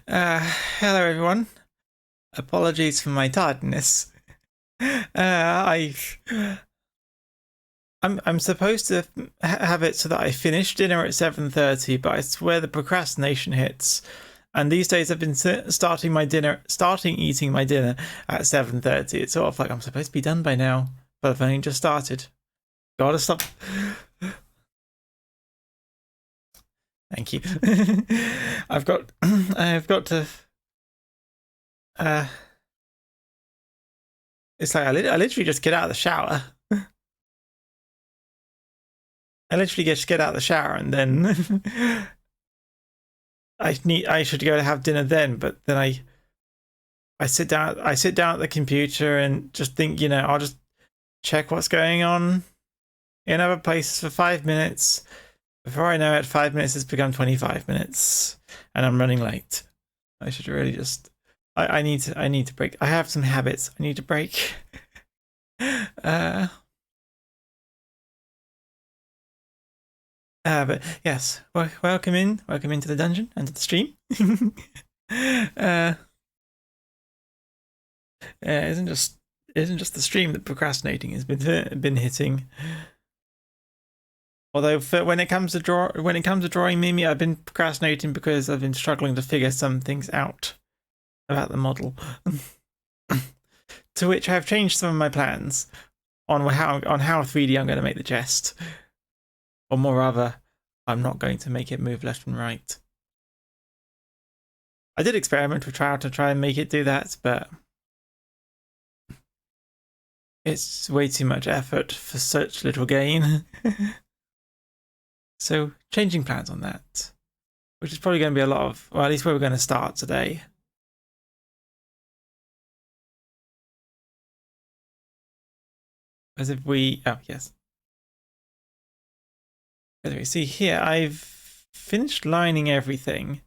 Hello everyone. Apologies for my tardiness. I I'm supposed to have it so that I finish dinner at 7:30, but I swear the procrastination hits. And these days I've been starting eating my dinner at 7:30. It's sort of like I'm supposed to be done by now, but I've only just started. Gotta stop. Thank you. I've got to. It's like I literally just get out of the shower. I literally just get out of the shower and then I should go to have dinner then, but then I sit down at the computer and just think, I'll just check what's going on in other places for 5 minutes. Before I know it, 5 minutes has become 25 minutes and I'm running late. I should really just I need to break. I have some habits I need to break. But yes, welcome into the dungeon and to the stream. Isn't just the stream that procrastinating has been hitting. Although when it comes to drawing Mimi, I've been procrastinating because I've been struggling to figure some things out about the model. To which I have changed some of my plans on how 3D I'm going to make the chest. Or more rather, I'm not going to make it move left and right. I did experiment with trial to try and make it do that, but it's way too much effort for such little gain. So changing plans on that, which is probably going to be a lot of, well, at least where we're going to start today. As if we, oh yes. Anyway, see here, I've finished lining everything.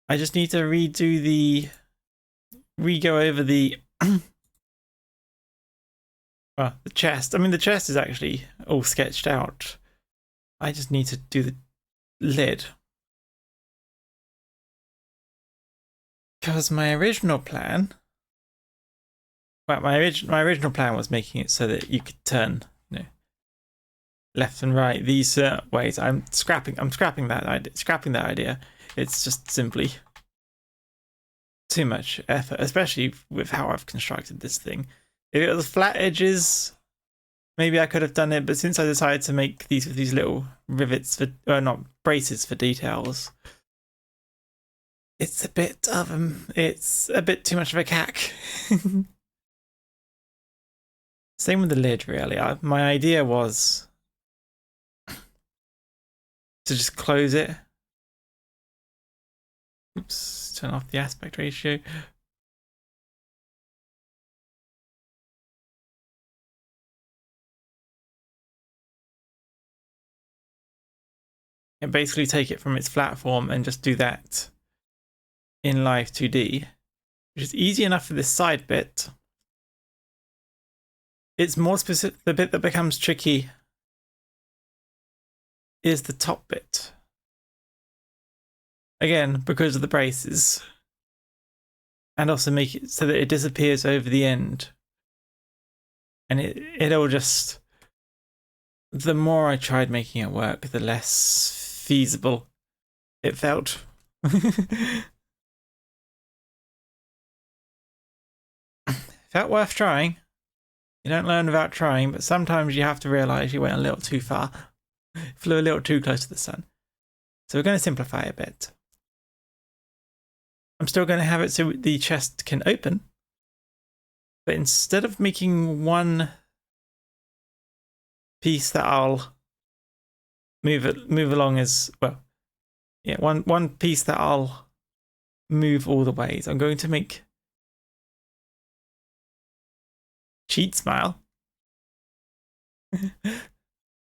I just need to re-go over the, well, the chest. I mean, the chest is actually all sketched out. I just need to do the lid. Because my original plan, well, my original plan was making it so that you could turn, left and right these ways. I'm scrapping that idea. It's just simply too much effort, especially with how I've constructed this thing. If it was flat edges, maybe I could have done it, but since I decided to make these with these little rivets for, not braces for details, it's a bit too much of a cack. Same with the lid, really. My idea was to just close it. Oops, turn off the aspect ratio. And basically take it from its flat form and just do that in live 2D, which is easy enough for this side bit. It's more specific. The bit that becomes tricky is the top bit. Again, because of the braces. And also make it so that it disappears over the end. And it all just, the more I tried making it work, the less feasible it felt. Felt worth trying. You don't learn without trying, but sometimes you have to realize you went a little too far. Flew a little too close to the sun. So we're going to simplify a bit. I'm still going to have it so the chest can open. But instead of making one piece that I'll move along as, well, yeah, one piece that I'll move all the ways, I'm going to make cheat smile.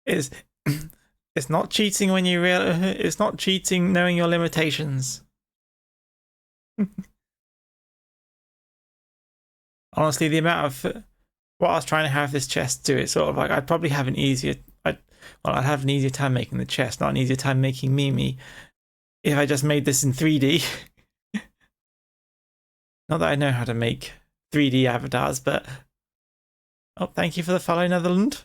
It's not cheating when you it's not cheating knowing your limitations. Honestly, the amount of what I was trying to have this chest do, it's sort of like I'd probably have I'd have an easier time making the chest, not an easier time making Mimi. if I just made this in 3D. Not that I know how to make 3D avatars, but... Oh, thank you for the follow, Netherland.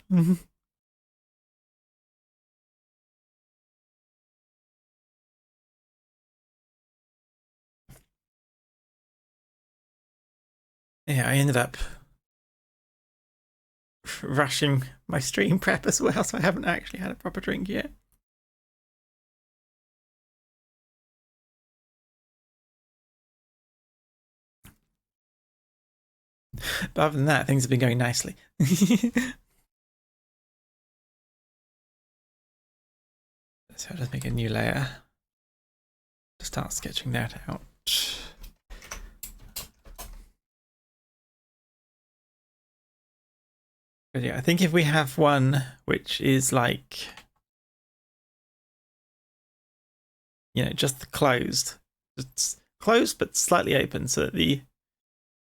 Yeah, I ended up rushing my stream prep as well, so I haven't actually had a proper drink yet. But other than that, things have been going nicely. So I'll just make a new layer to start sketching that out. But yeah, I think if we have one which is like, you know, just closed, it's closed but slightly open, so that so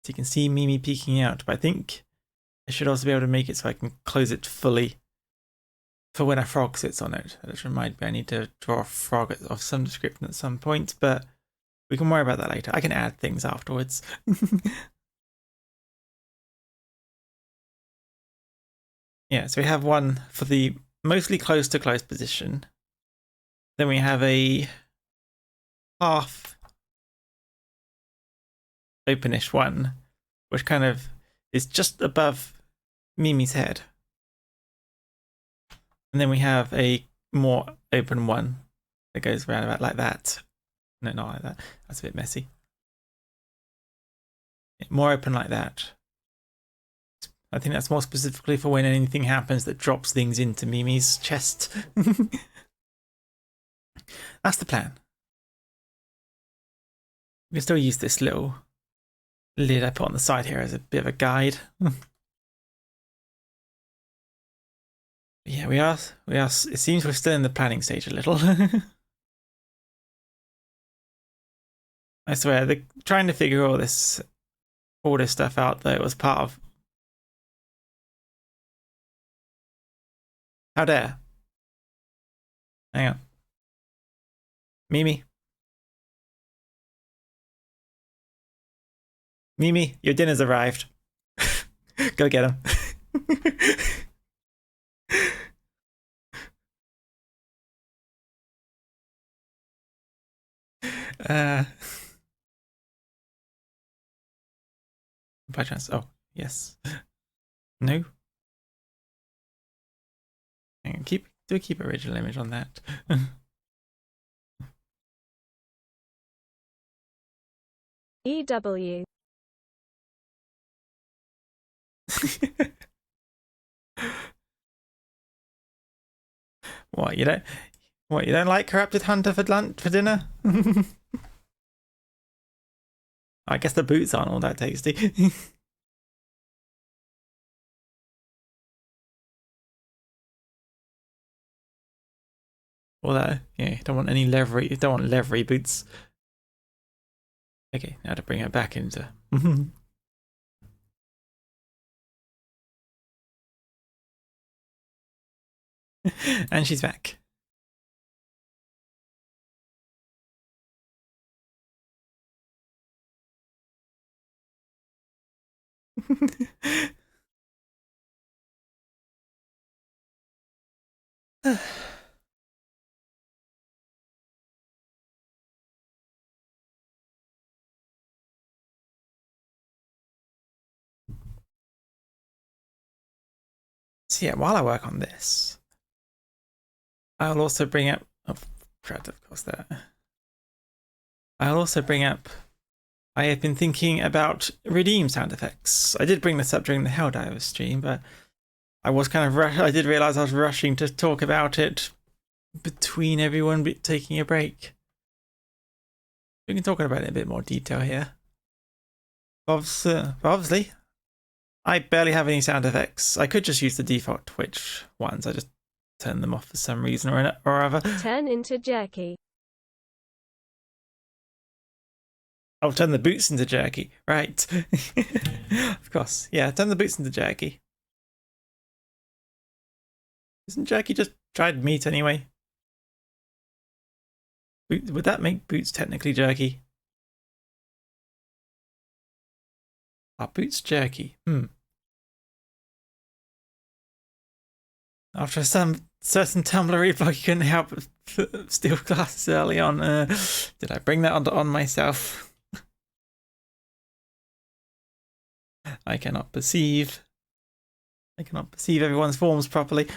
you can see Mimi peeking out. But I think I should also be able to make it so I can close it fully for when a frog sits on it. That reminds me, I need to draw a frog of some description at some point, but we can worry about that later. I can add things afterwards. Yeah, so we have one for the mostly close to close position. Then we have a half openish one, which kind of is just above Mimi's head. And then we have a more open one that goes around about like that. No, not like that. That's a bit messy. More open like that. I think that's more specifically for when anything happens that drops things into Mimi's chest. That's the plan. We can still use this little lid I put on the side here as a bit of a guide. Yeah, we are. It seems we're still in the planning stage a little. I swear, trying to figure all this stuff out though was part of. How dare? Hang on, Mimi. Mimi, your dinner's arrived. Go get him. By chance. Oh, yes. No. Hang on, keep original image on that. EW. What, you don't like Corrupted Hunter for dinner? I guess the boots aren't all that tasty. Although, yeah, don't want leathery boots. Okay, now to bring her back into. And she's back. So yeah, while I work on this, I'll also bring up. Oh, crap! Of course, that. I'll also bring up. I have been thinking about redeem sound effects. I did bring this up during the Helldiver stream, but I was kind of I did realize I was rushing to talk about it between everyone taking a break. We can talk about it in a bit more detail here. Obviously, I barely have any sound effects. I could just use the default Twitch ones. I just turn them off for some reason or other. Turn into jerky. I'll turn the boots into jerky. Right. Of course. Yeah, turn the boots into jerky. Isn't jerky just dried meat anyway? Would that make boots technically jerky? Are boots jerky? After some certain Tumblr readblog, you couldn't help but steal glasses early on. Did I bring that on myself? I cannot perceive. I cannot perceive everyone's forms properly.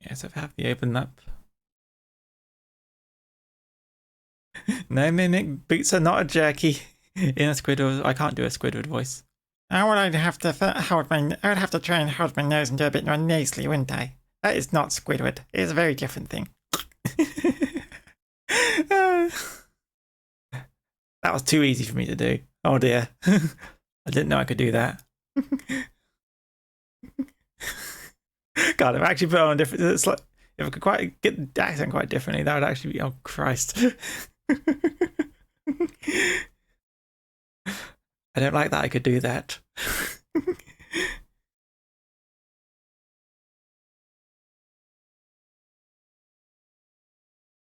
Yes, I've had the open up. No, Mimic boots are not a jerky. In a Squidward, I can't do a Squidward voice. I would have to try and hold my nose and do a bit more nasally, wouldn't I? That is not Squidward. It is a very different thing. That was too easy for me to do. Oh dear. I didn't know I could do that. God, if I actually put on different, it's like if I could quite get the accent quite differently, that would actually be, oh Christ. I don't like that I could do that.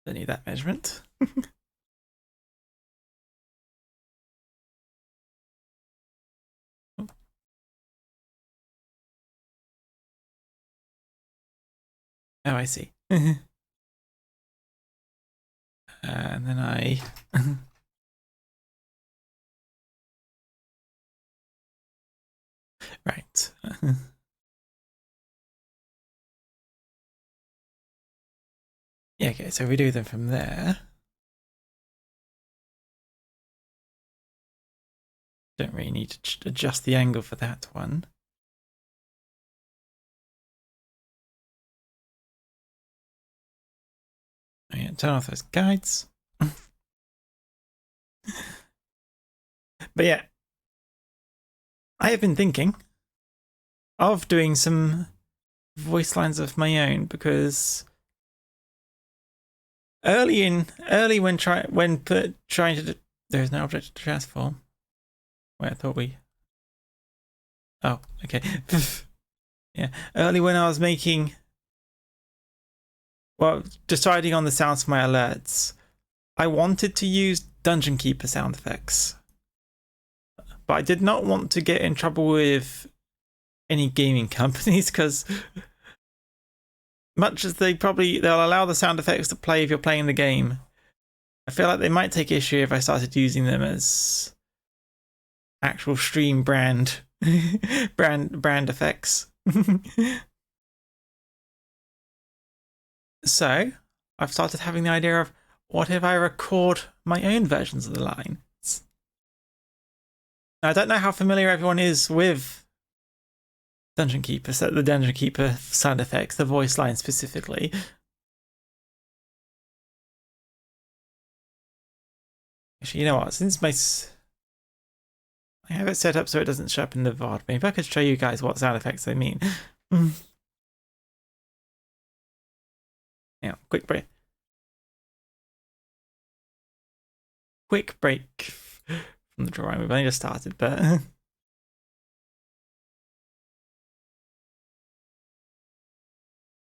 Don't need that measurement. Oh, I see. And then I... Right. Yeah, okay, so we do them from there. Don't really need to adjust the angle for that one. Oh, yeah, turn off those guides. But yeah, I have been thinking of doing some voice lines of my own because early when trying to there's no object to transform. Wait, I thought we. Oh, okay. Yeah, early when I was deciding on the sounds for my alerts, I wanted to use Dungeon Keeper sound effects, but I did not want to get in trouble with any gaming companies because much as they'll allow the sound effects to play if you're playing the game, I feel like they might take issue if I started using them as actual stream brand effects. So I've started having the idea of what if I record my own versions of the lines. Now, I don't know how familiar everyone is with Dungeon Keeper, so the Dungeon Keeper sound effects, the voice line specifically. Actually, you know what? Since I have it set up so it doesn't show up in the VOD, maybe I could show you guys what sound effects I mean. Yeah, quick break. Quick break from the drawing. We've only just started, but I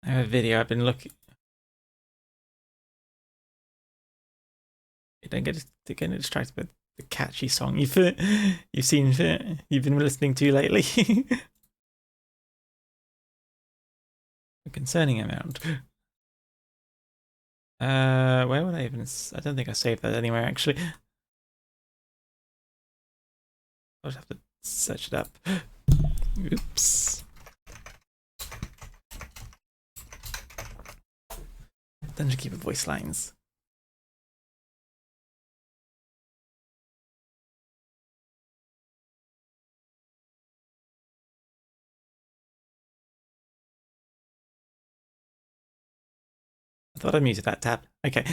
have a video I've been looking. You don't get distracted by the catchy song you've been listening to lately. A concerning amount. Where would I even? I don't think I saved that anywhere actually. I'll just have to search it up. Oops. Dungeon Keeper voice lines. I thought I muted that tab. Okay.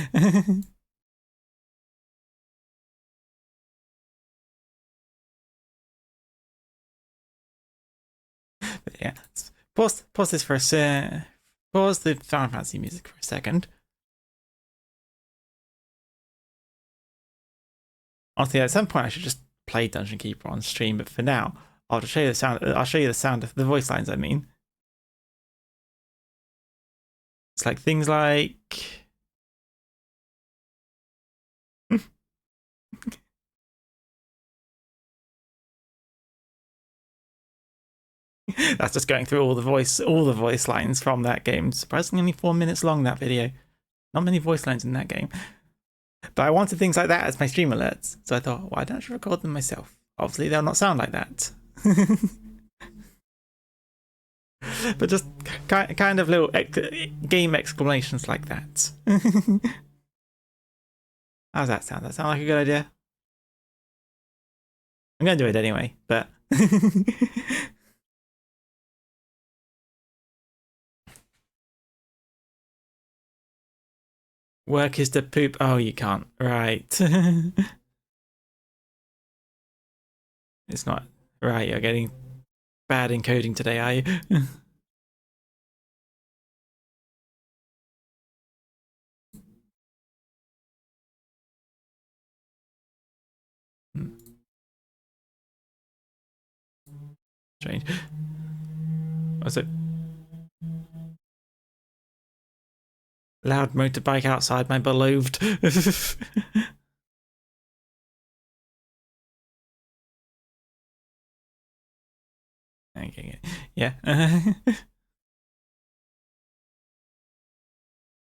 But yeah, pause this for a pause the Final Fantasy music for a second. Honestly, at some point I should just play Dungeon Keeper on stream, but for now, I'll just show you the sound. I'll show you the sound of the voice lines. I mean, it's like things like. That's just going through all the voice lines from that game. Surprisingly, only 4 minutes long, that video. Not many voice lines in that game. But I wanted things like that as my stream alerts, so I thought, why don't I record them myself? Obviously, they'll not sound like that. But just kind of little game exclamations like that. How's that sound? That sound like a good idea? I'm going to do it anyway, but... Work is to poop. Oh, you can't. Right. It's not. Right, you're getting bad encoding today, are you? Strange. What's it? Loud motorbike outside my beloved. Okay, yeah. Yeah.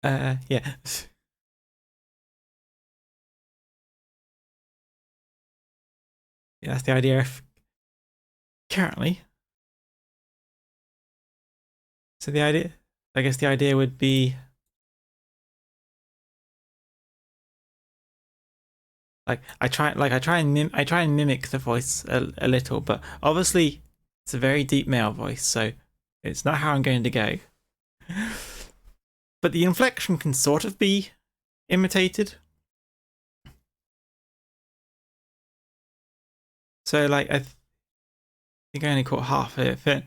Yeah, that's the idea of currently. So the idea, I guess the idea would be like I try and mimic the voice a little, but obviously it's a very deep male voice, so it's not how I'm going to go. But the inflection can sort of be imitated. So like I think I only caught half of it.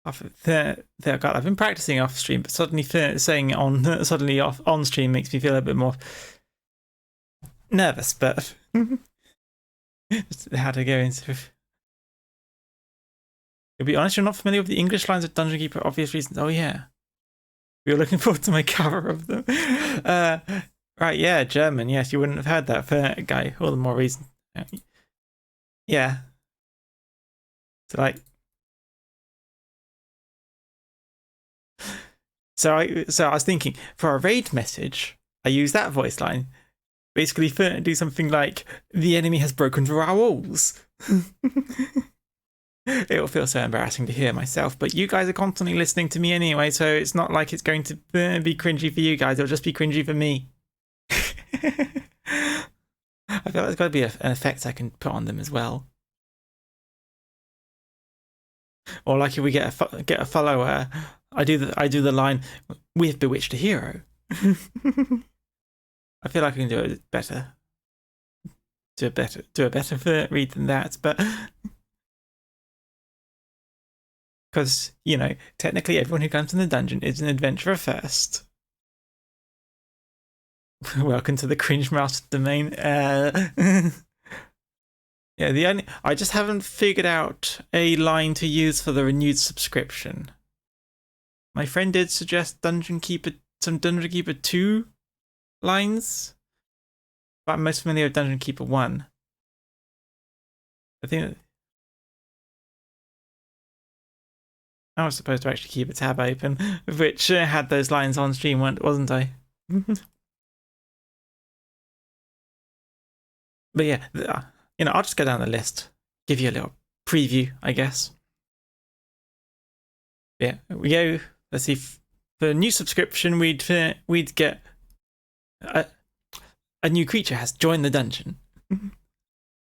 God, I've been practicing off stream, but suddenly saying on suddenly off on stream makes me feel a bit more nervous. But how to go into. To be honest, you're not familiar with the English lines of Dungeon Keeper for obvious reasons. Oh yeah, we were looking forward to my cover of them. Right, yeah, German. Yes, you wouldn't have heard that for guy. All the more reason. Yeah. So like. So I was thinking for a raid message, I use that voice line. Basically, do something like the enemy has broken through our walls. It will feel so embarrassing to hear myself, but you guys are constantly listening to me anyway, so it's not like it's going to be cringy for you guys. It'll just be cringy for me. I feel like there's got to be an effect I can put on them as well. Or like if we get a follower, I do the line, "We've bewitched a hero." I feel like I can do it better. Do a better read than that, but because technically everyone who comes in the dungeon is an adventurer first. Welcome to the cringe master domain. Yeah, I just haven't figured out a line to use for the renewed subscription. My friend did suggest some Dungeon Keeper 2 lines, but I'm most familiar with Dungeon Keeper 1. I think I was supposed to actually keep a tab open, which had those lines on stream, wasn't I? But yeah, I'll just go down the list, give you a little preview, I guess. Yeah, we go. Let's see. For a new subscription, we'd get a new creature has joined the dungeon.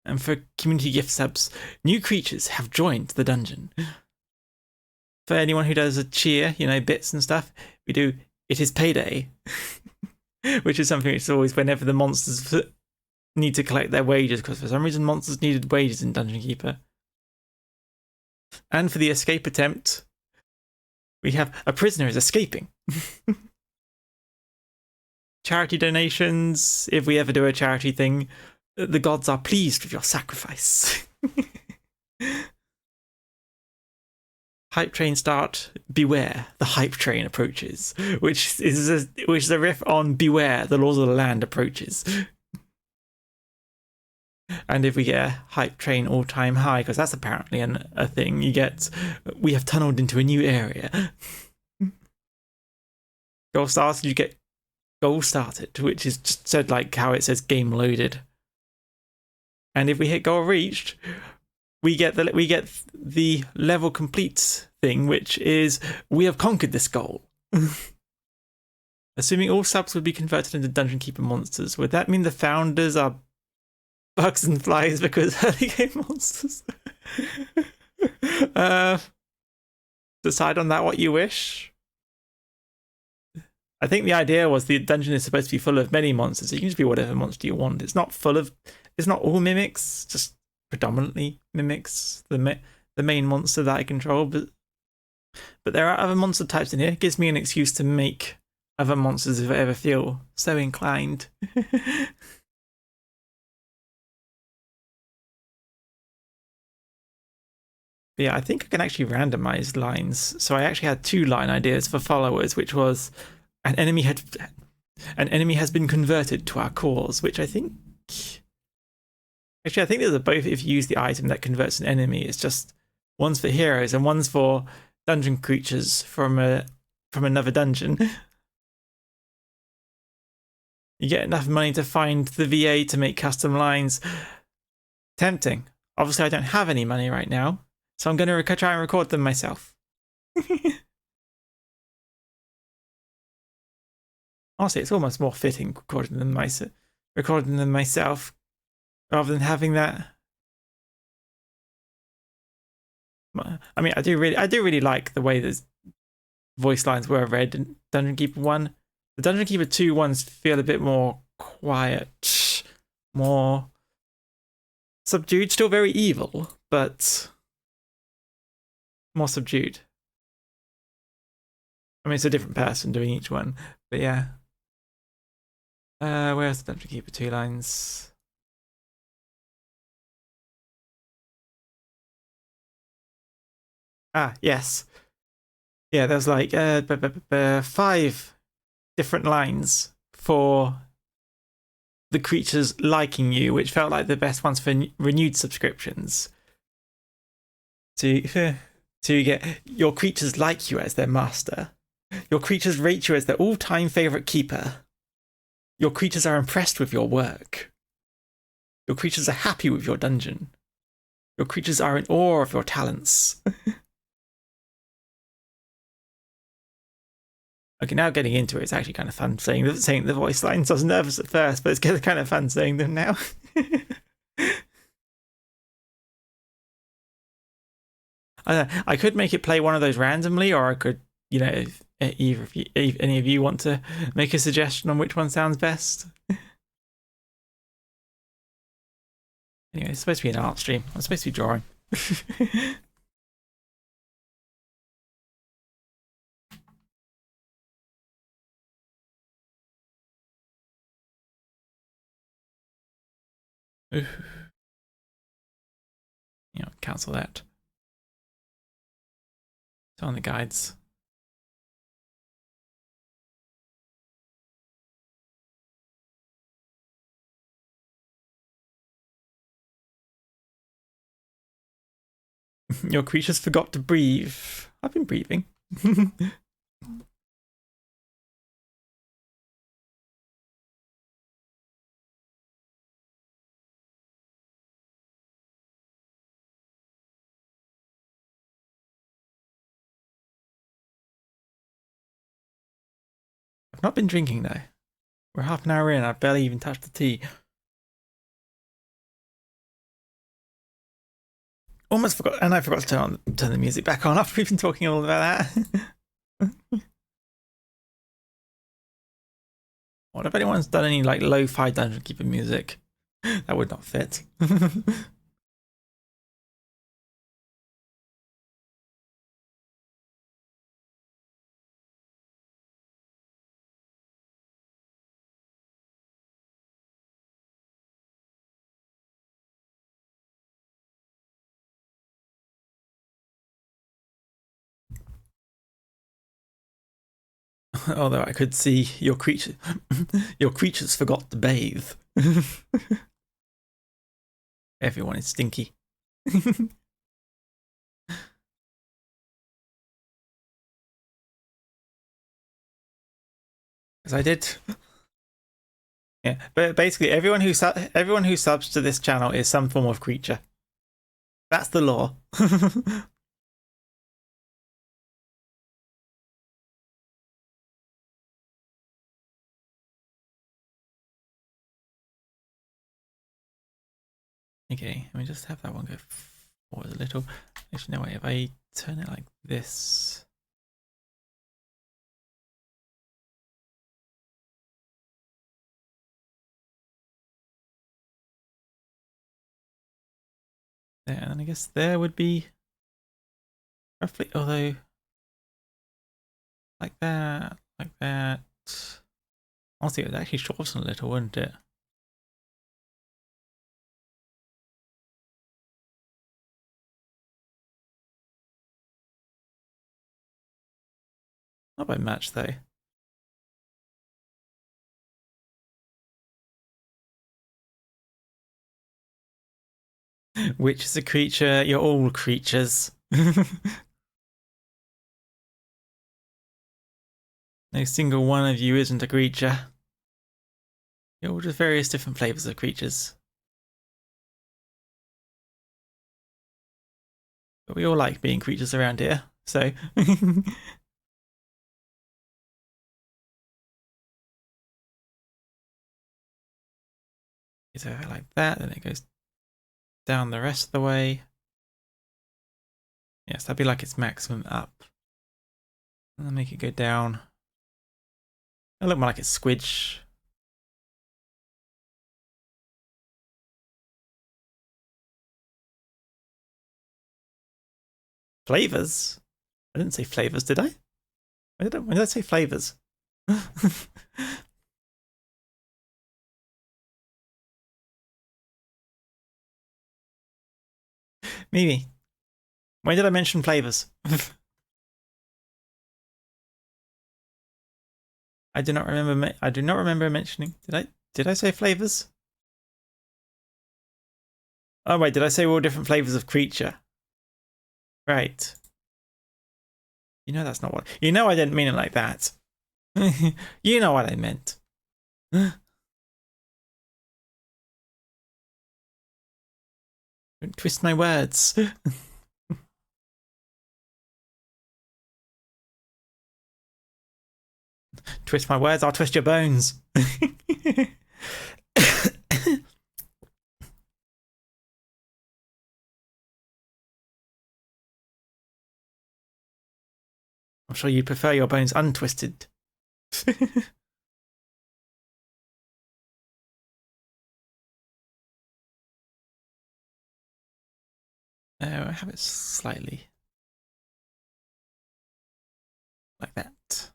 And for community gift subs, new creatures have joined the dungeon. For anyone who does a cheer, bits and stuff, we do It Is Payday, which is something which is always whenever the monsters need to collect their wages, because for some reason monsters needed wages in Dungeon Keeper. And for the escape attempt, we have a prisoner is escaping. Charity donations, if we ever do a charity thing, The gods are pleased with your sacrifice. Hype train start. Beware, the hype train approaches, which is a riff on Beware, the laws of the land approaches. And if we get a hype train all-time high, because that's apparently a thing, we have tunneled into a new area. Goal started, you get goal started, which is just said like how it says game loaded. And if we hit goal reached, we get the level complete thing, which is we have conquered this goal. Assuming all subs would be converted into Dungeon Keeper monsters, would that mean the founders are bugs and flies because early game monsters? Decide on that what you wish. I think the idea was the dungeon is supposed to be full of many monsters. You can just be whatever monster you want. It's not all mimics, just predominantly mimics the main monster that I control. But there are other monster types in here. It gives me an excuse to make other monsters if I ever feel so inclined. But yeah, I think I can actually randomize lines. So I actually had 2 line ideas for followers, which was an enemy has been converted to our cause, which I think these are both if you use the item that converts an enemy. It's just one's for heroes and one's for dungeon creatures from another dungeon. You get enough money to find the VA to make custom lines. Tempting. Obviously, I don't have any money right now, so I'm going to try and record them myself. Honestly, it's almost more fitting recording them myself rather than having that. I mean, I do really like the way the voice lines were read in Dungeon Keeper 1. The Dungeon Keeper 2 ones feel a bit more quiet, more subdued, still very evil, but more subdued. I mean, it's a different person doing each one, but yeah. Where's the Dungeon Keeper 2 lines? Ah, yes. Yeah, there's like 5 different lines for the creatures liking you, which felt like the best ones for renewed subscriptions. To get your creatures like you as their master. Your creatures rate you as their all-time favorite keeper. Your creatures are impressed with your work. Your creatures are happy with your dungeon. Your creatures are in awe of your talents. Okay, now getting into it, it's actually kind of fun saying the voice lines. I was nervous at first, but it's kind of fun saying them now. I could make it play one of those randomly, or I could, if any of you want to make a suggestion on which one sounds best. Anyway, it's supposed to be an art stream. I'm supposed to be drawing. Cancel that. It's on the guides. Your creatures forgot to breathe. I've been breathing. I've not been drinking though. We're half an hour in. I've barely even touched the tea. Almost forgot, and I forgot to turn the music back on after we've been talking all about that. What if anyone's done any like lo-fi Dungeon Keeper music? That would not fit. Although I could see your creature, your creatures forgot to bathe. Everyone is stinky. As I did. Yeah, but basically, everyone who subs to this channel is some form of creature. That's the law. Okay, let me just have that one go forward a little. Actually, no, wait, if I turn it like this. There, and then I guess there would be roughly, although like that, like that. Honestly, it would actually shorten a little, wouldn't it? Not by much, though. Which is a creature? You're all creatures. No single one of you isn't a creature. You're all just various different flavors of creatures. But we all like being creatures around here, so. It's over like that, then it goes down the rest of the way. Yes, that'd be like its maximum up. And then make it go down. It'll look more like it's squidge. Flavors? I didn't say flavors, did I? When did I say flavors? Maybe. When did I mention flavors? I do not remember. I do not remember mentioning. Did I say flavors? Oh wait, did I say all different flavors of creature? Right. You know that's not what. You know I didn't mean it like that. You know what I meant. Don't twist my words. Twist my words, I'll twist your bones. I'm sure you prefer your bones untwisted. I have it slightly like that.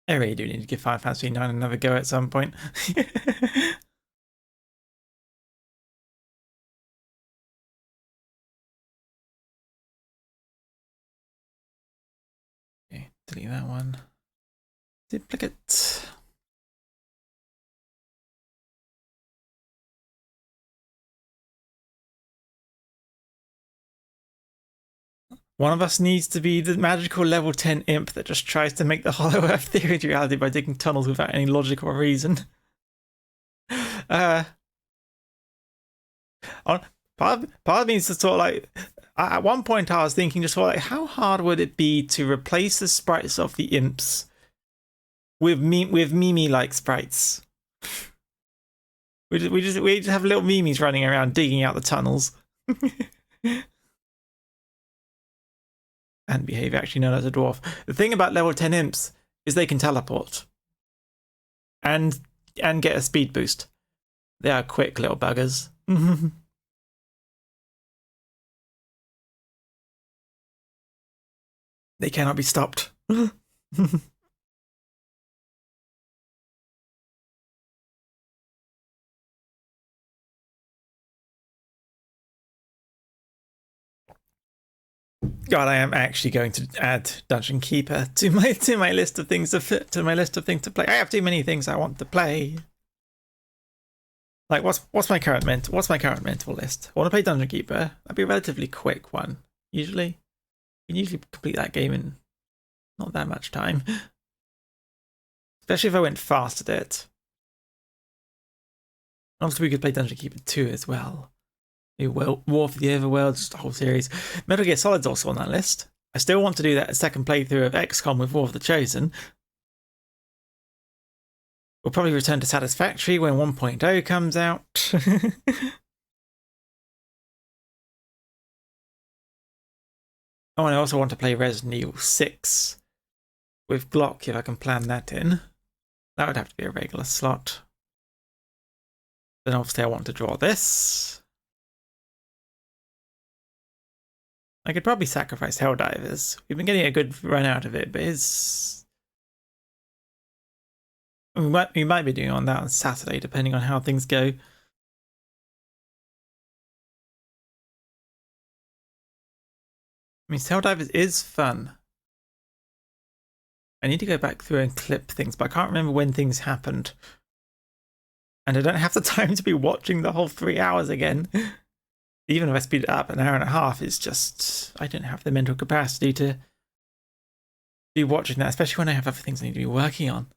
I really do need to give Final Fantasy IX another go at some point. Okay, delete that one. Duplicate. One of us needs to be the magical level 10 imp that just tries to make the Hollow Earth theory a reality by digging tunnels without any logical reason. Part of me is just sort of like, at one point I was thinking just sort of like, how hard would it be to replace the sprites of the imps with Mimi-like sprites? We just have little Mimis running around digging out the tunnels. And behave actually known as a dwarf. The thing about level 10 imps is they can teleport. and get a speed boost. They are quick little buggers. They cannot be stopped. God, I am actually going to add Dungeon Keeper to my list of things to play. I have too many things I want to play. Like, what's my current mental list? I want to play Dungeon Keeper. That'd be a relatively quick one. Usually, you can usually complete that game in not that much time. Especially if I went fast at it. Obviously, we could play Dungeon Keeper 2 as well. War for the Overworld, just the whole series. Metal Gear Solid's also on that list. I still want to do that second playthrough of XCOM with War of the Chosen. We'll probably return to Satisfactory when 1.0 comes out. Oh, and I also want to play Resident Evil 6 with Glock if I can plan that in. That would have to be a regular slot. Then obviously I want to draw this. I could probably sacrifice Helldivers. We've been getting a good run out of it, but we might be doing on that on Saturday, depending on how things go. I mean, Helldivers is fun. I need to go back through and clip things, but I can't remember when things happened. And I don't have the time to be watching the whole 3 hours again. Even if I speed it up an hour and a half, it's just, I don't have the mental capacity to be watching that, especially when I have other things I need to be working on.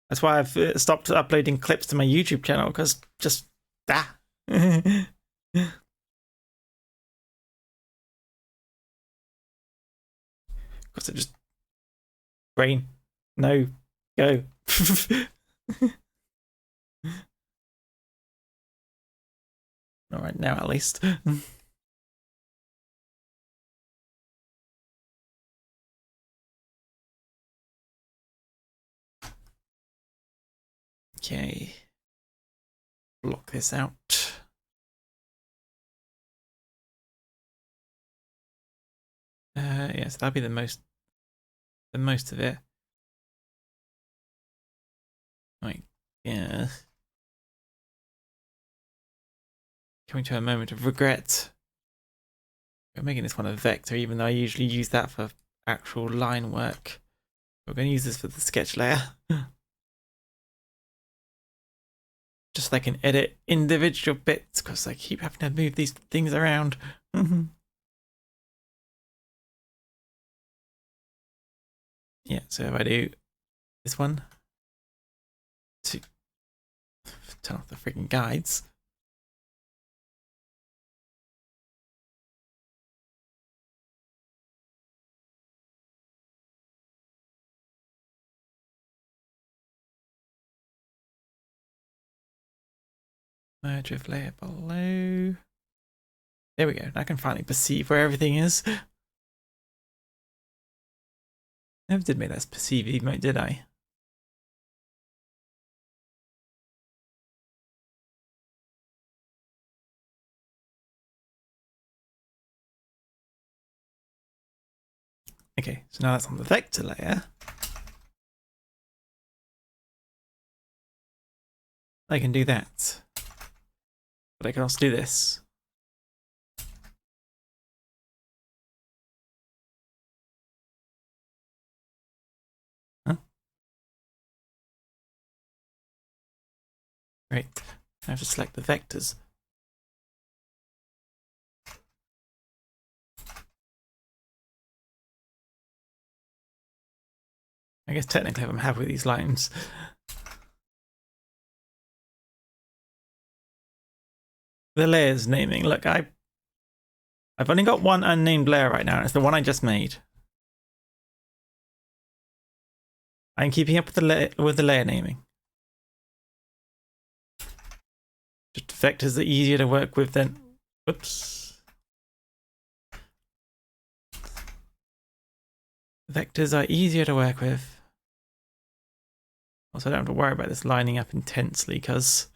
That's why I've stopped uploading clips to my YouTube channel, because just, Because it just, brain, no, go. All right, now at least. Okay. Block this out. Yes, that'd be the most of it. Right, yeah. Coming to a moment of regret. We're making this one a vector, even though I usually use that for actual line work. We're going to use this for the sketch layer. Just so I can edit individual bits, because I keep having to move these things around. Yeah, so if I do this one, to turn off the freaking guides. Merge with layer below. There we go. I can finally perceive where everything is. Never did make that perceive emote, did I? Okay, so now that's on the vector layer. I can do that. But I can also do this. Huh? Great. I have to select the vectors. I guess technically I'm happy with these lines. The layers naming. Look, I've only got one unnamed layer right now, and it's the one I just made. I'm keeping up with the layer naming. Just vectors are easier to work with than. Whoops. Vectors are easier to work with. Also, I don't have to worry about this lining up intensely because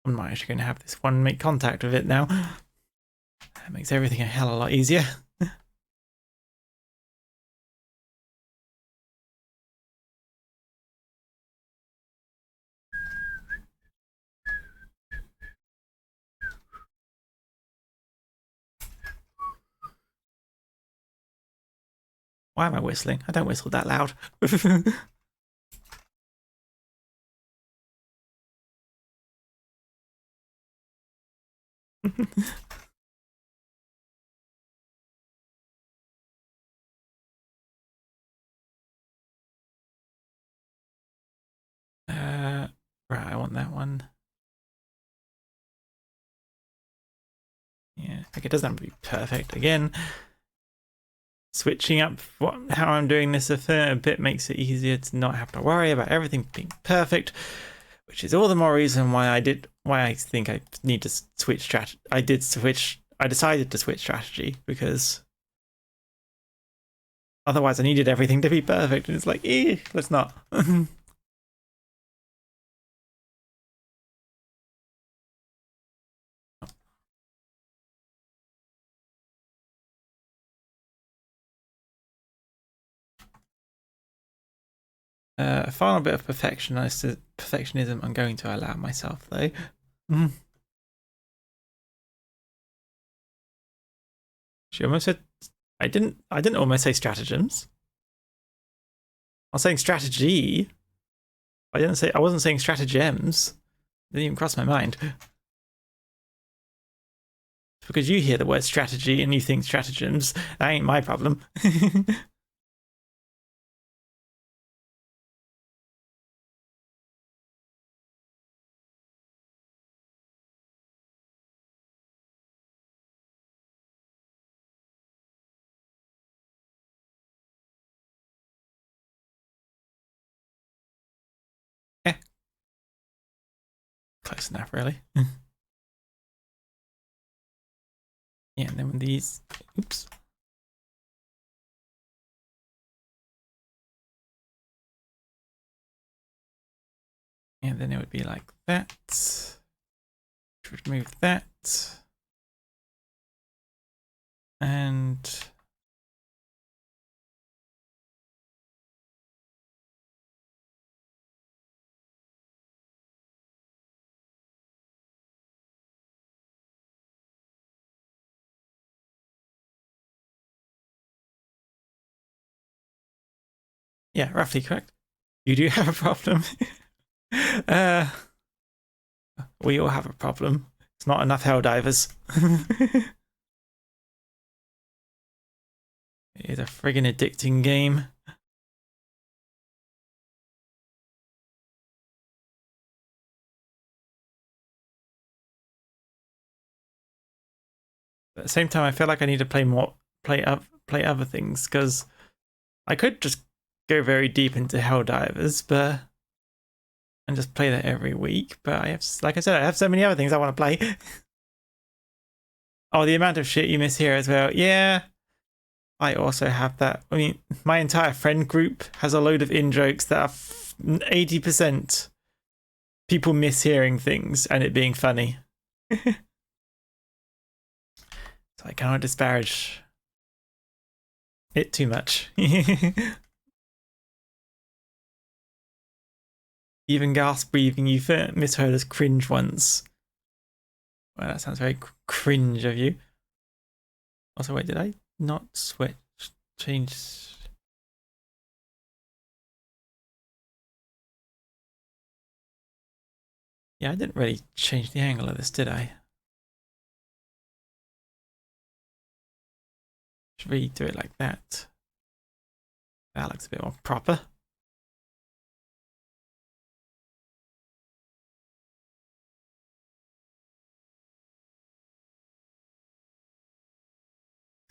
I'm not actually going to have this one make contact with it now. That makes everything a hell of a lot easier. Why am I whistling? I don't whistle that loud. Right, I want that one. Yeah, like it doesn't have to be perfect. Again, switching up how I'm doing this a bit makes it easier to not have to worry about everything being perfect, which is all the more reason why I think I need to switch strategy. I decided to switch strategy because otherwise I needed everything to be perfect, and it's like, let's not. A final bit of perfectionism I'm going to allow myself, though. She almost said, I didn't almost say stratagems. I was saying strategy. I wasn't saying stratagems. It didn't even cross my mind. It's because you hear the word strategy and you think stratagems. That ain't my problem. Yeah, close enough, really. Yeah, and then when these, oops. And then it would be like that. Which would move that. And yeah, roughly correct. You do have a problem. We all have a problem. It's not enough Helldivers. It is a friggin' addicting game. But at the same time, I feel like I need to play other things because I could just go very deep into Helldivers, and just play that every week. But I have, like I said, I have so many other things I want to play. Oh, the amount of shit you miss here as well. Yeah, I also have that. I mean, my entire friend group has a load of in-jokes that are 80% people mishearing things and it being funny. So I cannot disparage it too much. Even gasp breathing, you've misheard as cringe once. Well, that sounds very cringe of you. Also, wait, did I not switch? Change. Yeah, I didn't really change the angle of this, did I? Should we do it like that? That looks a bit more proper.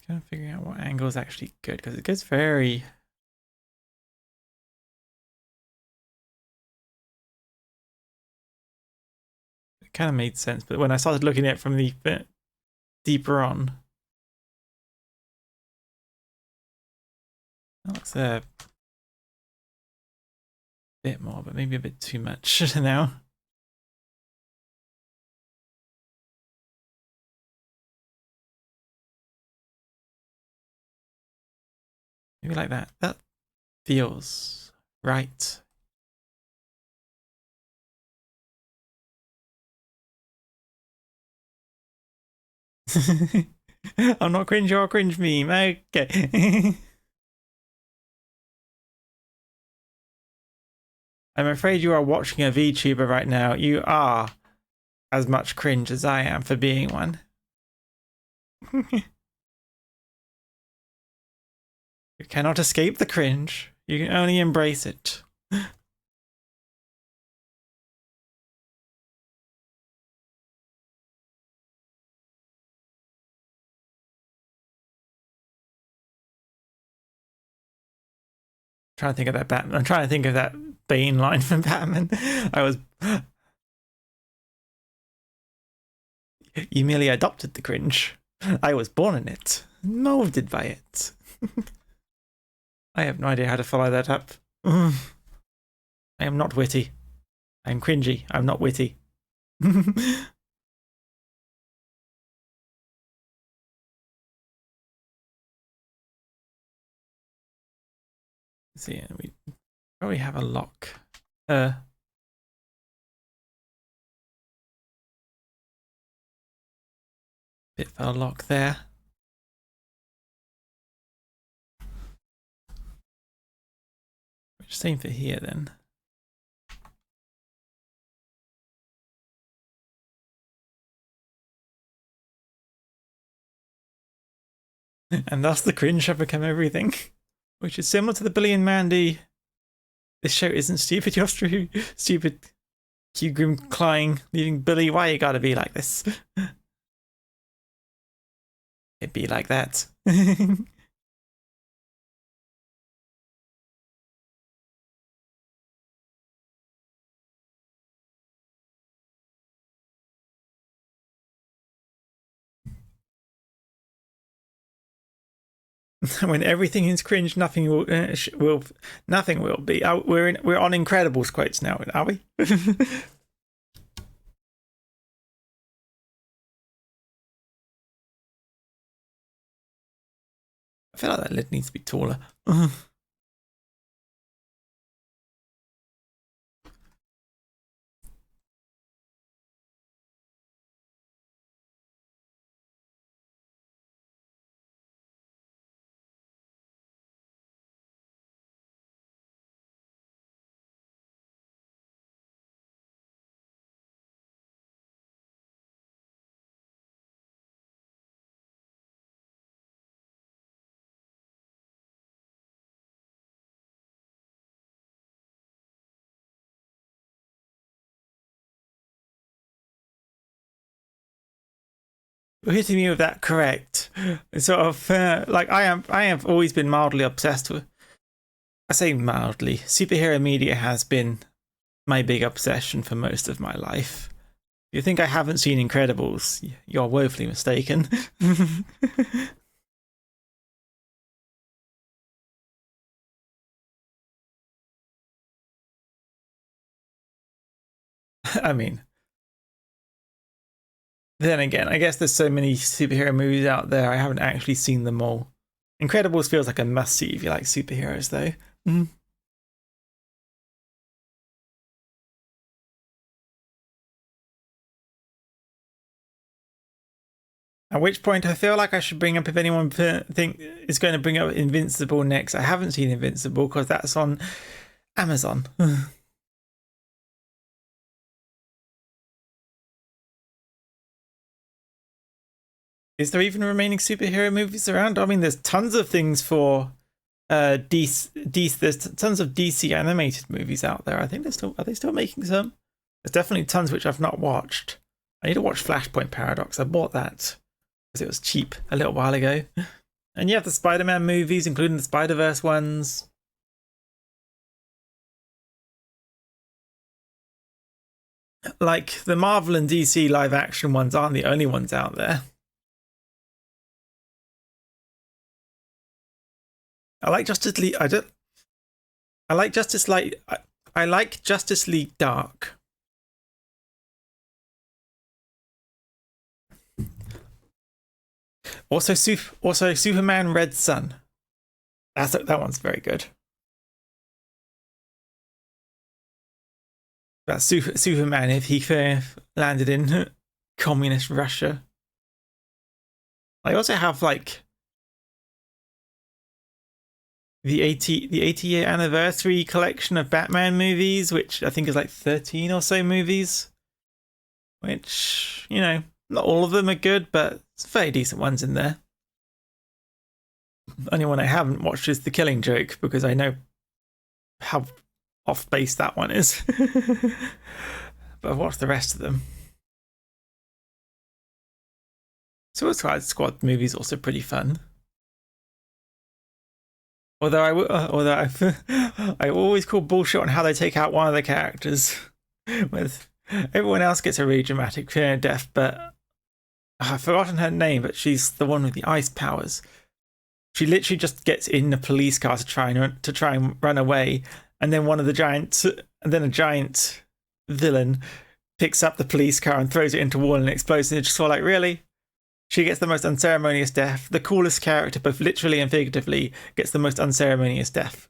Kind of figuring out what angle is actually good because it goes very. It kind of made sense, but when I started looking at it from the bit deeper on, that looks bit more, but maybe a bit too much now. Maybe like that. That feels right. I'm not cringe or cringe meme. Okay. I'm afraid you are watching a VTuber right now. You are as much cringe as I am for being one. You cannot escape the cringe. You can only embrace it. Trying to think of that Batman. I'm trying to think of that Bane line from Batman. You merely adopted the cringe. I was born in it, molded by it. I have no idea how to follow that up. I am not witty. I'm cringy. I'm not witty. See, we probably have a lock. Bit of a lock there. Which same for here then. And thus the cringe have become everything. Which is similar to the Billy and Mandy. This show isn't stupid, you're stupid. Q Grim crying, leaving Billy. Why you gotta be like this? It'd be like that. When everything is cringe, nothing will nothing will be. We're on Incredibles quotes now, are we? I feel like that lid needs to be taller. You're hitting me with that correct. Sort of like I have always been mildly obsessed with. I say mildly. Superhero media has been my big obsession for most of my life. If you think I haven't seen Incredibles, you're woefully mistaken. I mean, then again, I guess there's so many superhero movies out there, I haven't actually seen them all. Incredibles feels like a must-see if you like superheroes, though. At which point, I feel like I should bring up if anyone think is going to bring up Invincible next. I haven't seen Invincible because that's on Amazon. Is there even remaining superhero movies around? I mean, there's tons of things for DC. There's tons of DC animated movies out there. I think are they still making some? There's definitely tons which I've not watched. I need to watch Flashpoint Paradox. I bought that because it was cheap a little while ago. And you have the Spider-Man movies, including the Spider-Verse ones. Like the Marvel and DC live action ones aren't the only ones out there. I like Justice League. I like Justice League. I like Justice League Dark. Also, Superman Red Sun. That one's very good. That's Superman if he landed in communist Russia. I also have like the 80-year anniversary collection of Batman movies, which I think is like 13 or so movies. Which, you know, not all of them are good, but it's very decent ones in there. The only one I haven't watched is The Killing Joke because I know how off base that one is. But I've watched the rest of them. Suicide Squad movie is also pretty fun. Although I always call bullshit on how they take out one of the characters. With everyone else gets a really dramatic death, but I've forgotten her name. But she's the one with the ice powers. She literally just gets in the police car to try and run away, and then a giant villain picks up the police car and throws it into a wall and it explodes. And it's just sort of like, really? She gets the most unceremonious death. The coolest character, both literally and figuratively, gets the most unceremonious death.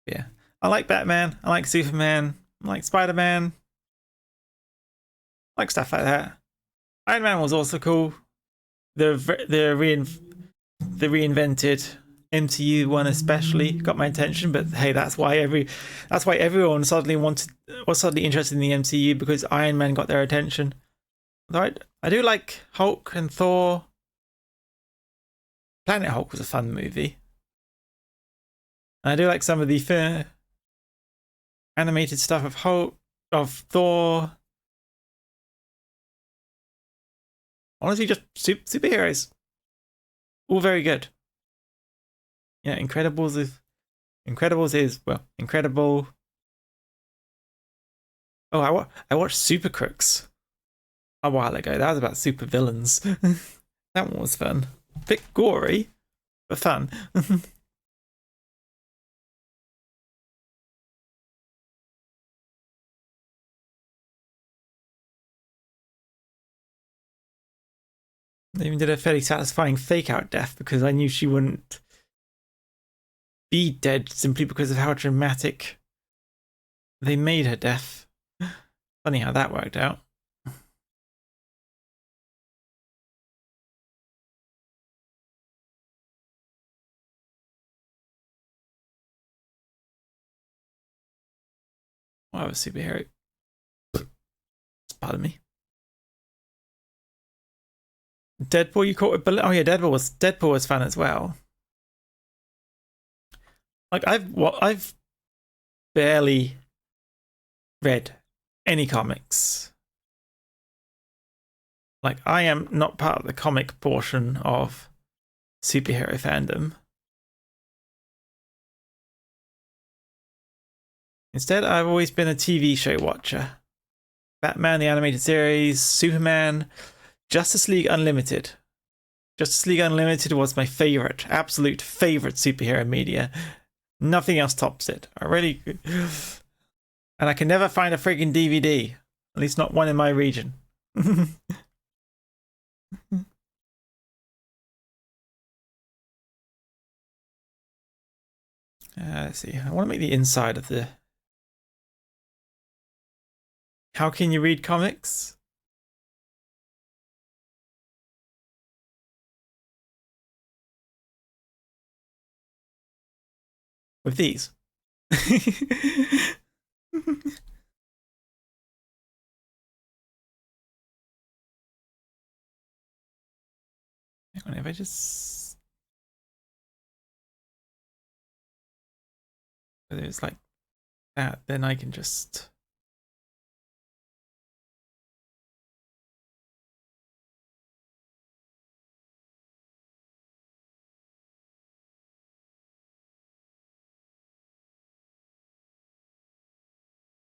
Yeah. I like Batman. I like Superman. I like Spider-Man. I like stuff like that. Iron Man was also cool. The reinvented MCU one especially got my attention, but hey, that's why everyone was suddenly interested in the MCU because Iron Man got their attention. Though I do like Hulk and Thor. Planet Hulk was a fun movie. And I do like some of the animated stuff of Thor. Honestly, just superheroes. All very good. Yeah, Incredibles is well, incredible. Oh, I watched Super Crooks a while ago. That was about super villains. That one was fun. A bit gory, but fun. They even did a fairly satisfying fake out death because I knew she wouldn't be dead simply because of how dramatic they made her death. Funny how that worked out. Wow, a superhero. Pardon me. Deadpool, you caught it? Oh yeah, Deadpool was fun as well. Like I've barely read any comics. Like I am not part of the comic portion of superhero fandom. Instead, I've always been a TV show watcher. Batman the animated series, Superman, Justice League Unlimited. Justice League Unlimited was my favorite, absolute favorite superhero media. Nothing else tops it. I really, and I can never find a frigging DVD. At least not one in my region. Let's see. I want to make the inside of the. How can you read comics? With these. Hang on, if I just. Whether it's like that, then I can just.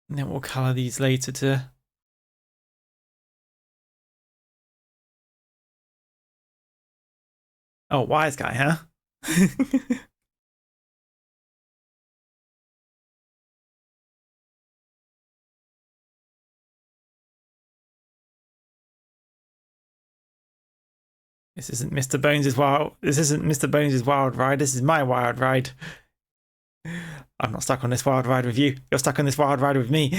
And then we'll color these later to. Oh, wise guy, huh? This isn't Mr. Bones' wild. This isn't Mr. Bones' wild ride. This is my wild ride. I'm not stuck on this wild ride with you. You're stuck on this wild ride with me.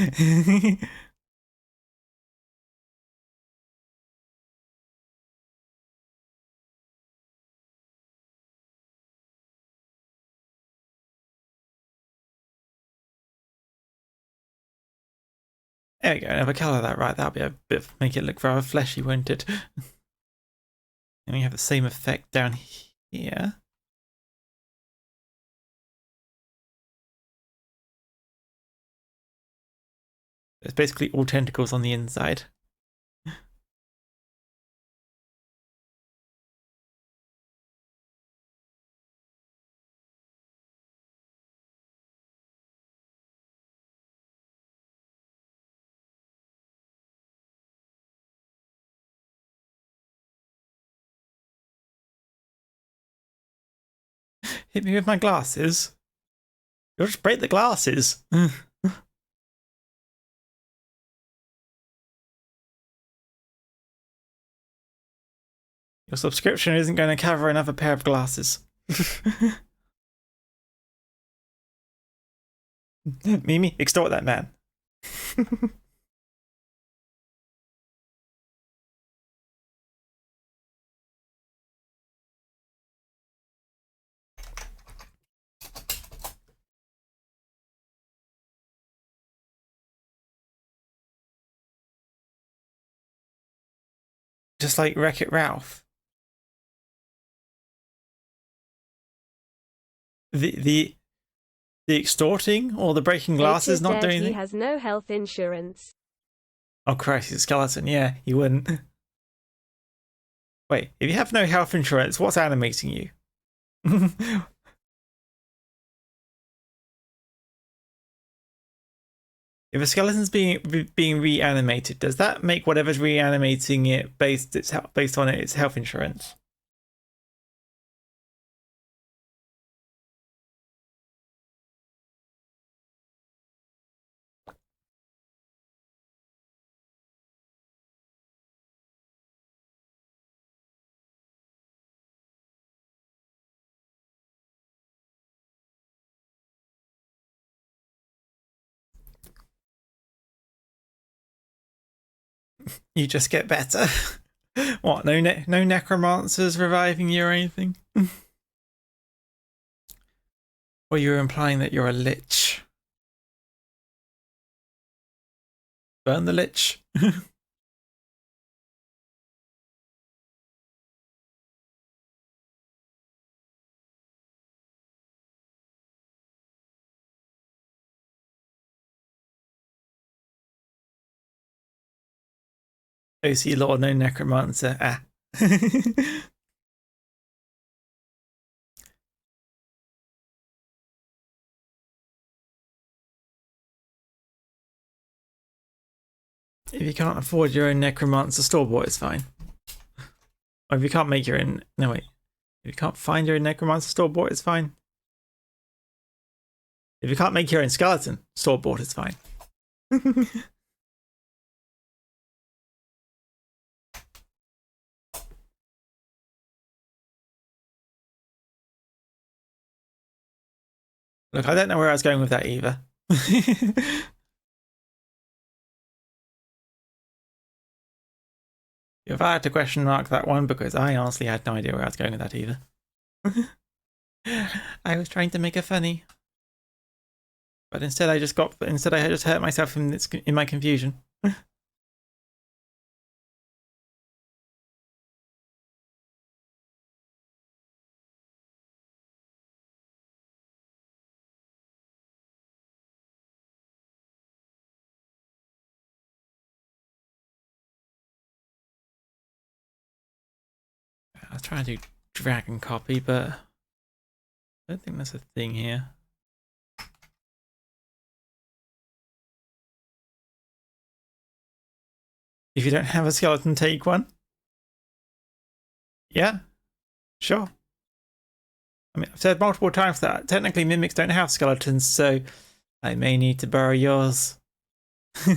There we go. If I colour that right, that'll be a bit make it look rather fleshy, won't it? And we have the same effect down here. It's basically all tentacles on the inside. Hit me with my glasses. You'll just break the glasses. Your subscription isn't going to cover another pair of glasses. Mimi, extort that man. Just like Wreck-It Ralph. The extorting or the breaking glasses not doing anything? He has no health insurance. Oh Christ, he's a skeleton. Yeah, he wouldn't. Wait, if you have no health insurance, what's animating you? If a skeleton's being reanimated, does that make whatever's reanimating it based on its health insurance? You just get better. What? No necromancers reviving you or anything? Or you're implying that you're a lich? Burn the lich. OC Lord, no necromancer. Ah. If you can't afford your own necromancer store-bought, it's fine. Or if you can't make your own... No, wait. If you can't find your own necromancer store-bought, it's fine. If you can't make your own skeleton store-bought, it's fine. Look, I don't know where I was going with that either. If I had to question mark that one, because I honestly had no idea where I was going with that either. I was trying to make it funny. But instead I just hurt myself in my confusion. I was trying to do dragon copy, but I don't think that's a thing here. If you don't have a skeleton, take one. Yeah, sure. I mean, I've said multiple times that technically mimics don't have skeletons, so I may need to borrow yours. Do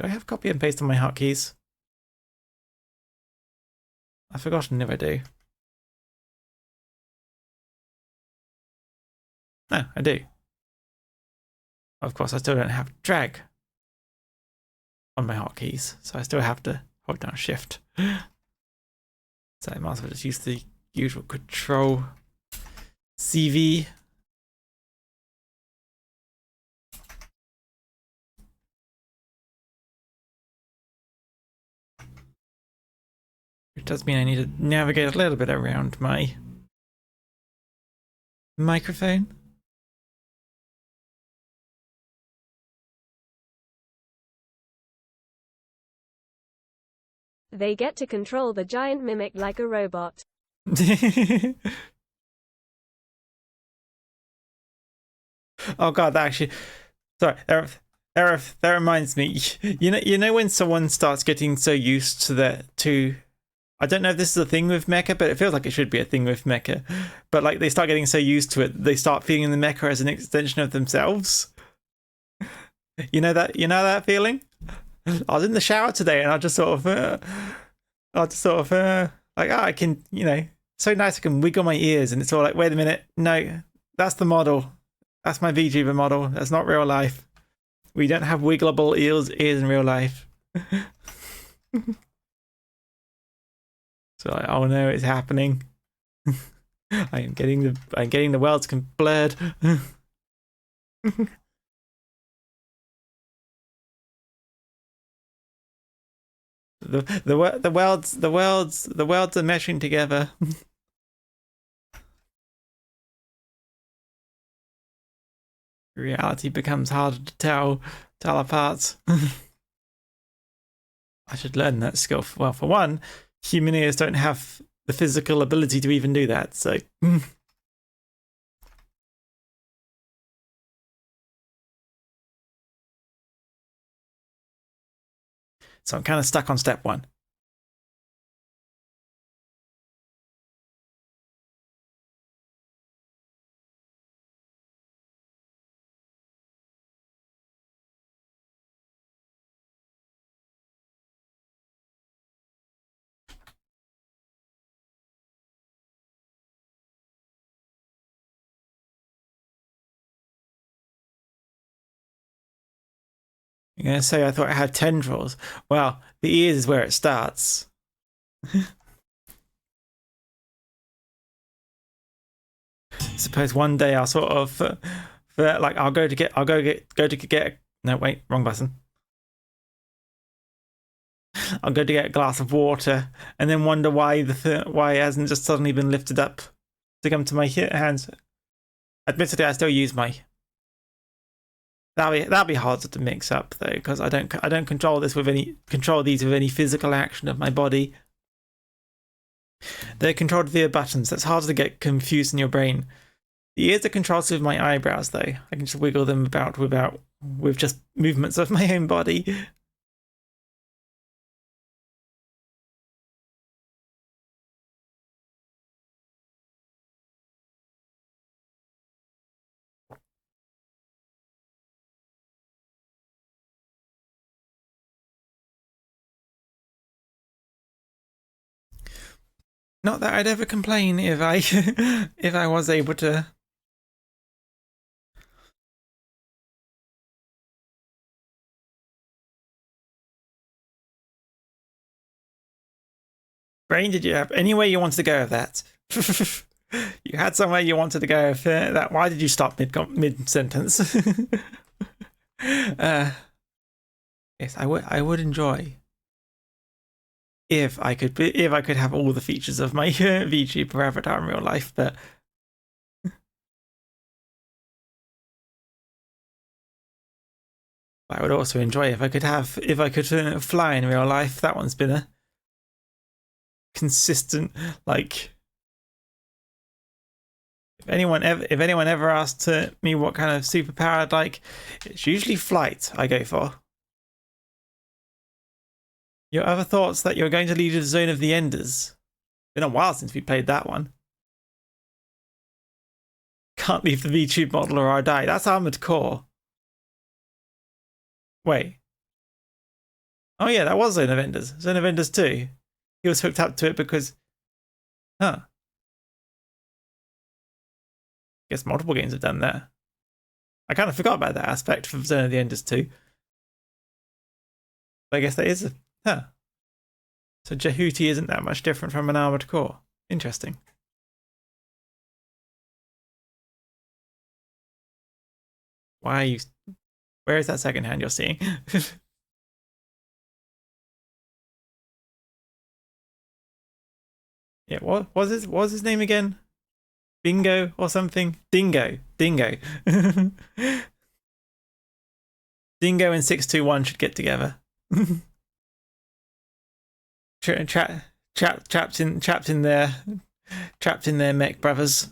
I have copy and paste on my hotkeys? I've forgotten if I do. No, I do. Of course, I still don't have drag on my hotkeys, so I still have to hold down shift. So I might as well just use the usual control CV. Which does mean I need to navigate a little bit around my microphone. They get to control the giant mimic like a robot. Oh god, that actually, sorry, that reminds me. You know when someone starts getting so used to I don't know if this is a thing with mecha, but it feels like it should be a thing with mecha. But like they start getting so used to it, they start feeling the mecha as an extension of themselves. You know that feeling? I was in the shower today, and I just sort of, like, I can, so nice. I can wiggle my ears, and it's all like, wait a minute, no, that's the model. That's my VTuber model. That's not real life. We don't have wiggleable ears in real life. So like, oh no, it's happening. I'm getting the worlds blurred. the worlds are meshing together. Reality becomes harder to tell apart. I should learn that skill. Well, for one, human ears don't have the physical ability to even do that, so so I'm kind of stuck on step one. I'm gonna say I thought I had tendrils. Well, the ears is where it starts. Suppose one day I'll sort of, like, I'll go to get. No, wait, wrong button. I'll go to get a glass of water, and then wonder why why it hasn't just suddenly been lifted up to come to my hands. Admittedly, I still use my. That'll be harder to mix up though, because I don't control these with any physical action of my body. They're controlled via buttons. That's harder to get confused in your brain. The ears are controlled with my eyebrows though. I can just wiggle them about with just movements of my own body. Not that I'd ever complain if I if I was able to. Brain, did you have any way you wanted to go with that? You had somewhere you wanted to go with that. Why did you stop mid sentence? Yes, I would enjoy if I could have all the features of my VTuber avatar in real life, but I would also enjoy if I could fly in real life. That one's been a consistent, like, If anyone ever asks me what kind of superpower I'd like, it's usually flight I go for. Your other thoughts that you're going to leave the Zone of the Enders? Been a while since we played that one. Can't leave the VTube model or I die. That's Armored Core. Wait. Oh yeah, that was Zone of Enders. Zone of Enders 2. He was hooked up to it because... Huh. Guess multiple games have done that. I kind of forgot about that aspect of Zone of the Enders 2. But I guess that is a... Huh. So Jehuti isn't that much different from an Armored Core. Interesting. Why are you... Where is that second hand you're seeing? Yeah, what was his name again? Bingo or something? Dingo. Dingo. Dingo and 621 should get together. Trapped in their mech brothers.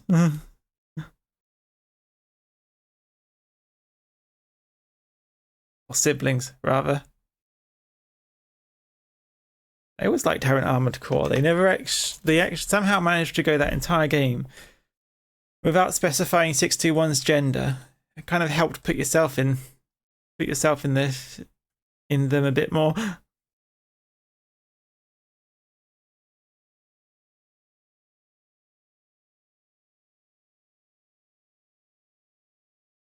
Or siblings, rather. I always liked having Armored Core. They actually somehow managed to go that entire game without specifying 621's gender. It kind of helped put yourself in them a bit more.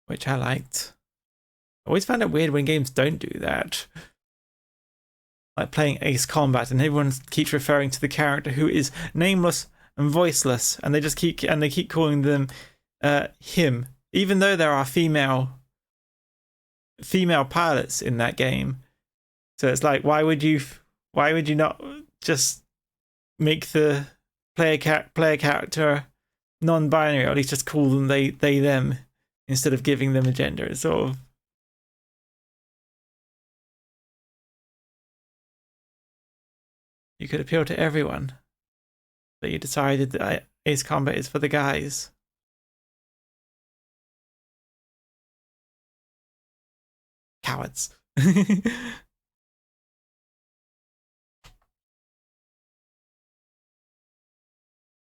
Which I liked. I always found it weird when games don't do that. Like playing Ace Combat and everyone keeps referring to the character who is nameless and voiceless, and they keep calling them him, even though there are female pilots in that game. So it's like, why would you not just make the player character non-binary, or at least just call them they them instead of giving them a gender? It's sort of... You could appeal to everyone, but you decided that Ace Combat is for the guys. Cowards.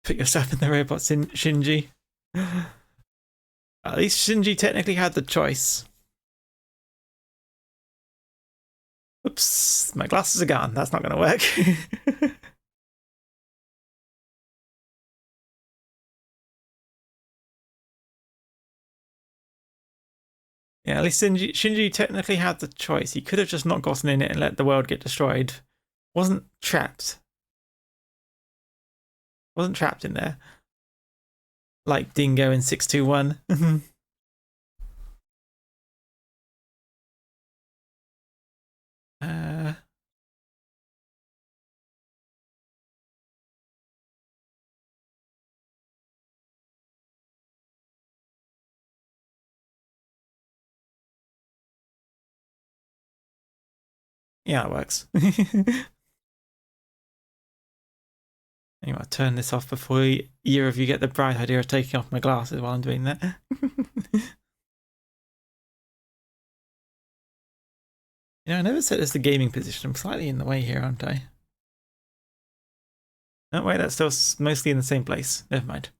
Put yourself in the robot, Shinji. At least Shinji technically had the choice. Oops, my glasses are gone. That's not going to work. Yeah, at least Shinji technically had the choice. He could have just not gotten in it and let the world get destroyed. Wasn't trapped in there. Like Dingo in 621. Yeah, it works. Anyway, I'll turn this off before either of you get the bright idea of taking off my glasses while I'm doing that. I never said it's the gaming position. I'm slightly in the way here, aren't I? Oh, wait, that's still mostly in the same place. Never mind.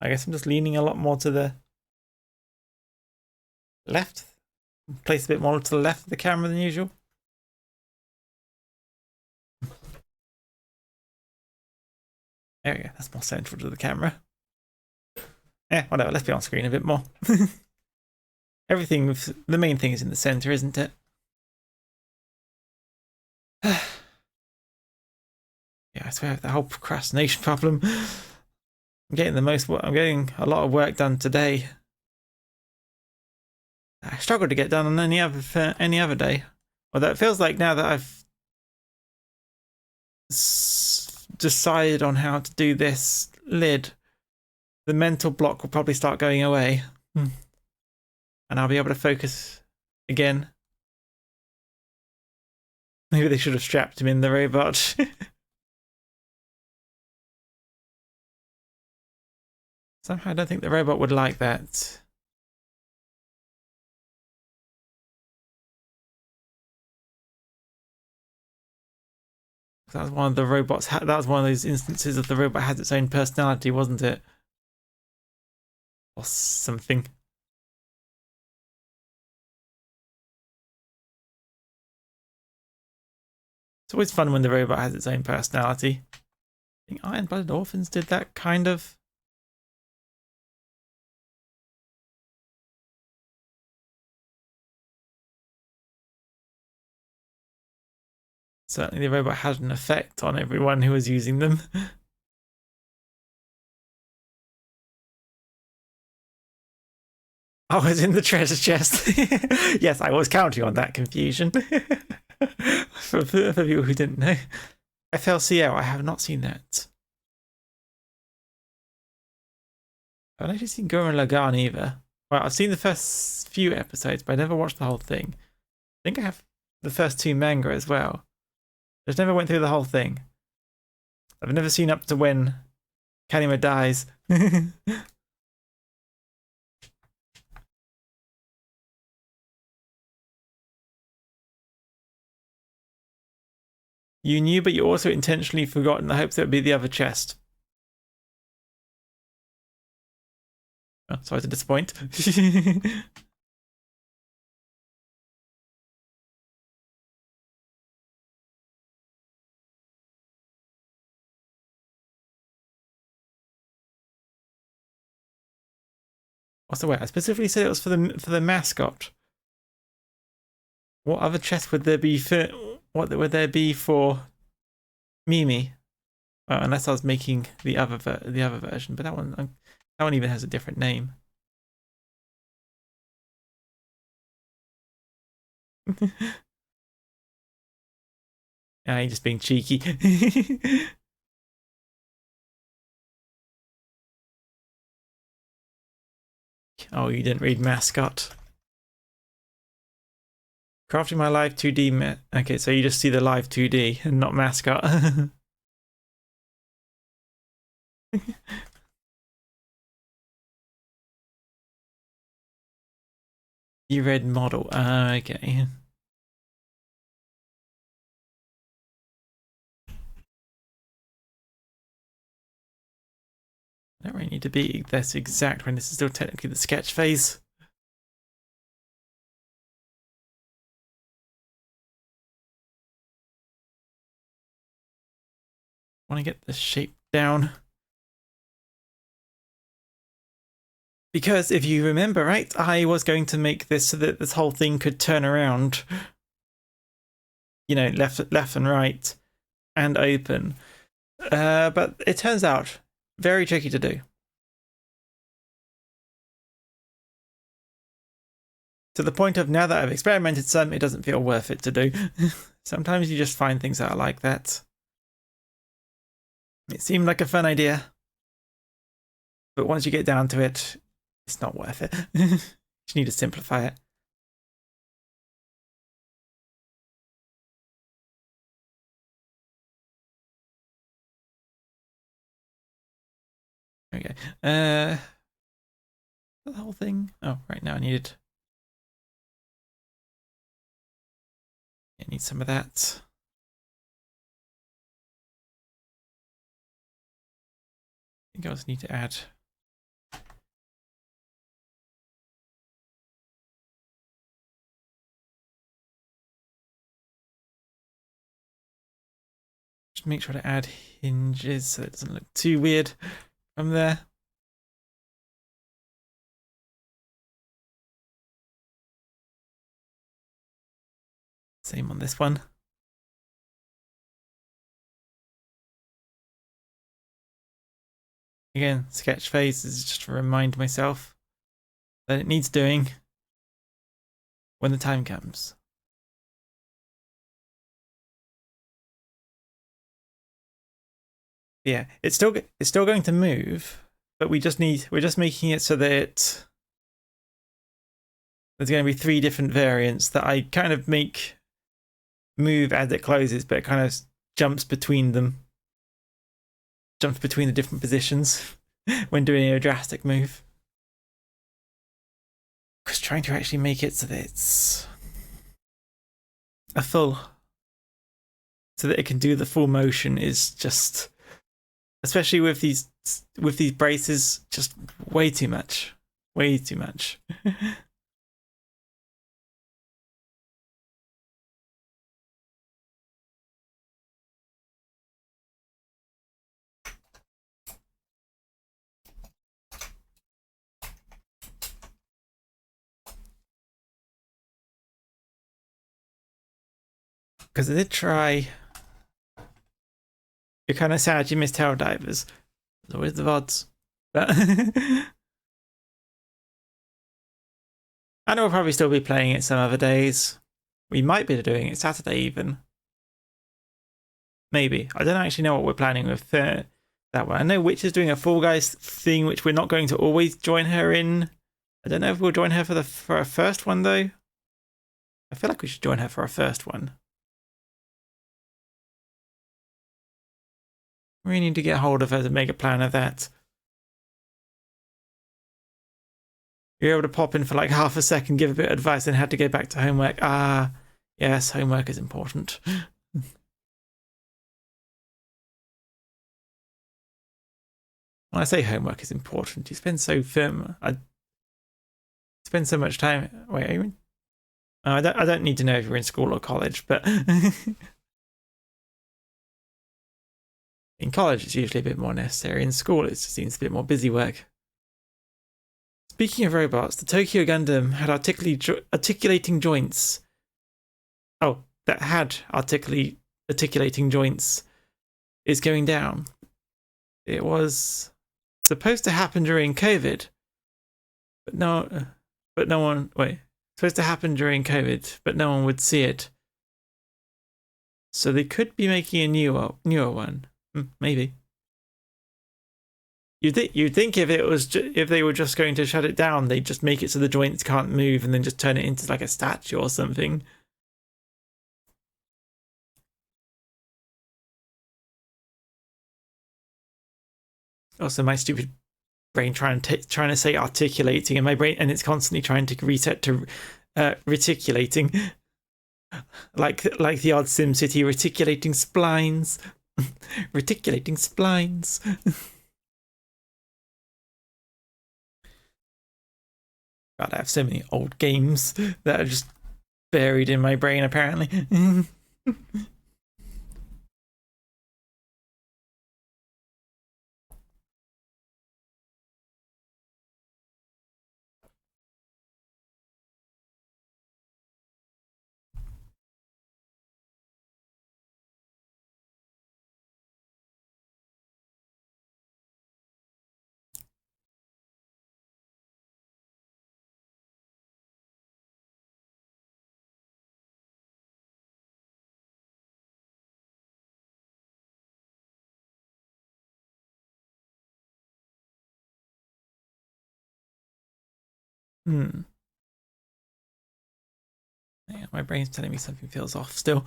I guess I'm just leaning a lot more to the left. Place a bit more to the left of the camera than usual. There we go. That's more central to the camera. Yeah, whatever. Let's be on screen a bit more. The main thing is in the center, isn't it? Yeah, I swear, the whole procrastination problem. I'm getting a lot of work done today. I struggle to get done on any other day. Although it feels like now that I've decided on how to do this lid, the mental block will probably start going away. And I'll be able to focus again. Maybe they should have strapped him in the robot. Somehow I don't think the robot would like that. That was one of the robots. That was one of those instances of the robot has its own personality, wasn't it? Or something. It's always fun when the robot has its own personality. I think Iron-Blooded Orphans did that kind of. Certainly the robot had an effect on everyone who was using them. I was in the treasure chest. Yes, I was counting on that confusion. for people who didn't know. FLCL, I have not seen that. I haven't actually seen Gurren Lagann either. Well, I've seen the first few episodes, but I never watched the whole thing. I think I have the first 2 manga as well. Just never went through the whole thing. I've never seen up to when Kanima dies. You knew, but you also intentionally forgot in the hopes that it would be the other chest. Oh, sorry to disappoint. What's the way? I specifically said it was for the mascot. What other chest would there be for? What would there be for Mimi? Well, unless I was making the other version, but that one even has a different name. Yeah, you're just being cheeky. Oh, you didn't read Mascot. Crafting my live 2D. Okay, so you just see the live 2D and not Mascot. You read model. Okay. I don't really need to be this exact when this is still technically the sketch phase. I want to get the shape down. Because if you remember, right, I was going to make this so that this whole thing could turn around. You know, left and right and open. But it turns out very tricky to do. To the point of now that I've experimented some, it doesn't feel worth it to do. Sometimes you just find things that are like that. It seemed like a fun idea, but once you get down to it, it's not worth it. You just need to simplify it. Okay. The whole thing. Oh, right now I needed. I need some of that. I think I also need to add. Just make sure to add hinges so it doesn't look too weird from there. Same on this one. Again, sketch phase is just to remind myself that it needs doing when the time comes. Yeah, it's still going to move, but we're just making it so that there's going to be 3 different variants that I kind of make move as it closes, but it kind of jumps between them. Jumps between the different positions. when doing a drastic move. Because trying to actually make it so that it's a full, so that it can do the full motion is just, especially with these braces, just way too much. Way too much. Because I did try. You're kind of sad you missed Hell Divers. There's always the VODs. But I know we'll probably still be playing it some other days. We might be doing it Saturday even. Maybe. I don't actually know what we're planning with that one. I know Witch is doing a Fall Guys thing, which we're not going to always join her in. I don't know if we'll join her for our first one though. I feel like we should join her for our first one. We need to get hold of her to make a plan of that. You're able to pop in for like half a second, give a bit of advice, and had to go back to homework. Ah, yes, homework is important. When I say homework is important, you spend so I spend so much time. Wait, are you in? I don't need to know if you're in school or college, but in college it's usually a bit more necessary. In school it just seems a bit more busy work. Speaking of robots, the Tokyo Gundam had articulating joints. Oh, that had articulating joints is going down. It was supposed to happen during COVID, but no one. Wait, supposed to happen during COVID, but no one would see it. So they could be making a newer one, maybe. You'd think if if they were just going to shut it down, they'd just make it so the joints can't move and then just turn it into like a statue or something. Also, my stupid brain trying to say articulating, and my brain and it's constantly trying to reset to reticulating, like the odd SimCity reticulating splines, reticulating splines. God, I have so many old games that are just buried in my brain, apparently. Yeah, my brain's telling me something feels off still.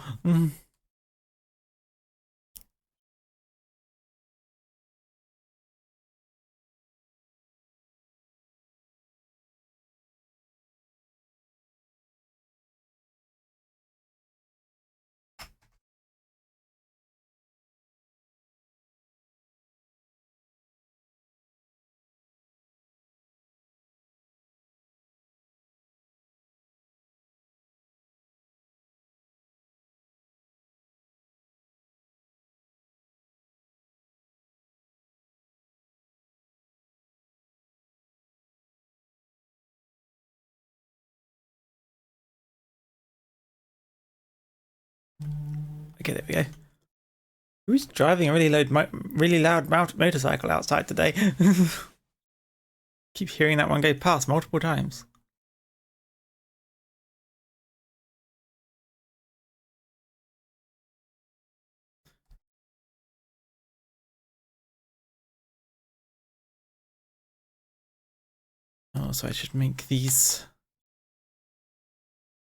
Okay, there we go. Who's driving a really loud motorcycle outside today? Keep hearing that one go past multiple times. Oh, so I should make these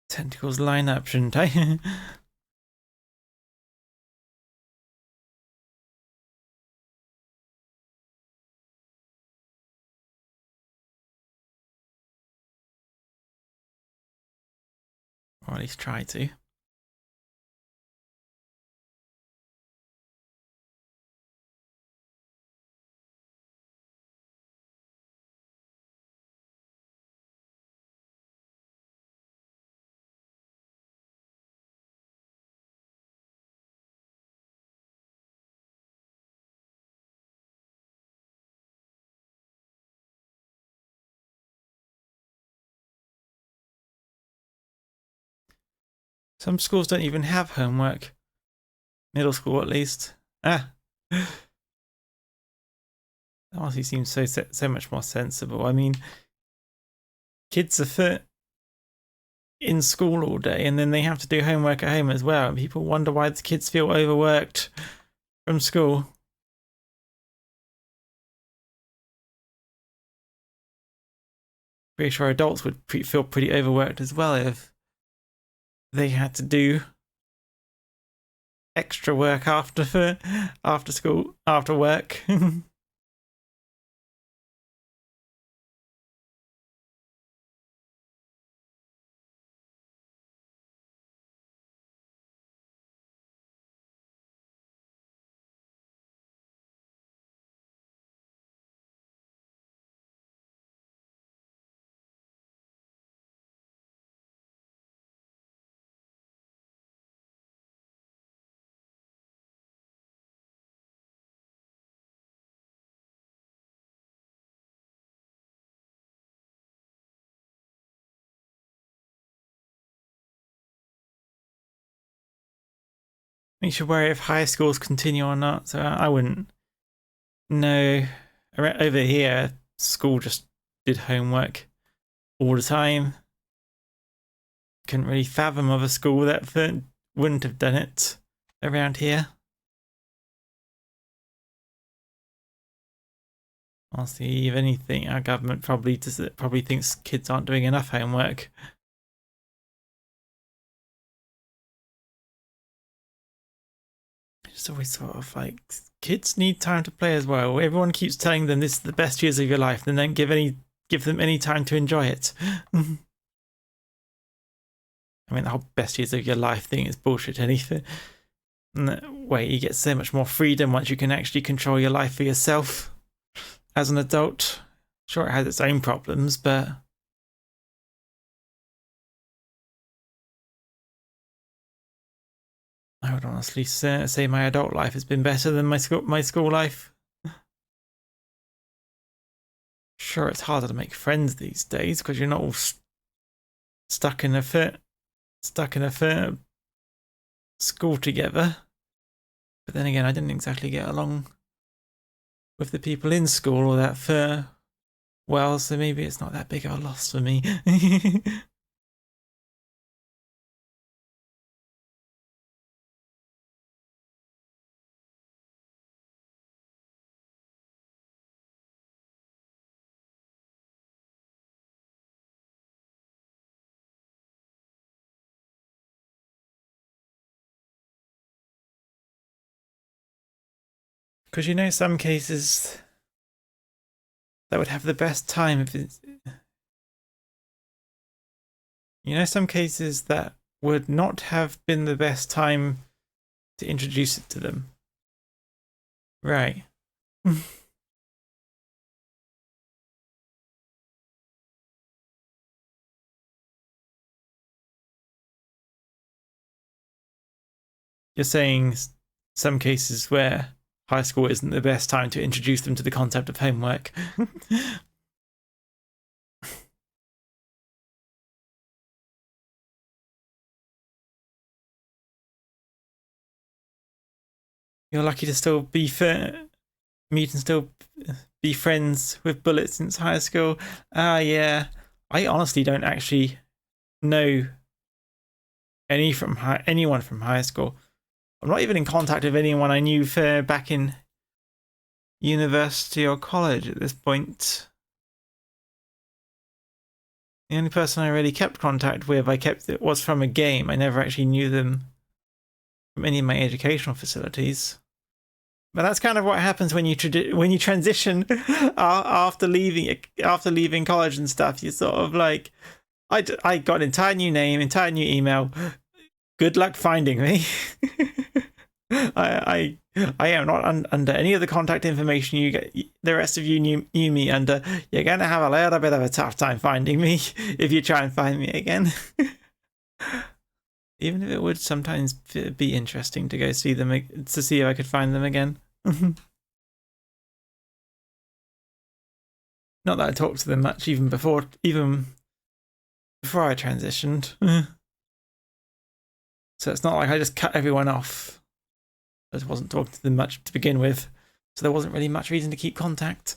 tentacles line up, shouldn't I? Or at least try to. Some schools don't even have homework. Middle school, at least. That honestly seems so much more sensible. I mean, kids are in school all day, and then they have to do homework at home as well. And people wonder why the kids feel overworked from school. Pretty sure adults would feel pretty overworked as well if they had to do extra work after school, after work. Makes you worry if high schools continue or not. So I wouldn't know. Over here, school just did homework all the time. Couldn't really fathom of a school that wouldn't have done it around here. Honestly, if anything, our government probably thinks kids aren't doing enough homework. It's always sort of like kids need time to play as well. Everyone keeps telling them this is the best years of your life, then don't give them any time to enjoy it. I mean, the whole best years of your life thing is bullshit. Anything. Wait, you get so much more freedom once you can actually control your life for yourself as an adult. Sure, it has its own problems, but I would honestly say my adult life has been better than my school life. Sure, it's harder to make friends these days because you're not all stuck in a school together. But then again, I didn't exactly get along with the people in school all that well, so maybe it's not that big of a loss for me. Because some cases that would have the best time if it's... some cases that would not have been the best time to introduce it to them. Right. You're saying some cases where high school isn't the best time to introduce them to the concept of homework. You're lucky to still meet and still be friends with bullets since high school. Yeah. I honestly don't actually know anyone from high school. I'm not even in contact with anyone I knew back in university or college at this point. The only person I really kept contact with, was from a game. I never actually knew them from any of my educational facilities. But that's kind of what happens when you transition after leaving college and stuff. You sort of like I got an entire new name, entire new email. Good luck finding me. I am not under any of the contact information you get. The rest of you knew me under. You're going to have a little bit of a tough time finding me if you try and find me again. Even if it would sometimes be interesting to go see them, to see if I could find them again. Not that I talked to them much even before I transitioned. So it's not like I just cut everyone off. I just wasn't talking to them much to begin with, so there wasn't really much reason to keep contact.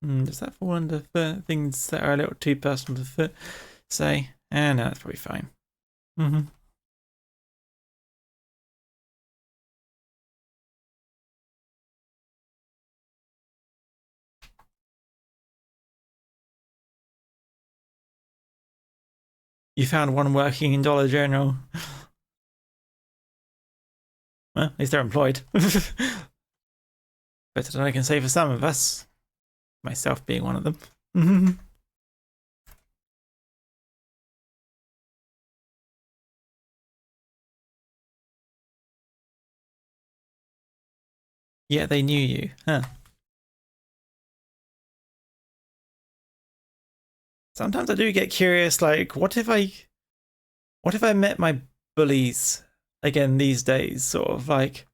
Does that fall under things that are a little too personal to say? No, that's probably fine. You found one working in Dollar General. Well, at least they're employed. Better than I can say for some of us. Myself being one of them. Yeah, they knew you, huh? Sometimes I do get curious, like, what if I met my bullies again these days? Sort of like,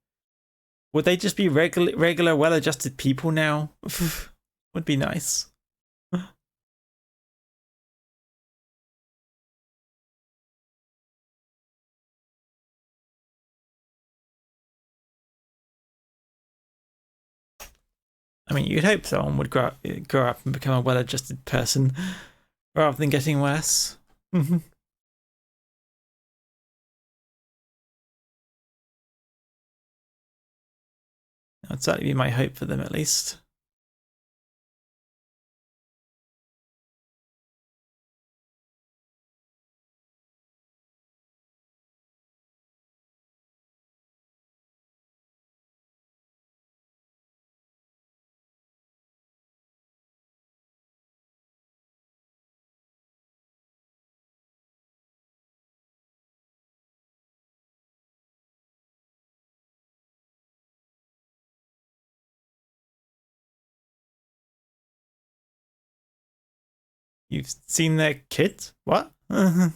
would they just be regular, well-adjusted people now? Would be nice. I mean, you'd hope someone would grow up and become a well-adjusted person rather than getting worse. That'd certainly be my hope for them, at least. You've seen their kids? What? I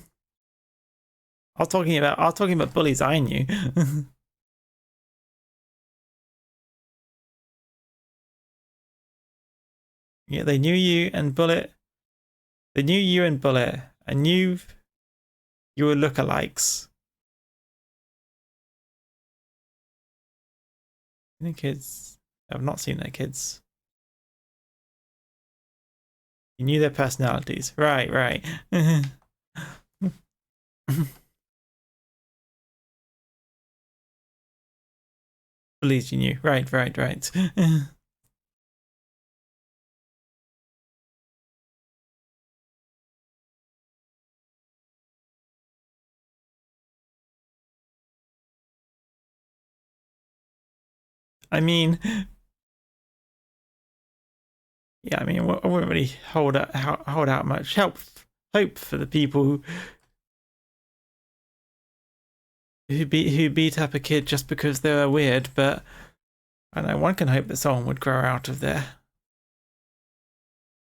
was talking about bullies I knew. Yeah, they knew you and Bullet. They knew you and Bullet. I knew you were lookalikes. The kids. I've not seen their kids. You knew their personalities. Right. Bullies you knew. Right. I mean, yeah, I mean, I wouldn't really hold out much hope for the people who beat up a kid just because they were weird, but I don't know, one can hope that someone would grow out of their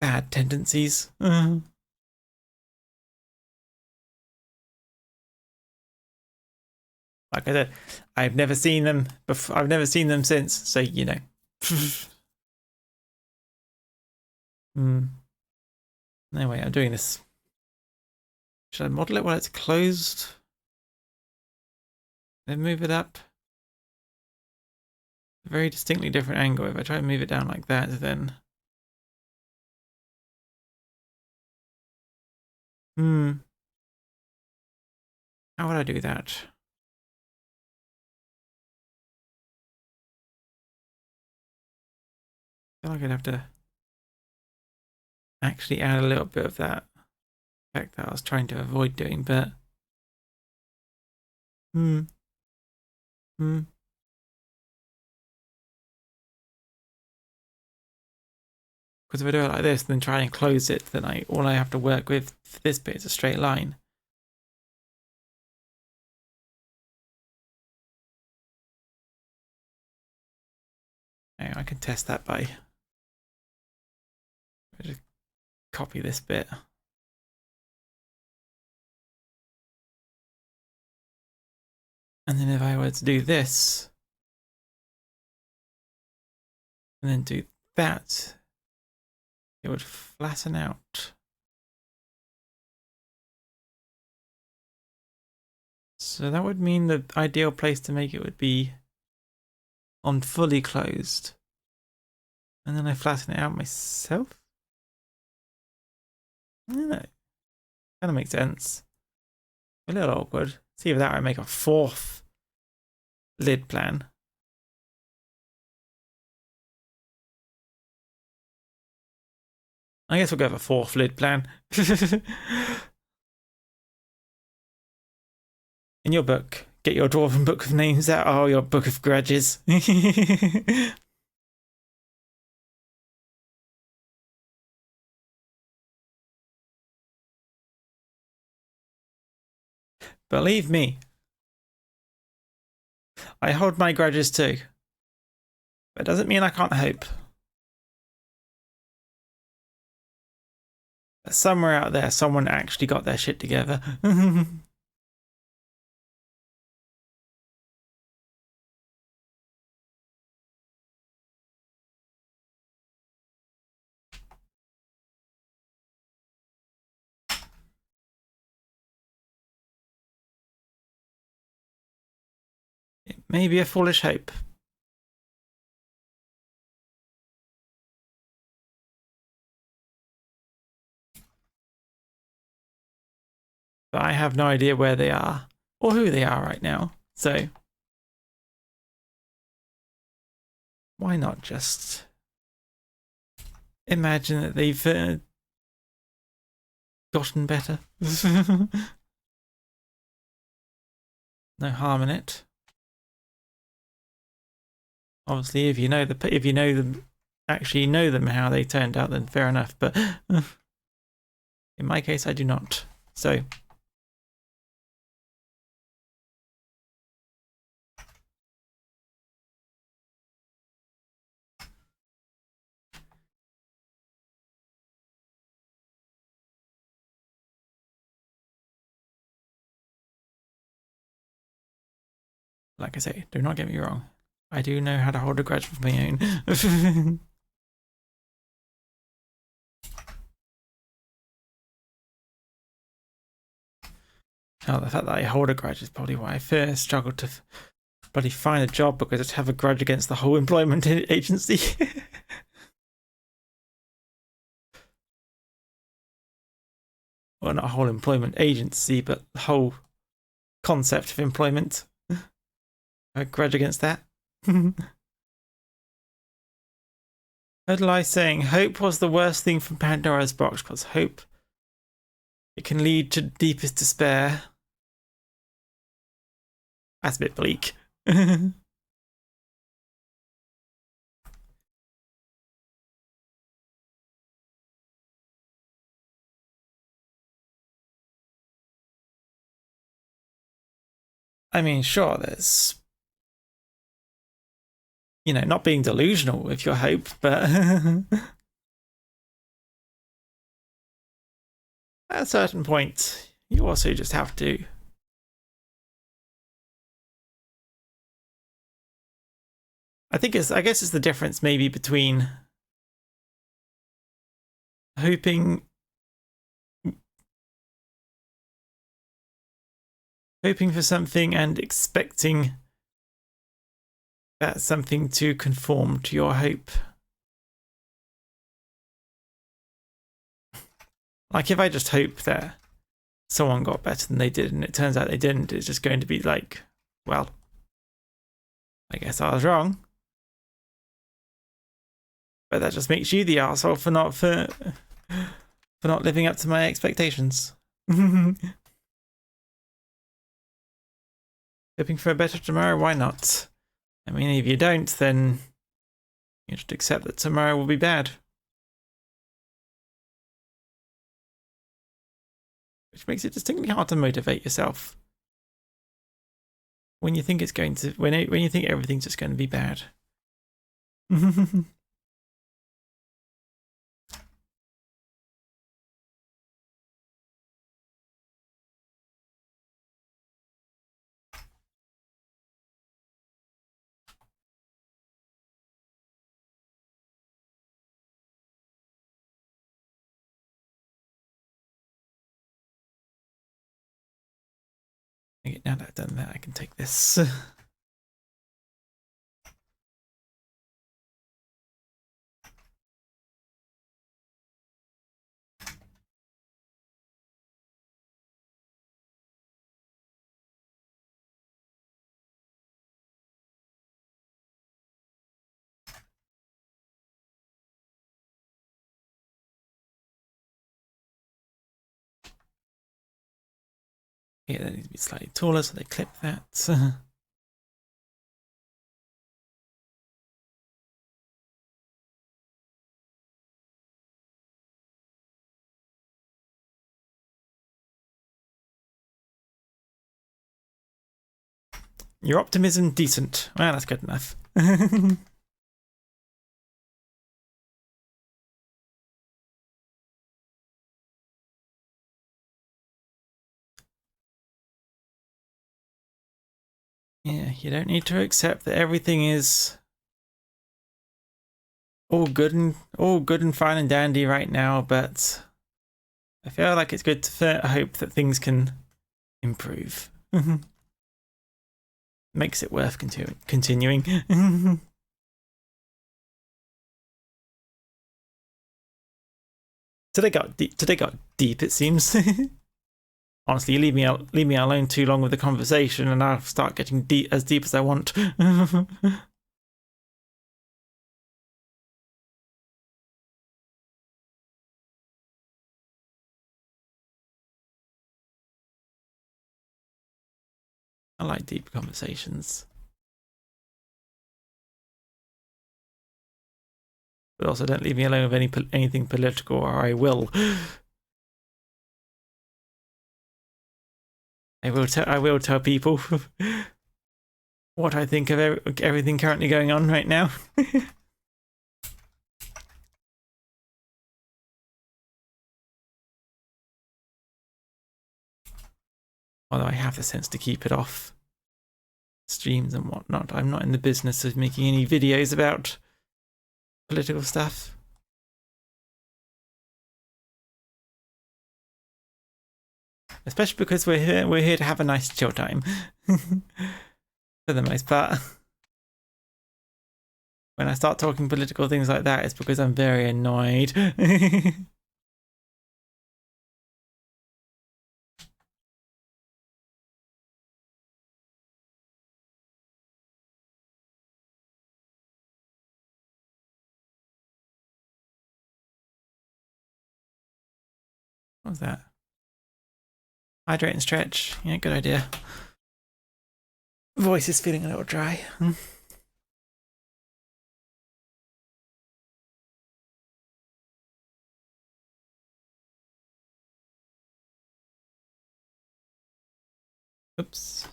bad tendencies. Like I said, I've never seen them before. I've never seen them since, so you know. Anyway, I'm doing this. Should I model it while it's closed? Then move it up. A very distinctly different angle. If I try to move it down like that, then how would I do that? I feel like I'd have to actually add a little bit of that effect that I was trying to avoid doing, but Because if I do it like this, then try and close it, then all I have to work with for this bit is a straight line. Now I can test that by just copy this bit. And then if I were to do this, and then do that, it would flatten out. So that would mean the ideal place to make it would be on fully closed. And then I flatten it out myself. I don't know. Kind of makes sense. A little awkward. See if that I make a fourth lid plan. I guess we'll go with a fourth lid plan. In your book, get your dwarven book of names out. Oh, your book of grudges. Believe me, I hold my grudges too. But it doesn't mean I can't hope. But somewhere out there, someone actually got their shit together. It may be a foolish hope. But I have no idea where they are or who they are right now. So why not just imagine that they've gotten better? No harm in it. Obviously, if you know them, actually know them how they turned out, then fair enough. But in my case, I do not. So like I say, do not get me wrong. I do know how to hold a grudge of my own. Now, the fact that I hold a grudge is probably why I first struggled to bloody find a job, because I just have a grudge against the whole employment agency. Well, not a whole employment agency, but the whole concept of employment. A grudge against that. Heard lie saying hope was the worst thing from Pandora's box, because hope, it can lead to deepest despair. That's a bit bleak. I mean, sure, there's, not being delusional with your hope, but at a certain point, you also just have to. I guess it's the difference maybe between hoping for something and expecting that something to conform to your hope. Like, if I just hope that someone got better than they did and it turns out they didn't, it's just going to be like, well, I guess I was wrong. But that just makes you the arsehole for not living up to my expectations. Hoping for a better tomorrow, why not? I mean, if you don't, then you just accept that tomorrow will be bad. which makes it distinctly hard to motivate yourself when you think it's going to when you think everything's just going to be bad. Okay, now that I've done that, I can take this. Yeah, that needs to be slightly taller, so they clip that. Your optimism, decent. Well, that's good enough. Yeah, you don't need to accept that everything is all good and fine and dandy right now, but I feel like it's good to hope that things can improve. Makes it worth continuing. Today got deep. It seems. Honestly, you leave me alone too long with the conversation, and I'll start getting as deep as I want. I like deep conversations. But also don't leave me alone with anything political, or I will. I will tell people what I think of everything currently going on right now. Although I have the sense to keep it off streams and whatnot. I'm not in the business of making any videos about political stuff. Especially because we're here to have a nice chill time. For the most part. When I start talking political things like that, it's because I'm very annoyed. What was that? Hydrate and stretch. Yeah, good idea. Voice is feeling a little dry. Oops.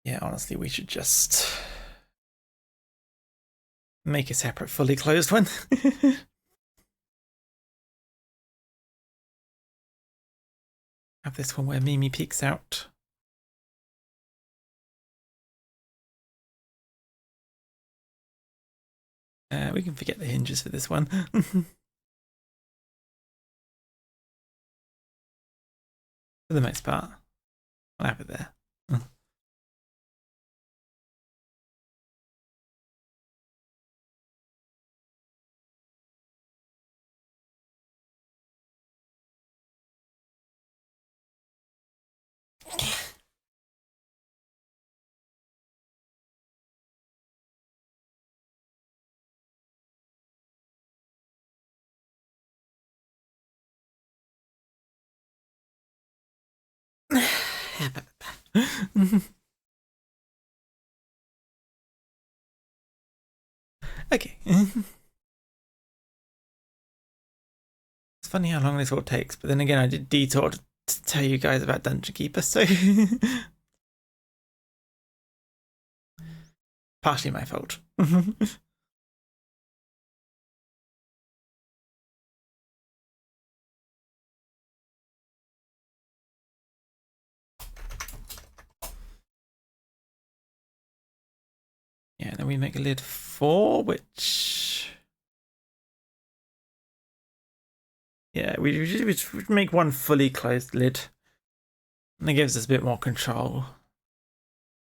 Yeah, honestly, we should just make a separate fully closed one. Have this one where Mimi peeks out. We can forget the hinges for this one. For the most part. I'll have it there. Okay. It's funny how long this all takes, but then again, I did detour to tell you guys about Dungeon Keeper, so partially my fault. Yeah, then we make a lid 4, which... Yeah, we make one fully closed lid. And it gives us a bit more control.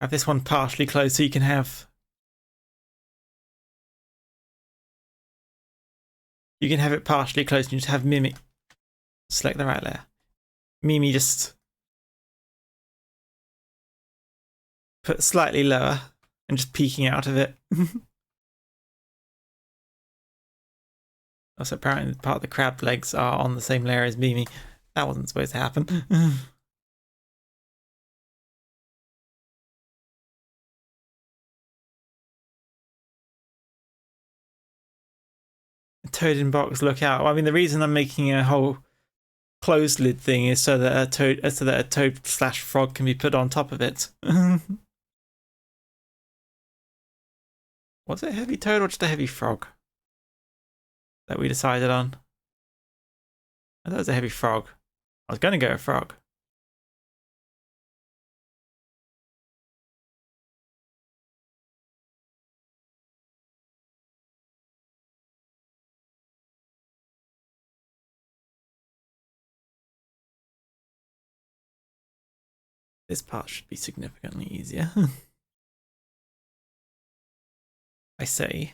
Have this one partially closed so you can have... You can have it partially closed and you just have Mimi... Select the right layer. Mimi just... Put slightly lower and just peeking out of it. Also, apparently part of the crab legs are on the same layer as Mimi. That wasn't supposed to happen. Toad in box, look out. I mean, the reason I'm making a whole closed lid thing is so that a toad slash frog can be put on top of it. Was it a heavy toad or just a heavy frog that we decided on? I thought it was a heavy frog. I was going to go a frog. This part should be significantly easier. I say.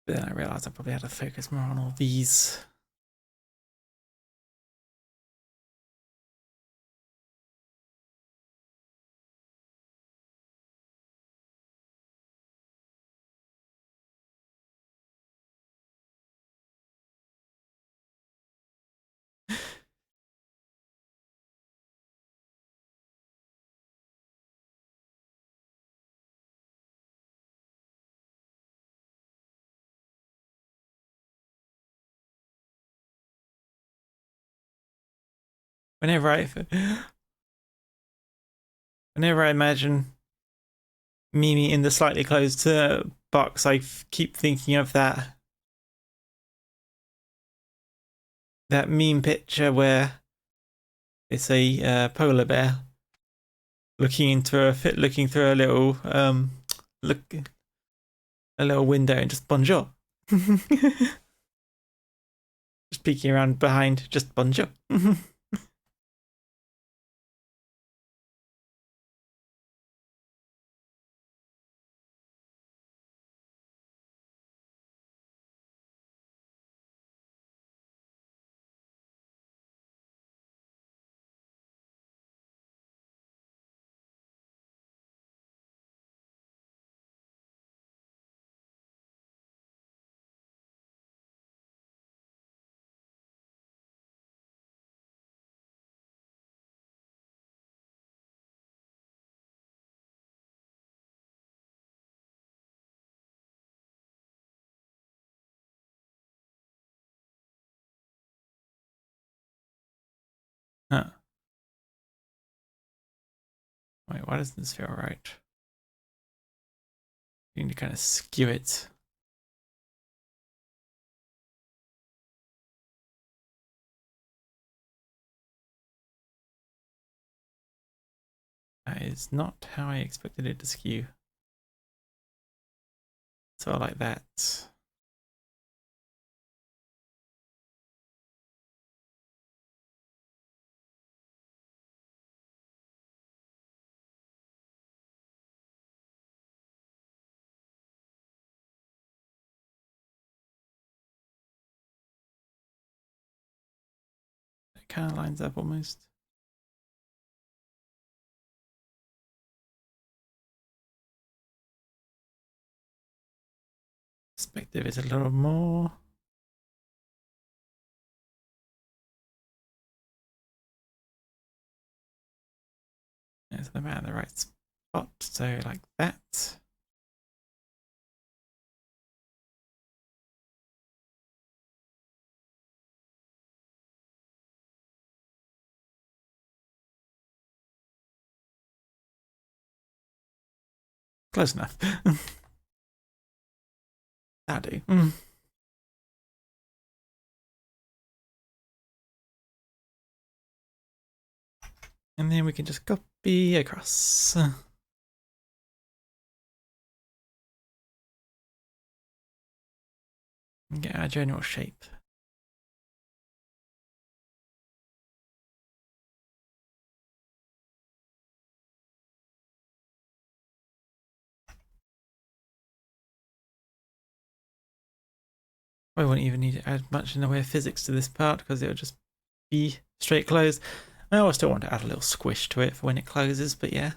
But then I realised I probably had to focus more on all these. Whenever I imagine Mimi in the slightly closed box, I keep thinking of that meme picture where it's a polar bear looking through a little a little window and just bonjour. Just peeking around behind, just bonjour. Huh. Wait, why doesn't this feel right? You need to kind of skew it. That is not how I expected it to skew. So I like that. It kind of lines up almost. Perspective is a little more. It's about the right spot, so like that. Close enough. That'll do. And then we can just copy across. And get our general shape. I won't even need to add much in the way of physics to this part because it'll just be straight close. I always still want to add a little squish to it for when it closes, but yeah.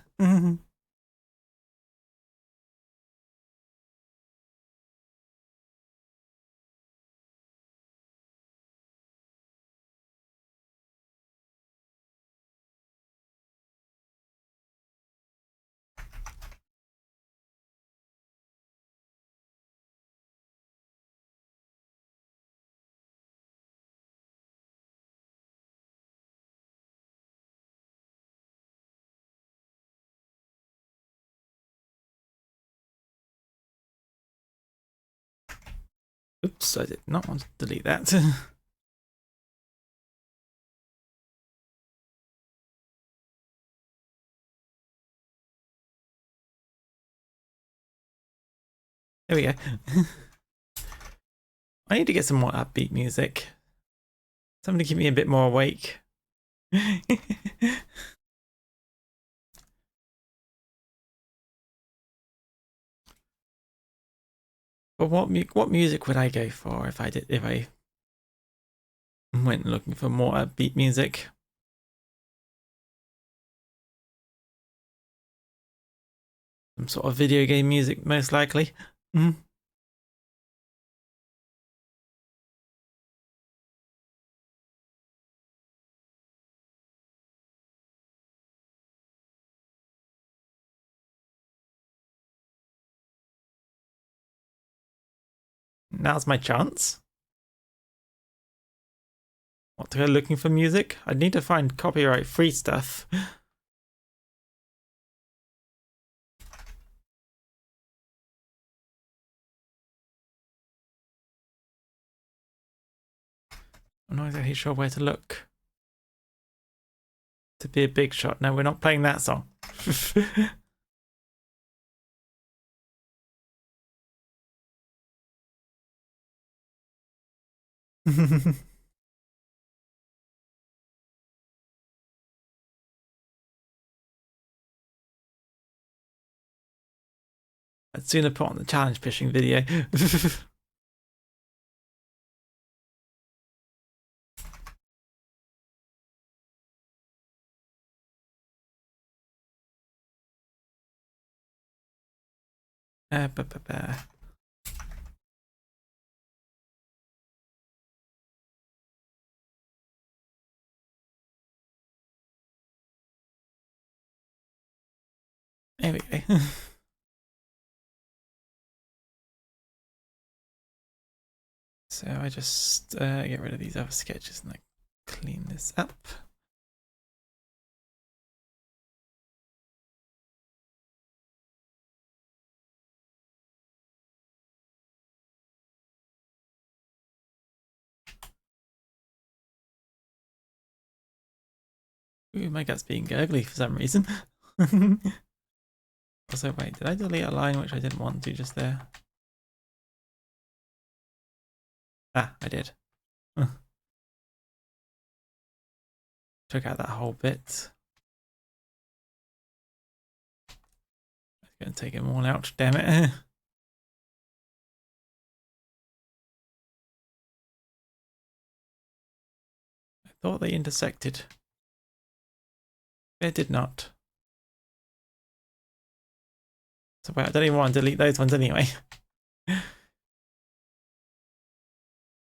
Oops, I did not want to delete that. There we go. I need to get some more upbeat music. Something to keep me a bit more awake. But what music would I go for if I went looking for more upbeat music? Some sort of video game music, most likely. Now's my chance. What, to go looking for music? I need to find copyright free stuff. I'm not exactly sure where to look. To be a big shot. No, we're not playing that song. I'd sooner put on the challenge fishing video. Ba, ba, ba. There we go. So I just get rid of these other sketches and I clean this up. Ooh, my gut's being gurgly for some reason. Also, wait, did I delete a line which I didn't want to just there? Ah, I did. Took out that whole bit. I'm going to take them all out, damn it. I thought they intersected. It did not. So wait, I don't even want to delete those ones anyway.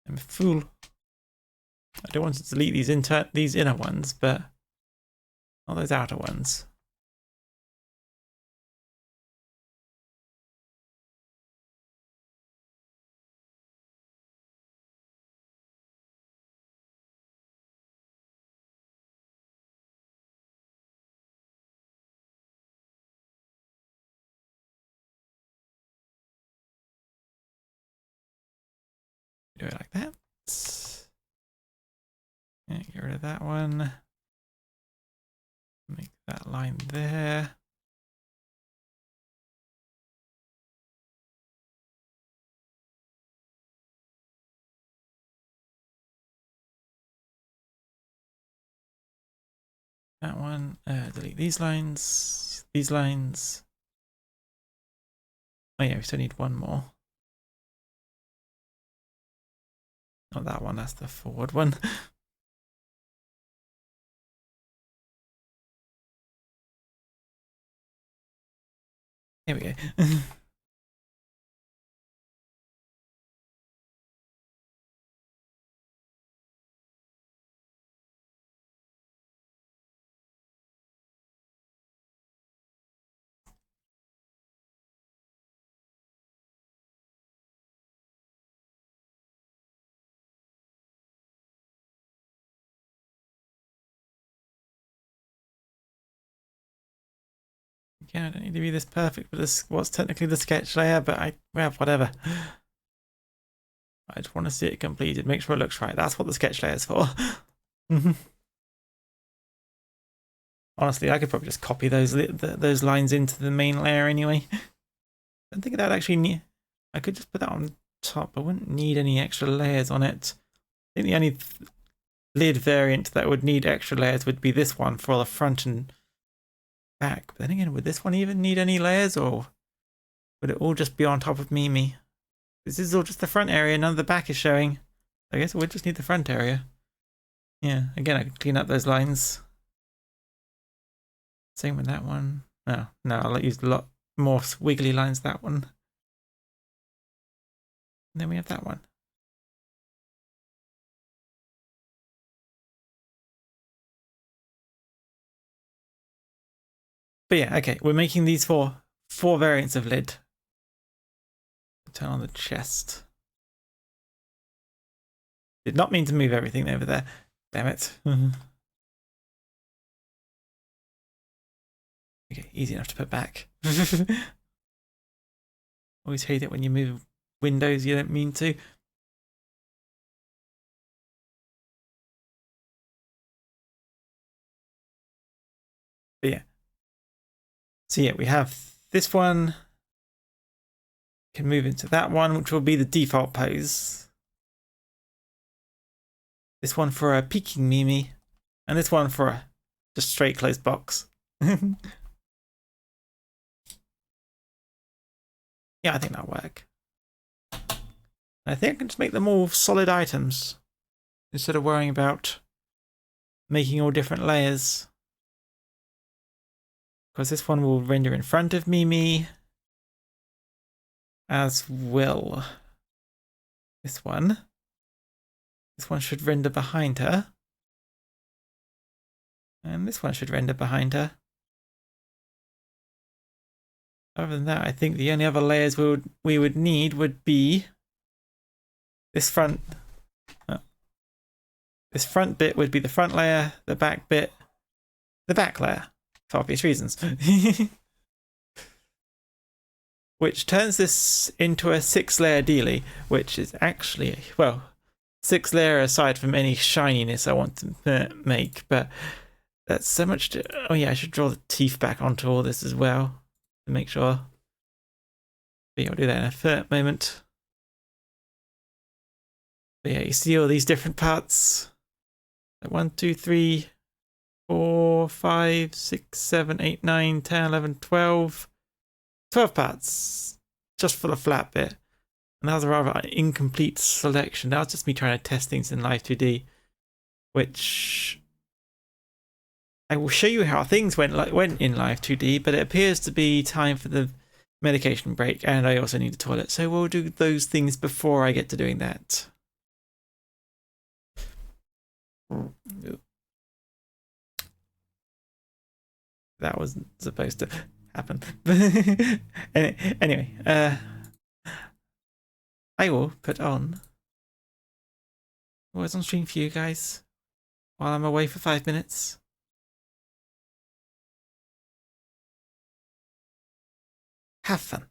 I'm a fool. I don't want to delete these inner ones, but not those outer ones. Do it like that. Yeah, get rid of that one. Make that line there. That one. Delete these lines. These lines. Oh yeah, we still need one more. Not that one, that's the forward one. Here we go. Yeah, I don't need to be this perfect for this what's technically the sketch layer, but well, whatever. I just want to see it completed, make sure it looks right. That's what the sketch layer is for. Honestly, I could probably just copy those lines into the main layer anyway. I don't think that would actually need. I could just put that on top. I wouldn't need any extra layers on it. I think the only lid variant that would need extra layers would be this one for the front and back. But then again, would this one even need any layers, or would it all just be on top of Mimi? This is all just the front area, none of the back is showing. I guess it would just need the front area. Yeah, again, I could clean up those lines. Same with that one. No, I'll use a lot more wiggly lines that one. And then we have that one. But yeah, okay, we're making these four variants of lid. Turn on the chest. Did not mean to move everything over there. Damn it. Okay, easy enough to put back. Always hate it when you move windows you don't mean to. But yeah. So yeah, we have this one. Can move into that one, which will be the default pose. This one for a peeking Mimi, and this one for a just straight closed box. Yeah, I think that'll work. I think I can just make them all solid items instead of worrying about making all different layers. Because this one will render in front of Mimi, as will this one. This one should render behind her. And this one should render behind her. Other than that, I think the only other layers we would need would be this front. This front bit would be the front layer, the back bit, the back layer, for obvious reasons. Which turns this into a 6-layer dealie, which is actually, well, 6-layer aside from any shininess I want to make, but that's so much to, oh yeah, I should draw the teeth back onto all this as well to make sure. But yeah, I'll do that in a third moment. But yeah, you see all these different parts. 1, 2, 3, 4, 5, 6, 7, 8, 9, 10, 11, 12. 12 parts just for the flat bit. And that was a rather incomplete selection. That was just me trying to test things in Live 2D, which I will show you how things went in Live 2D, but it appears to be time for the medication break, and I also need a toilet, so we'll do those things before I get to doing that. That wasn't supposed to happen. Anyway, I will put on what's on stream for you guys while I'm away for 5 minutes. Have fun.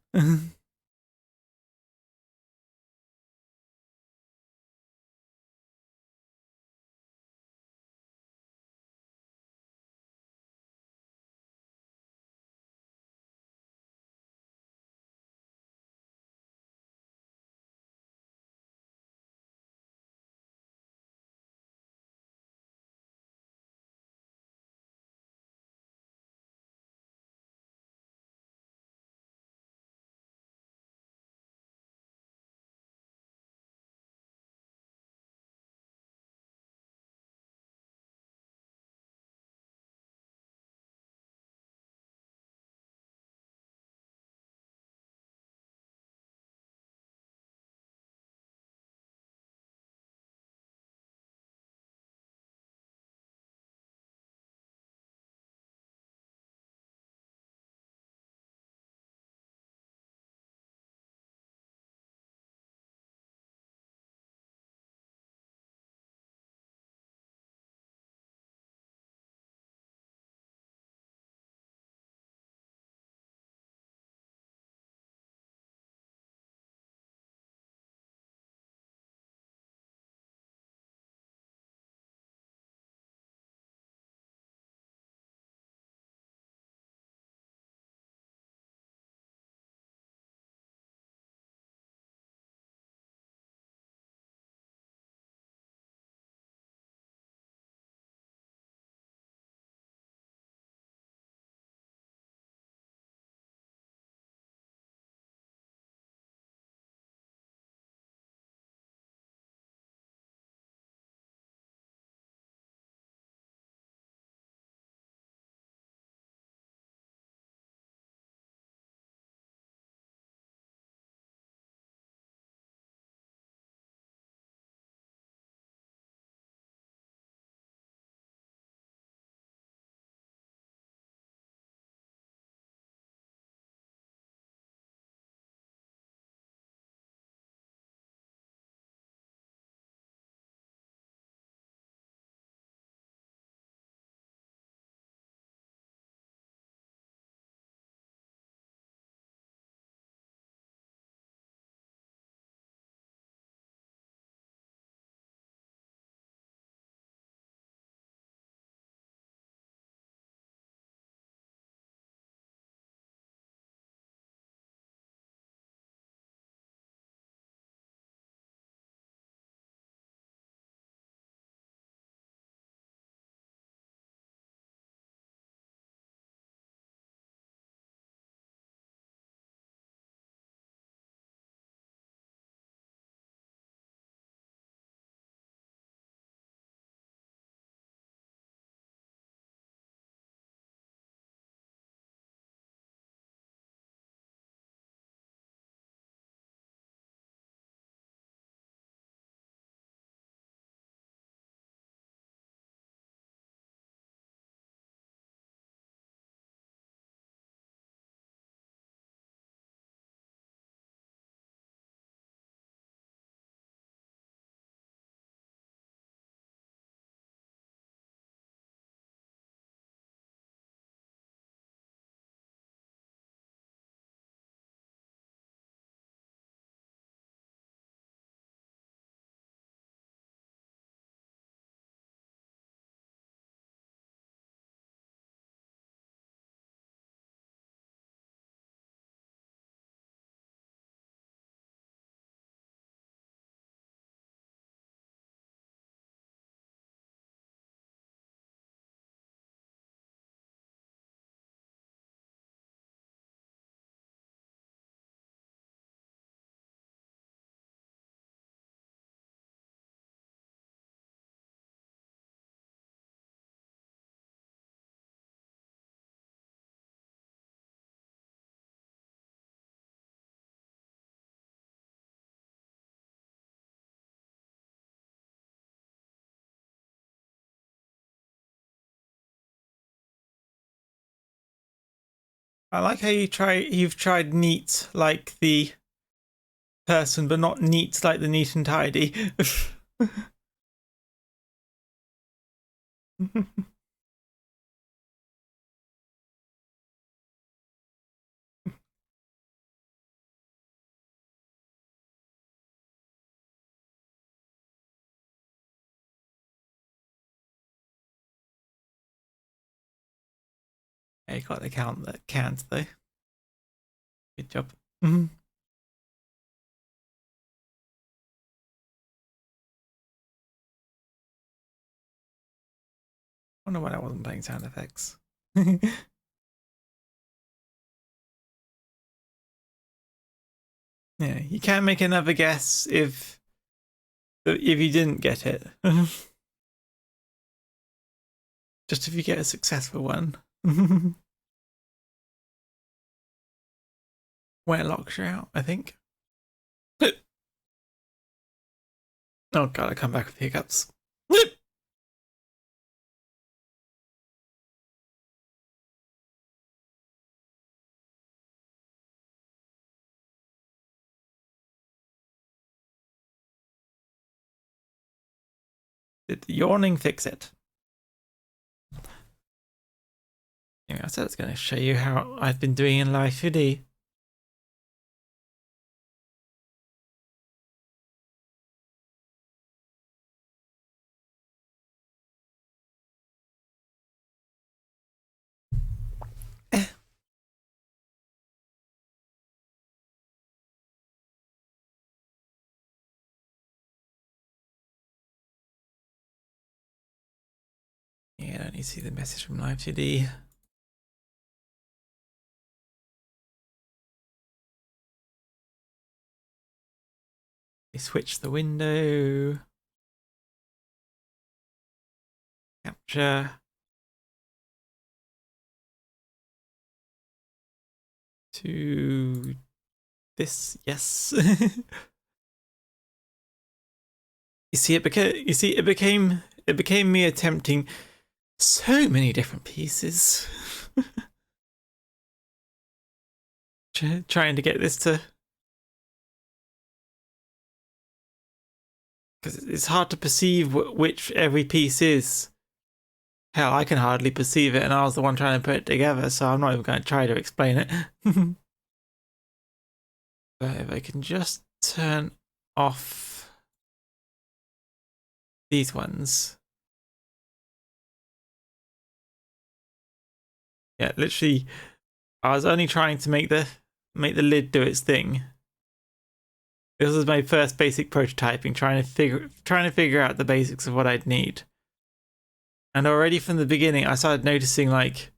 I like how you've tried neat like the person, but not neat like the neat and tidy. Yeah, you got to count the cans though. Good job. I wonder why I wasn't playing sound effects. Yeah, you can make another guess if you didn't get it. Just if you get a successful one. Where it locks you out, I think. Oh god, I come back with hiccups. Did the yawning fix it? Anyway, I said it's going to show you how I've been doing in Live 2D. Yeah, I don't need to see the message from Live 2D. We switch the window. Capture. To this, yes. You see, it became me attempting so many different pieces. Trying to get this to, because it's hard to perceive which every piece is. Hell, I can hardly perceive it, and I was the one trying to put it together, so I'm not even going to try to explain it. But if I can just turn off these ones. Yeah, literally, I was only trying to make the lid do its thing. This was my first basic prototyping, trying to figure out the basics of what I'd need. And already from the beginning, I started noticing, like,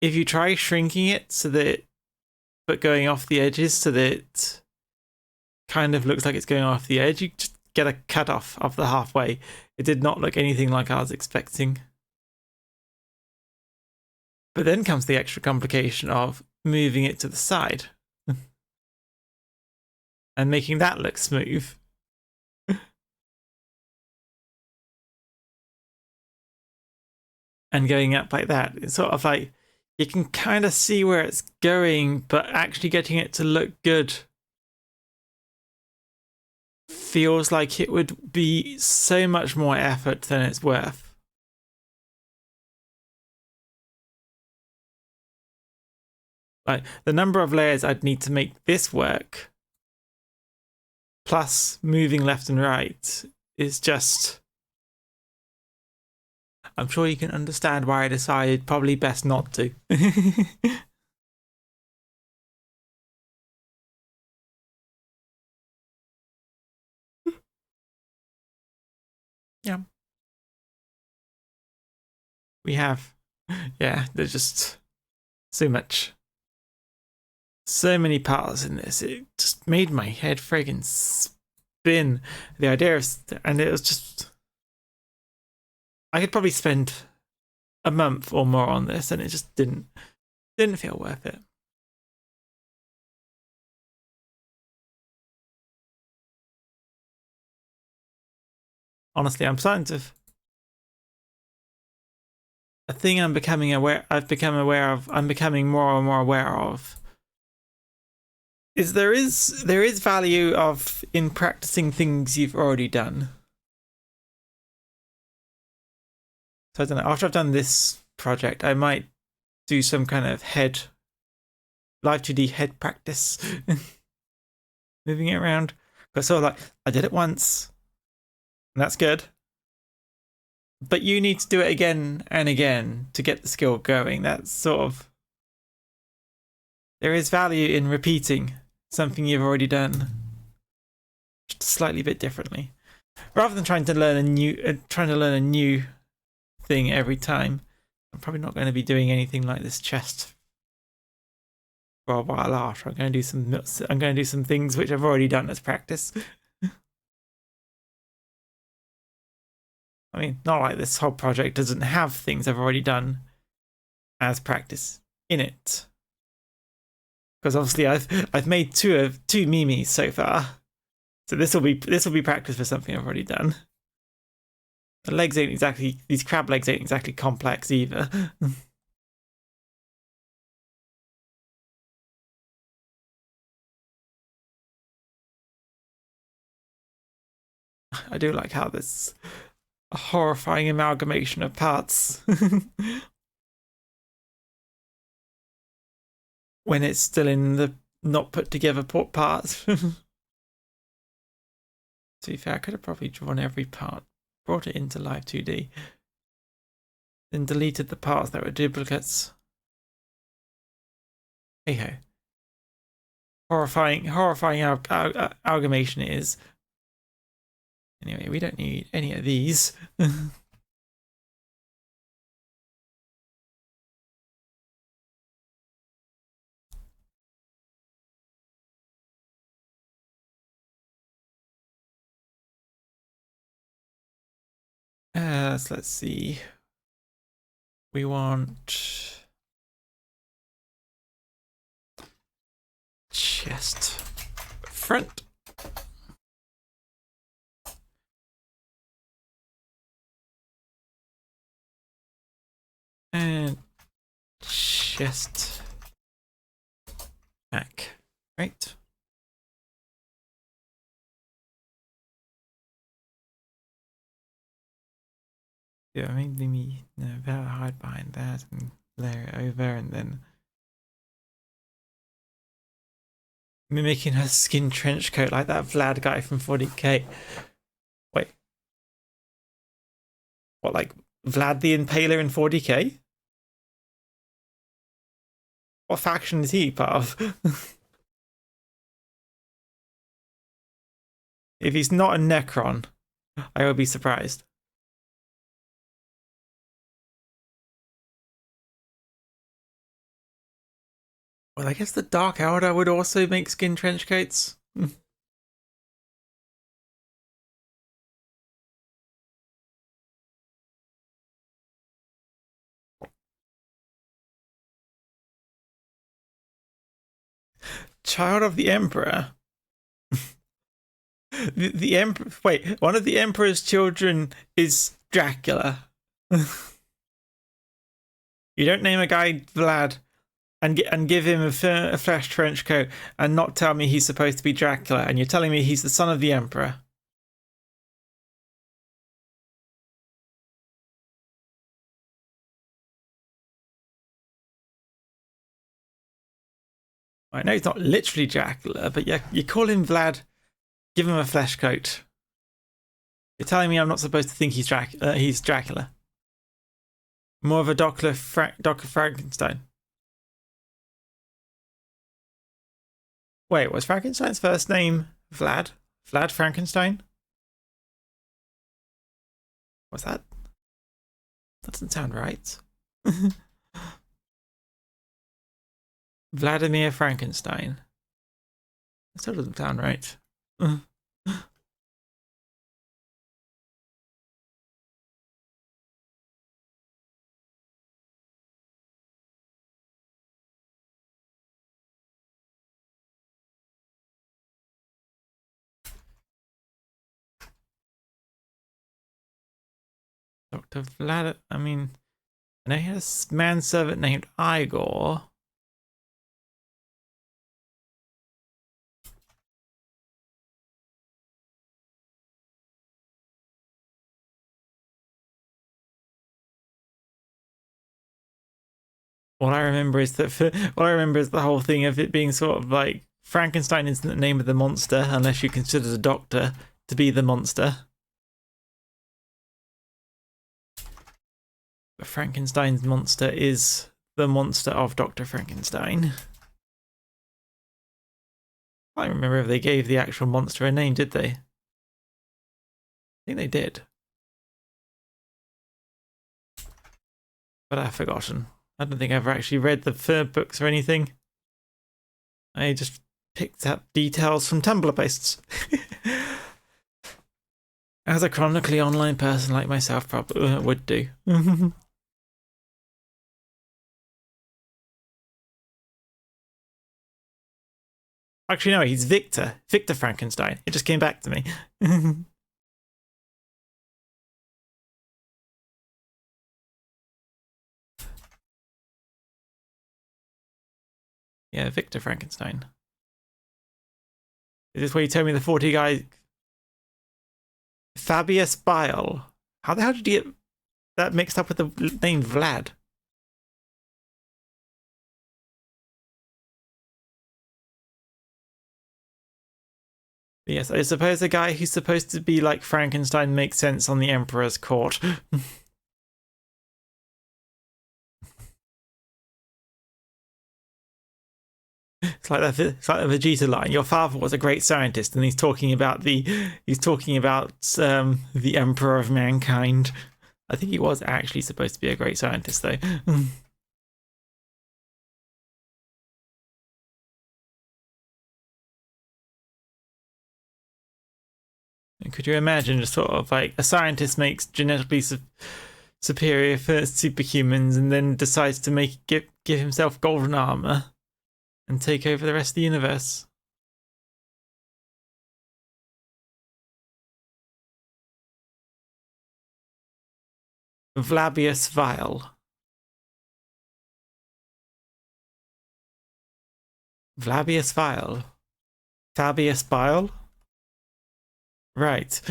if you try shrinking it so that but going off the edges so that it kind of looks like it's going off the edge, you just get a cut off of the halfway. It did not look anything like I was expecting. But then comes the extra complication of moving it to the side and making that look smooth. And going up like that. It's sort of like you can kind of see where it's going, but actually getting it to look good feels like it would be so much more effort than it's worth. Like the number of layers I'd need to make this work, plus moving left and right, is just... I'm sure you can understand why I decided probably best not to. Yeah. We have. Yeah, there's just so much. So many parts in this. It just made my head friggin' spin. The idea of... And it was just... I could probably spend a month or more on this, and it just didn't feel worth it. Honestly, I'm starting to... thing I'm becoming aware. I've become aware of. I'm becoming more and more aware of. Is there is value of in practicing things you've already done. So I don't know. After I've done this project, I might do some kind of live 2D head practice, moving it around. Because sort of like I did it once, and that's good. But you need to do it again and again to get the skill going. That's sort of there is value in repeating something you've already done, just slightly bit differently, rather than trying to learn a new thing every time. I'm probably not going to be doing anything like this chest for a while after. I'm going to do some things which I've already done as practice. I mean, not like this whole project doesn't have things I've already done as practice in it, because obviously I've made two memes so far, so this will be practice for something I've already done. The legs ain't exactly these crab legs ain't exactly complex either. I do like how this a horrifying amalgamation of parts when it's still in the not put together parts. To be fair, I could have probably drawn every part, brought it into Live 2D, then deleted the parts that were duplicates. Hey ho. Horrifying amalgamation it is. Anyway, we don't need any of these. So let's see. We want chest front. And chest back. Right. Yeah, maybe me hide behind that and layer it over and then mimicking her skin trench coat like that Vlad guy from 40k. Wait. What, like Vlad the Impaler in 40k? What faction is he part of? If he's not a Necron, I would be surprised. Well, I guess the Dark Elder would also make skin trench coats. Child of the Emperor. the Emperor. Wait, one of the Emperor's children is Dracula. You don't name a guy Vlad and give him a flesh trench coat and not tell me he's supposed to be Dracula, and you're telling me he's the son of the Emperor. I know he's not literally Dracula, but yeah, you call him Vlad, give him a flesh coat. You're telling me I'm not supposed to think he's Dracula. More of a Dr. Frankenstein. Wait, was Frankenstein's first name Vlad? Vlad Frankenstein? What's that? That doesn't sound right. Vladimir Frankenstein. That still doesn't sound right. Dr. Vlad. I mean, I know he had a manservant named Igor. All I remember is the whole thing of it being sort of like Frankenstein isn't the name of the monster unless you consider the doctor to be the monster. But Frankenstein's monster is the monster of Dr. Frankenstein. I don't remember if they gave the actual monster a name, did they? I think they did. But I've forgotten. I don't think I've ever actually read the third books or anything. I just picked up details from Tumblr posts. As a chronically online person like myself probably would do. Actually, no, he's Victor. Victor Frankenstein. It just came back to me. Yeah, Victor Frankenstein. Is this where you told me the 40 guy? Fabius Bile. How the hell did you get that mixed up with the name Vlad? Yes, I suppose the guy who's supposed to be like Frankenstein makes sense on the Emperor's court. It's like the Vegeta line. Your father was a great scientist, and he's talking about the Emperor of mankind. I think he was actually supposed to be a great scientist, though. Could you imagine just sort of like a scientist makes genetically superior for superhumans and then decides to give himself golden armor and take over the rest of the universe? Vlabius Vile. Vlabius Vile. Fabius Bile? Right.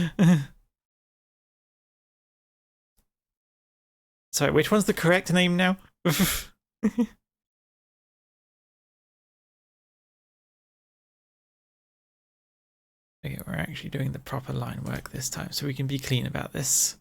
Sorry, which one's the correct name now? Okay, we're actually doing the proper line work this time, so we can be clean about this.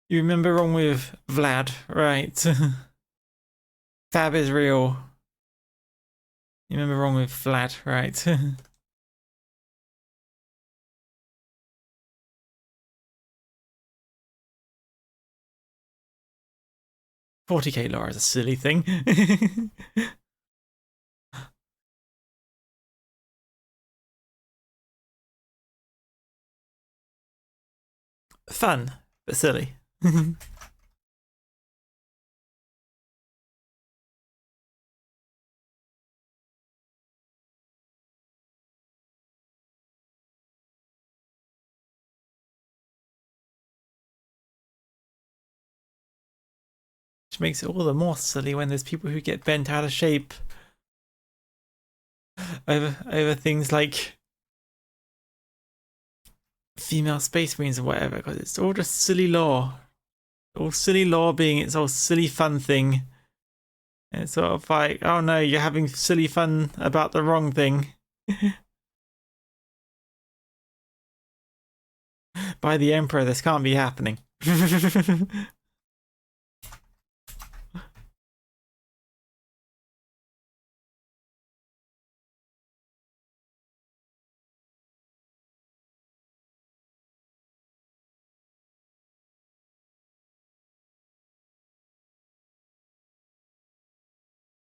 You remember wrong with Vlad, right? Fab is real. You remember wrong with Vlad, right? 40k lore is a silly thing. Fun, but silly. Which makes it all the more silly when there's people who get bent out of shape over things like female space marines and whatever, because it's all just silly lore. All silly lore being its all silly fun thing. And it's sort of like, oh no, you're having silly fun about the wrong thing. By the Emperor, this can't be happening.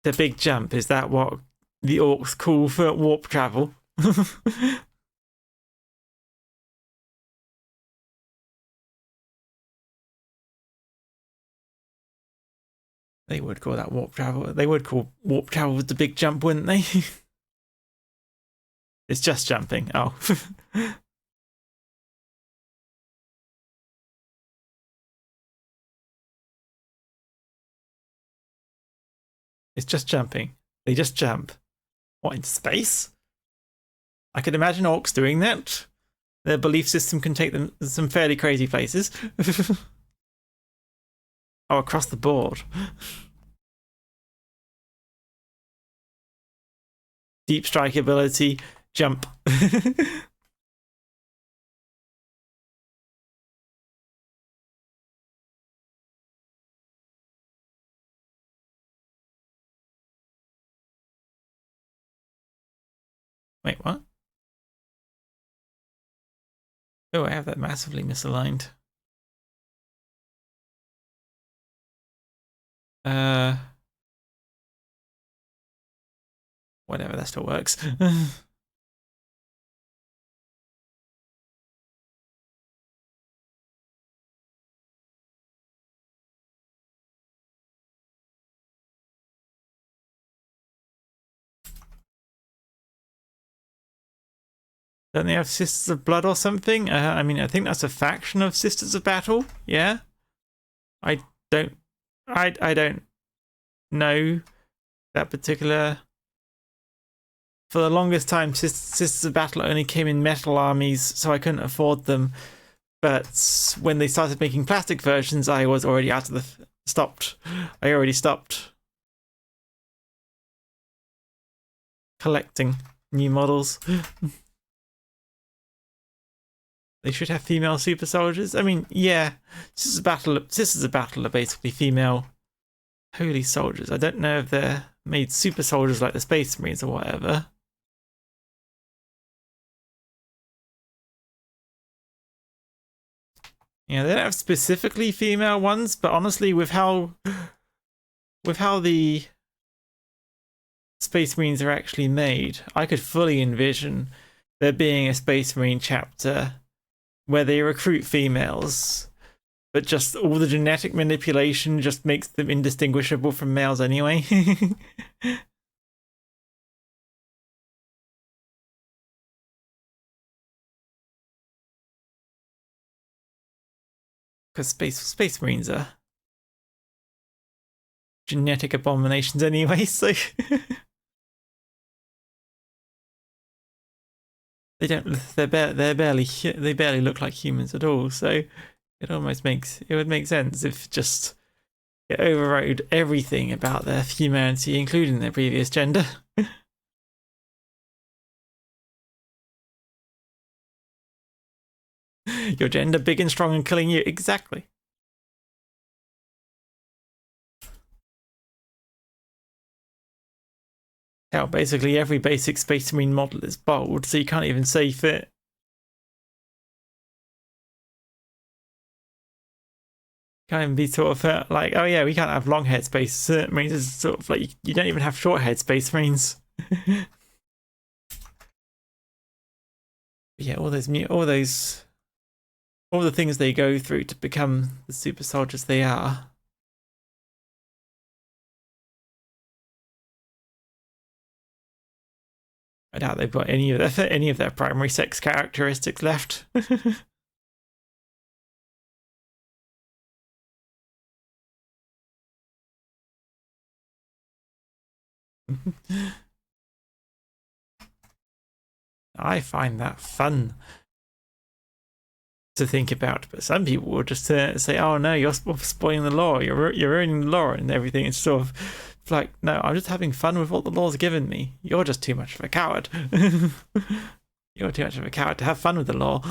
The big jump, is that what the orcs call for warp travel. They would call that warp travel. They would call warp travel with the big jump, wouldn't they? It's just jumping. Oh. It's just jumping. They just jump. What, in space? I could imagine orcs doing that. Their belief system can take them to some fairly crazy places. Oh, across the board. Deep strike ability, jump. Wait, what? Oh, I have that massively misaligned. Whatever, that still works. Don't they have Sisters of Blood or something? I mean, I think that's a faction of Sisters of Battle. Yeah, I don't, I don't know that particular. For the longest time, Sisters of Battle only came in metal armies, so I couldn't afford them. But when they started making plastic versions, I was already out of the stopped. I already stopped collecting new models. They should have female super soldiers. I mean, yeah, Sisters of Battle are basically female holy soldiers. I don't know if they're made super soldiers like the Space Marines or whatever. Yeah, they don't have specifically female ones, but honestly, with how the Space Marines are actually made, I could fully envision there being a Space Marine chapter where they recruit females, but just all the genetic manipulation just makes them indistinguishable from males anyway. Because Space Marines are genetic abominations anyway, so they don't. They barely look like humans at all. So it would make sense if just it overrode everything about their humanity, including their previous gender. Your gender big and strong and killing you. Exactly. Hell, basically every basic Space Marine model is bold, so you can't even say fit. Can't even be sort of like, oh yeah, we can't have long haired Space Marines. It's sort of like you don't even have short haired Space Marines. Yeah, all the things they go through to become the super soldiers they are. I doubt they've got any of their primary sex characteristics left. I find that fun to think about, but some people will just say, "Oh no, you're spoiling the lore. You're ruining the lore and everything." It's sort of like, no, I'm just having fun with what the lore's given me. You're just too much of a coward. You're too much of a coward to have fun with the lore.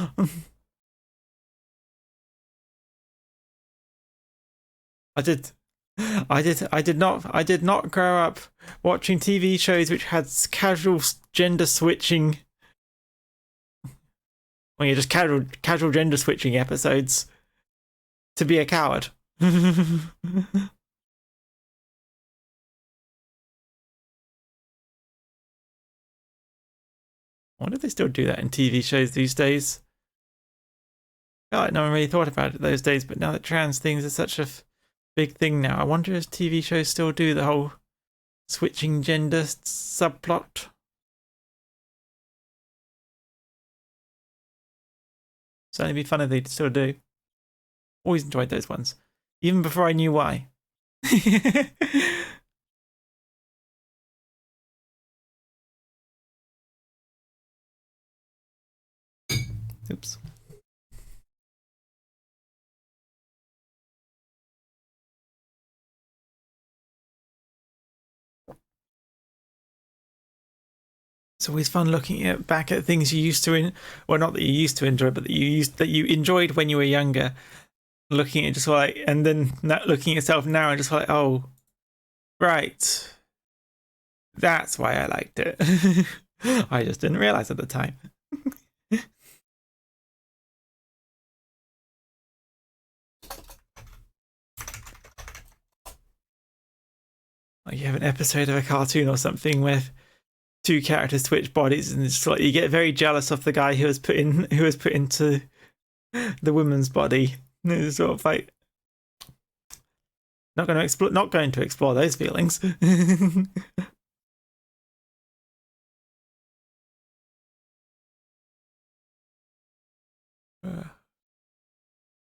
I did. I did not grow up watching TV shows which had casual gender switching. Well, you're just casual gender switching episodes to be a coward. I wonder if they still do that in TV shows these days. I feel like no one really thought about it those days, but now that trans things are such a big thing now, I wonder if TV shows still do the whole switching gender subplot. Certainly be fun if they still do. Always enjoyed those ones, even before I knew why. Oops. It's always fun looking back at things you used to well, not that you used to enjoy, but that you enjoyed when you were younger. Looking at just like, and then looking at yourself now and just like, oh, right, that's why I liked it. I just didn't realize at the time. Like you have an episode of a cartoon or something where two characters switch bodies, and it's just like you get very jealous of the guy who was put into the woman's body. And it's sort of like not going to explore those feelings.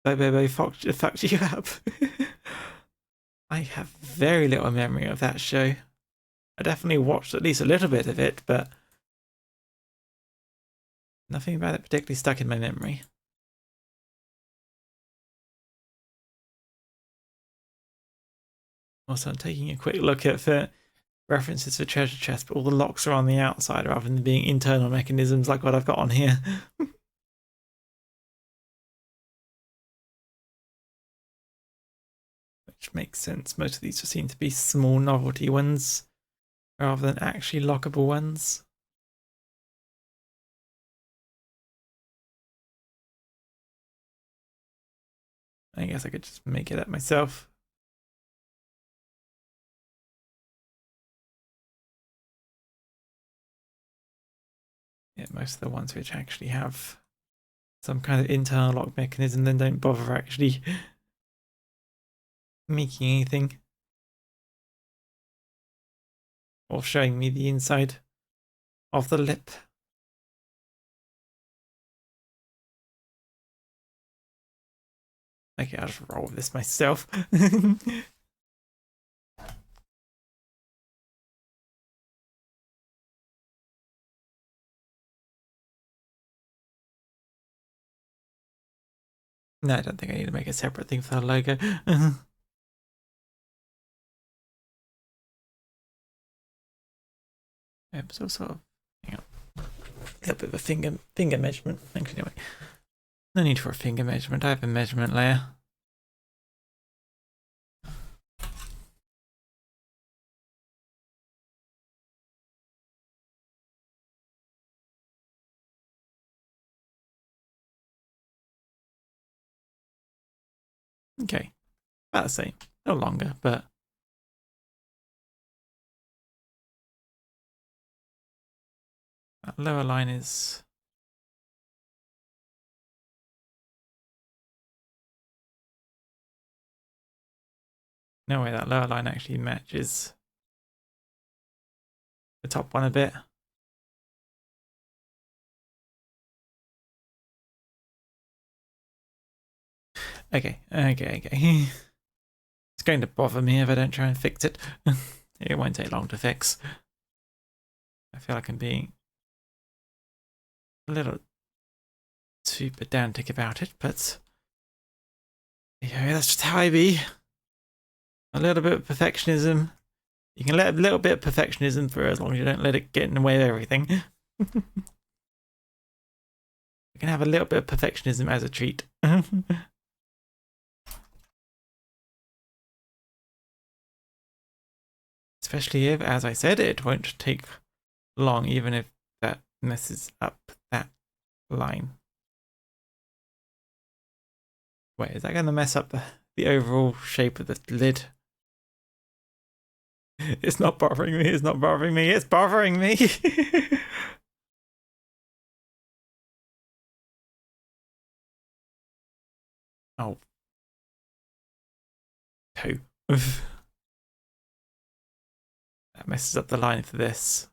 Bobo fucked you up. I have very little memory of that show. I definitely watched at least a little bit of it, but nothing about it particularly stuck in my memory. Also, I'm taking a quick look at for references for treasure chests, but all the locks are on the outside rather than being internal mechanisms like what I've got on here. Which makes sense. Most of these just seem to be small novelty ones rather than actually lockable ones. I guess I could just make it up myself. Yeah, most of the ones which actually have some kind of internal lock mechanism then don't bother actually making anything or showing me the inside of the lip. Okay, I'll just roll with this myself. No, I don't think I need to make a separate thing for the logo. So sort of, hang on, a little bit of a finger measurement. Actually, anyway, no need for a finger measurement. I have a measurement layer. Okay, about the same, a little longer, but that lower line is. No way, that lower line actually matches the top one a bit. Okay. It's going to bother me if I don't try and fix it. It won't take long to fix. I feel like I'm being a little too pedantic about it, but yeah, that's just how I be. A little bit of perfectionism. You can let a little bit of perfectionism through as long as you don't let it get in the way of everything. You can have a little bit of perfectionism as a treat. Especially if, as I said, it won't take long, even if that messes up that line. Wait, is that going to mess up the overall shape of the lid? It's not bothering me, it's not bothering me, it's bothering me! Oh. Two. That messes up the line for this.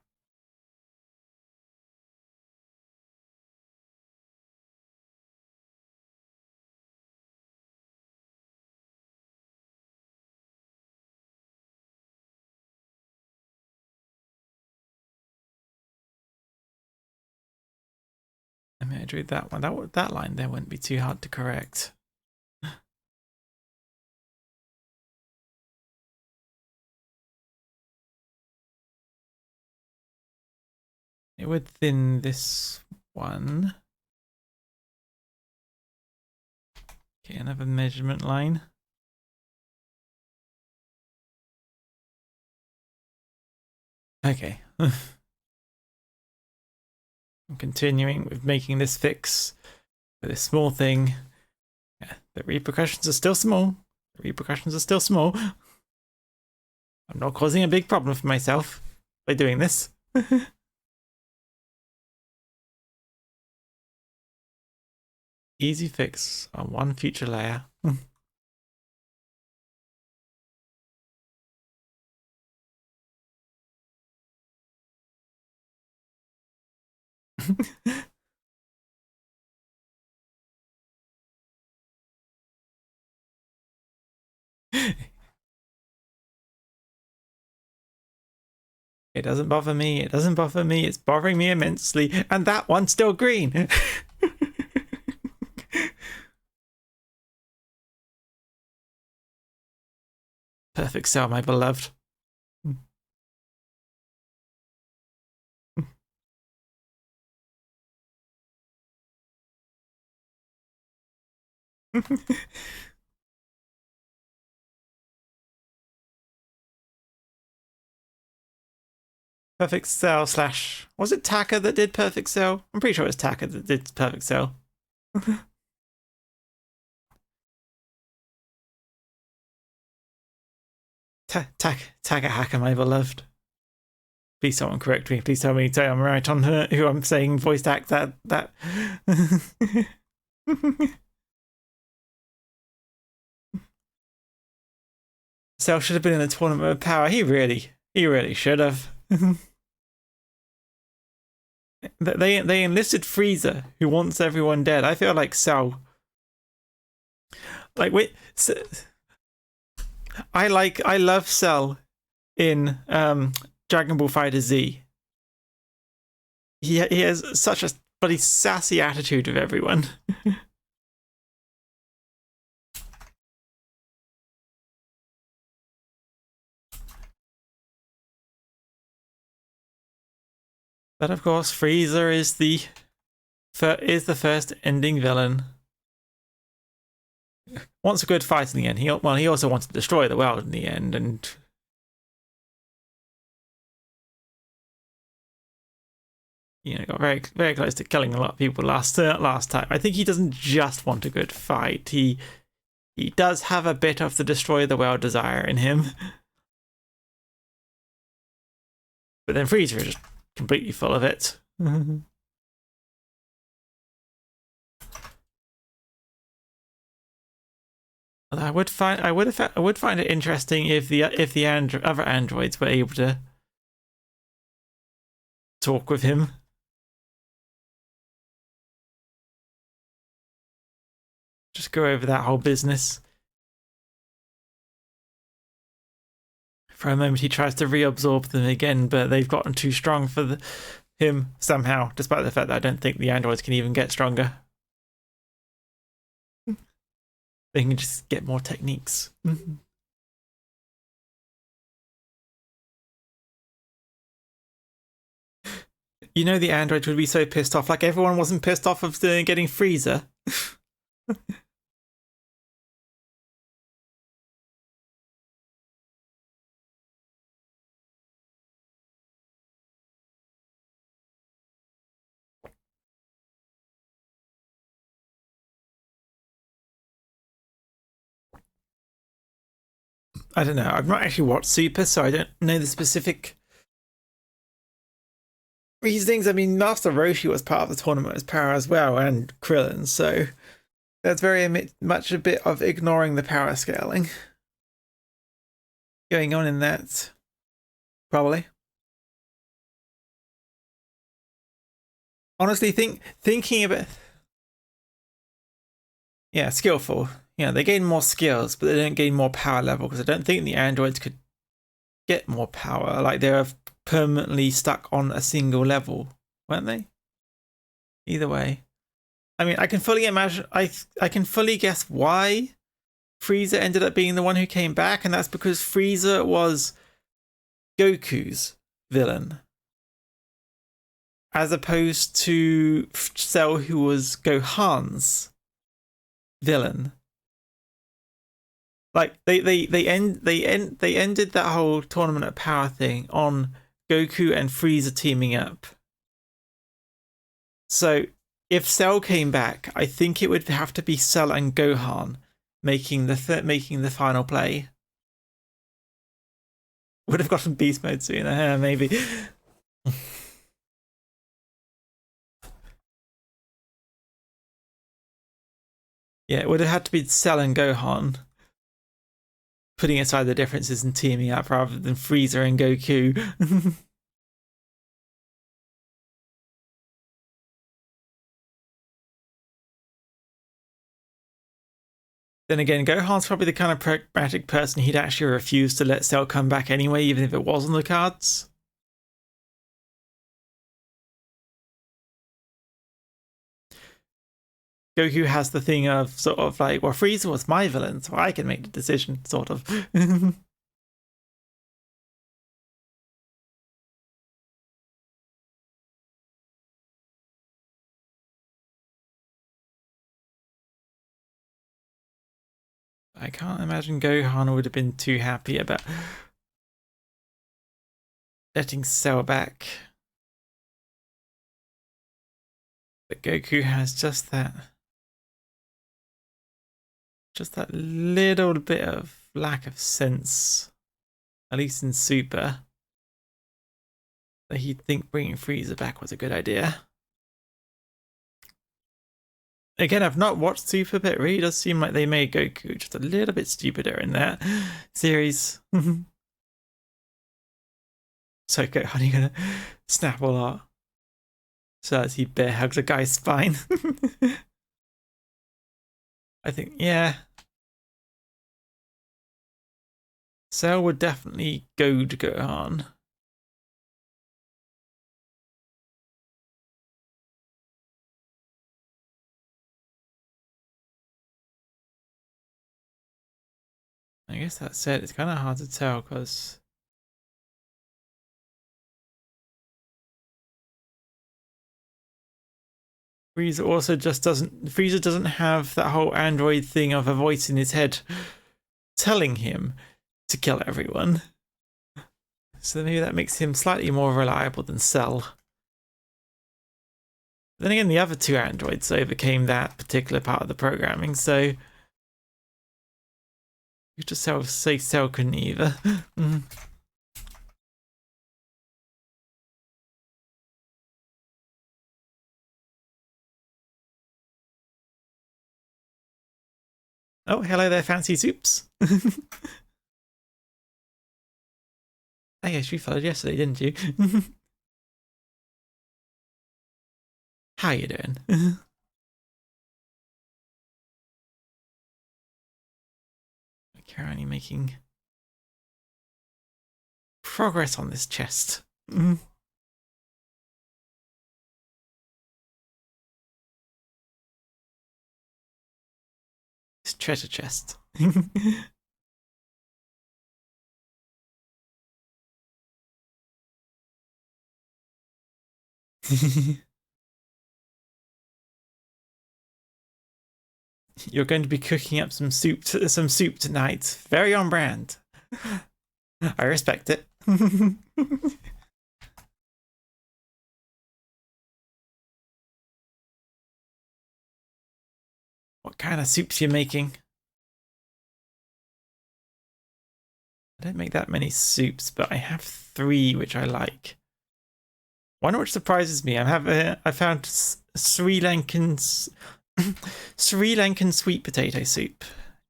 I mean, I'd read that one. That line there wouldn't be too hard to correct. It would thin this one. Okay, another measurement line. Okay. I'm continuing with making this fix for this small thing. Yeah, the repercussions are still small. The repercussions are still small. I'm not causing a big problem for myself by doing this. Easy fix on one future layer. It doesn't bother me. It doesn't bother me. It's bothering me immensely. And that one's still green. Perfect cell, my beloved. Perfect Cell slash... Was it Taka that did Perfect Cell? I'm pretty sure it was Taka that did Perfect Cell. Taka Hacker, my beloved. Please someone correct me. Please tell me I'm right on who I'm saying voiced act that. Cell should have been in the Tournament of Power. He really should have. They enlisted Frieza, who wants everyone dead. I feel like Cell. Like wait, I love Cell in Dragon Ball Fighter Z. He has such a bloody sassy attitude with everyone. But of course, Frieza is the first ending villain. Wants a good fight in the end. He also wants to destroy the world in the end, and got very close to killing a lot of people last time. I think he doesn't just want a good fight. He does have a bit of the destroy the world desire in him. But then Frieza is just completely full of it. I would find it interesting if the other androids were able to talk with him. Just go over that whole business. For a moment, he tries to reabsorb them again, but they've gotten too strong for him somehow, despite the fact that I don't think the androids can even get stronger. They can just get more techniques. The androids would be so pissed off. Like everyone wasn't pissed off of getting Frieza. I don't know. I've not actually watched Super, so I don't know the specific reasonings. I mean, Master Roshi was part of the Tournament of Power as well, and Krillin, so That's very much a bit of ignoring the power scaling going on in that, probably. Honestly, thinking of it, yeah, skillful. Yeah, they gain more skills, but they don't gain more power level because I don't think the androids could get more power. Like they're permanently stuck on a single level, weren't they? Either way, I mean, I can fully imagine. I can fully guess why Frieza ended up being the one who came back, and that's because Frieza was Goku's villain, as opposed to Cell, who was Gohan's villain. Like they ended that whole tournament of power thing on Goku and Frieza teaming up. So if Cell came back, I think it would have to be Cell and Gohan making the final play. Would have gotten beast mode sooner, maybe. Yeah, it would have had to be Cell and Gohan, putting aside the differences and teaming up rather than Frieza and Goku. Then again, Gohan's probably the kind of pragmatic person he'd actually refuse to let Cell come back anyway, even if it was on the cards. Goku has the thing of sort of like, well, Frieza was my villain, so I can make the decision, sort of. I can't imagine Gohan would have been too happy about letting Cell back. But Goku has just that little bit of lack of sense, at least in Super, that he'd think bringing Frieza back was a good idea. Again, I've not watched Super, but it really does seem like they made Goku just a little bit stupider in that series. So Gohan, you gonna snap a lot. So as he bear hugs a guy's spine. I think, yeah. Cell would definitely goad Gohan. I guess that said, it's kind of hard to tell because Frieza doesn't have that whole android thing of a voice in his head telling him to kill everyone. So maybe that makes him slightly more reliable than Cell. Then again, the other two androids overcame that particular part of the programming, so you just say Cell couldn't either. Oh, hello there, fancy soups. I guess you followed yesterday, didn't you? How you doing? Currently making progress on this chest. This treasure chest. You're going to be cooking up some soup tonight. Very on brand. I respect it. What kind of soups you making? I don't make that many soups, but I have 3 which I like. One which surprises me. I found Sri Lankan Sri Lankan sweet potato soup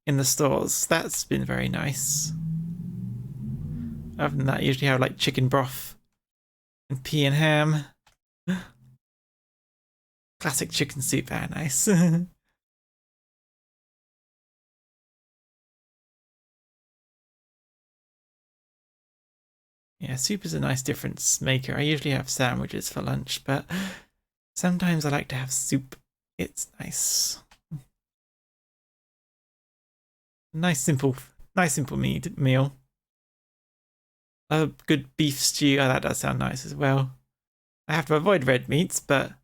in the stores. That's been very nice. Other than that, I usually have like chicken broth and pea and ham. Classic chicken soup, very nice. Yeah, soup is a nice difference maker. I usually have sandwiches for lunch, but sometimes I like to have soup. It's nice. Nice simple meal. A good beef stew. Oh, that does sound nice as well. I have to avoid red meats, but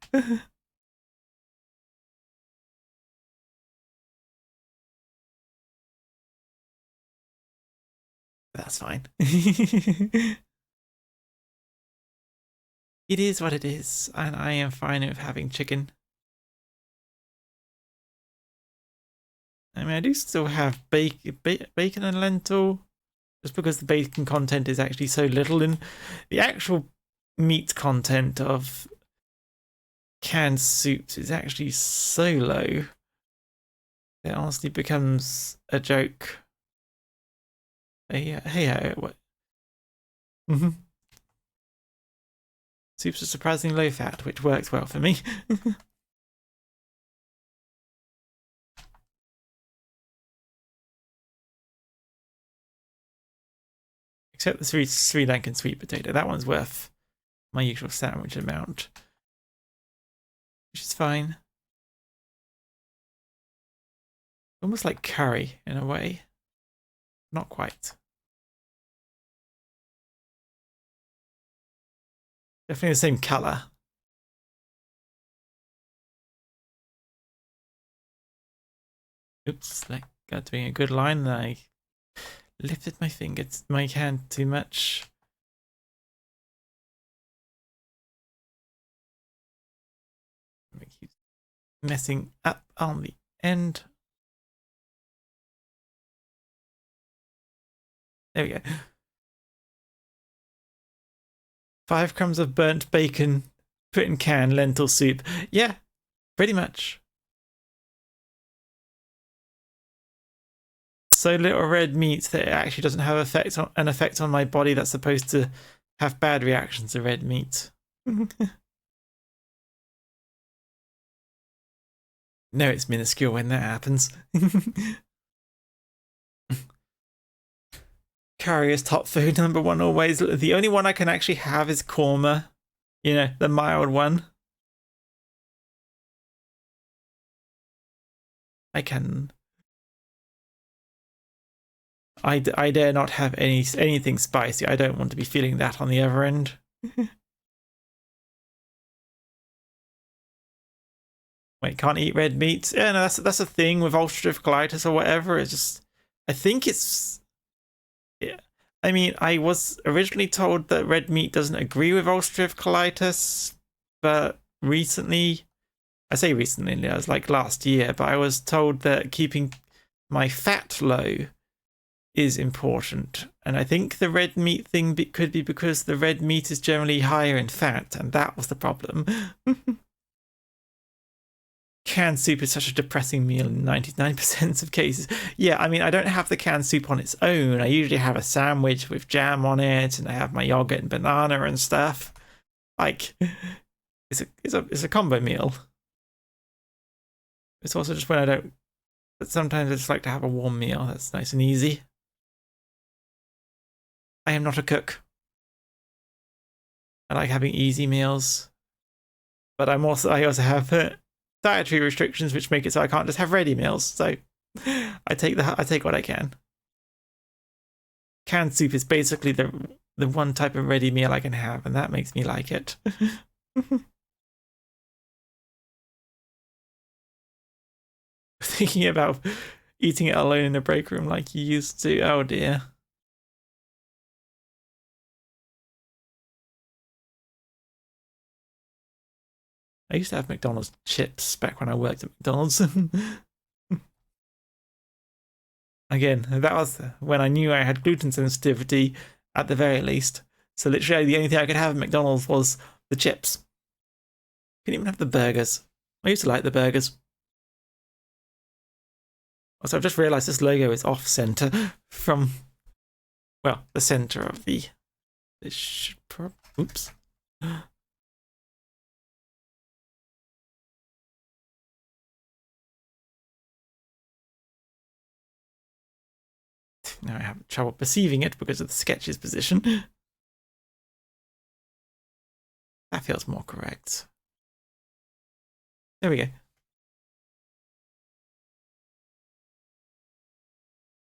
that's fine. It is what it is, and I am fine with having chicken. I mean, I do still have bacon and lentil, just because the bacon content is actually so little, and the actual meat content of canned soups is actually so low. It honestly becomes a joke. Hey, what? Soups are surprisingly low fat, which works well for me. Except the Sri Lankan sweet potato. That one's worth my usual sandwich amount, which is fine. Almost like curry in a way. Not quite. Definitely the same colour. Oops, like got doing a good line and I lifted my hand too much. Keep messing up on the end. There we go. 5 crumbs of burnt bacon put in can lentil soup. Yeah, pretty much. So little red meat that it actually doesn't have an effect on my body that's supposed to have bad reactions to red meat. No, it's minuscule when that happens. Curry is top food #1 always. The only one I can actually have is korma. You know, the mild one. I can. I dare not have anything spicy. I don't want to be feeling that on the other end. Wait, can't eat red meat? Yeah, no, that's a thing with ulcerative colitis or whatever. It's just, I think it's, yeah. I mean, I was originally told that red meat doesn't agree with ulcerative colitis, but recently, I say recently, it was like last year, but I was told that keeping my fat low is important. And I think the red meat thing could be because the red meat is generally higher in fat, and that was the problem. Canned soup is such a depressing meal in 99% of cases. Yeah, I mean, I don't have the canned soup on its own. I usually have a sandwich with jam on it, and I have my yogurt and banana and stuff. Like, it's a combo meal. It's also just when I don't. But sometimes I just like to have a warm meal that's nice and easy. I am not a cook. I like having easy meals, but I also have dietary restrictions which make it so I can't just have ready meals. So I take what I can. Canned soup is basically the one type of ready meal I can have, and that makes me like it. Thinking about eating it alone in the break room like you used to. Oh dear. I used to have McDonald's chips back when I worked at McDonald's. Again, that was when I knew I had gluten sensitivity at the very least. So literally the only thing I could have at McDonald's was the chips. Couldn't even have the burgers. I used to like the burgers. Also, I've just realised this logo is off center from, well, the center of the. It should. Oops. Now I have trouble perceiving it because of the sketch's position. That feels more correct. There we go.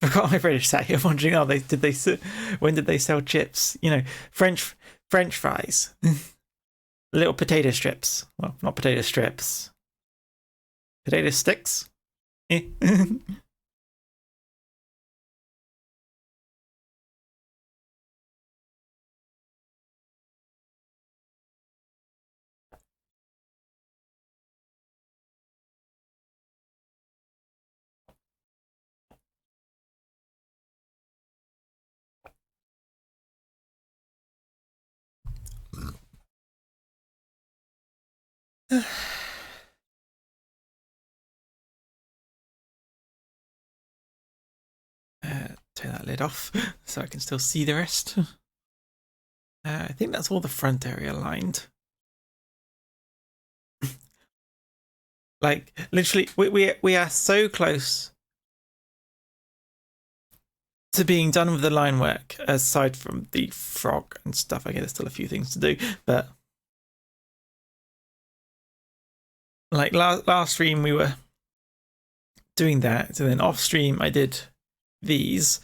Forgot my British sat here wondering, when did they sell chips? You know, French fries, little potato strips. Well, not potato strips, potato sticks. Take that lid off so I can still see the rest. I think that's all the front area lined. Like literally, we are so close to being done with the line work. Aside from the frog and stuff, I guess there's still a few things to do. But like last stream, we were doing that. So then off stream, I did these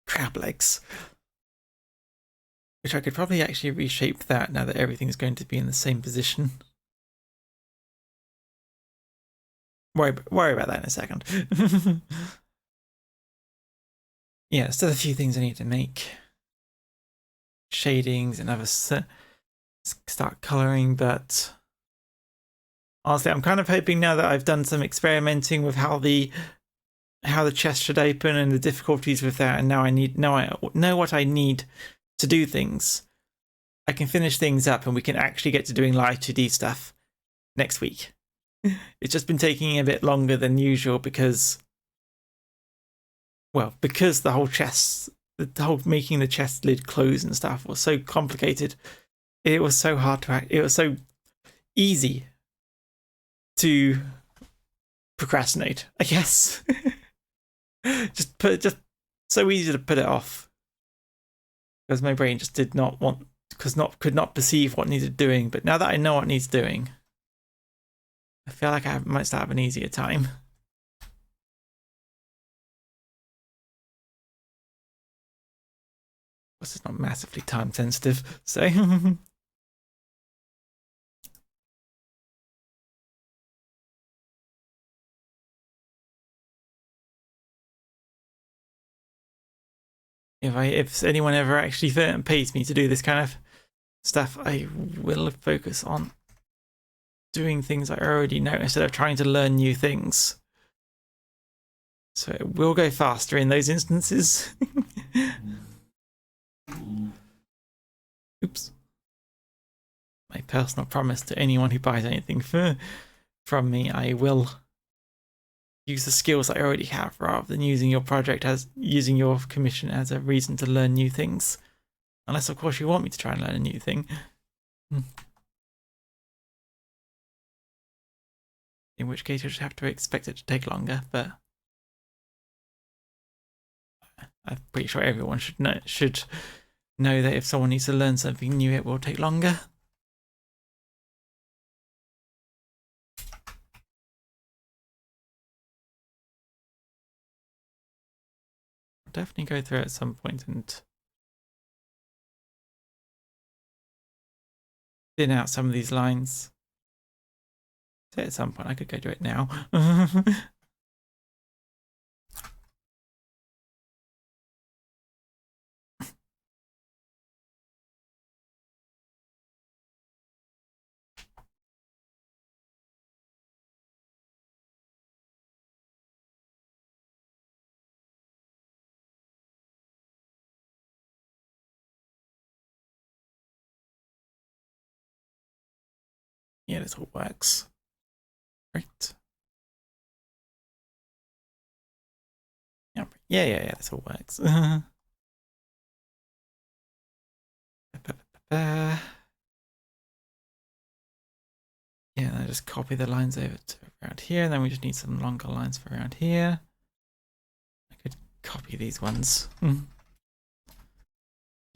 crab legs, which I could probably actually reshape that now that everything's going to be in the same position. Worry about that in a second. Yeah, still a few things I need to make. Shadings and other start colouring, but honestly, I'm kind of hoping now that I've done some experimenting with how the chest should open and the difficulties with that, and now I know what I need to do things. I can finish things up and we can actually get to doing live 2D stuff next week. It's just been taking a bit longer than usual because the whole chest, the whole making the chest lid close and stuff was so complicated. It was so hard to act. It was so easy to procrastinate, I guess. just so easy to put it off because my brain just did not want, could not perceive what needed doing. But now that I know what needs doing, I feel like I might start having an easier time. Plus, it's not massively time sensitive, so. If anyone ever actually pays me to do this kind of stuff, I will focus on doing things I already know instead of trying to learn new things. So it will go faster in those instances. Oops. My personal promise to anyone who buys anything from me, I will use the skills I already have rather than using your commission as a reason to learn new things. Unless, of course, you want me to try and learn a new thing. In which case, you just have to expect it to take longer, but I'm pretty sure everyone should know that if someone needs to learn something new, it will take longer. I'll definitely go through it at some point and thin out some of these lines. So at some point, I could go do it now. Yeah, this all works. Right. Yeah, this all works. Yeah, I just copy the lines over to around here, and then we just need some longer lines for around here. I could copy these ones. This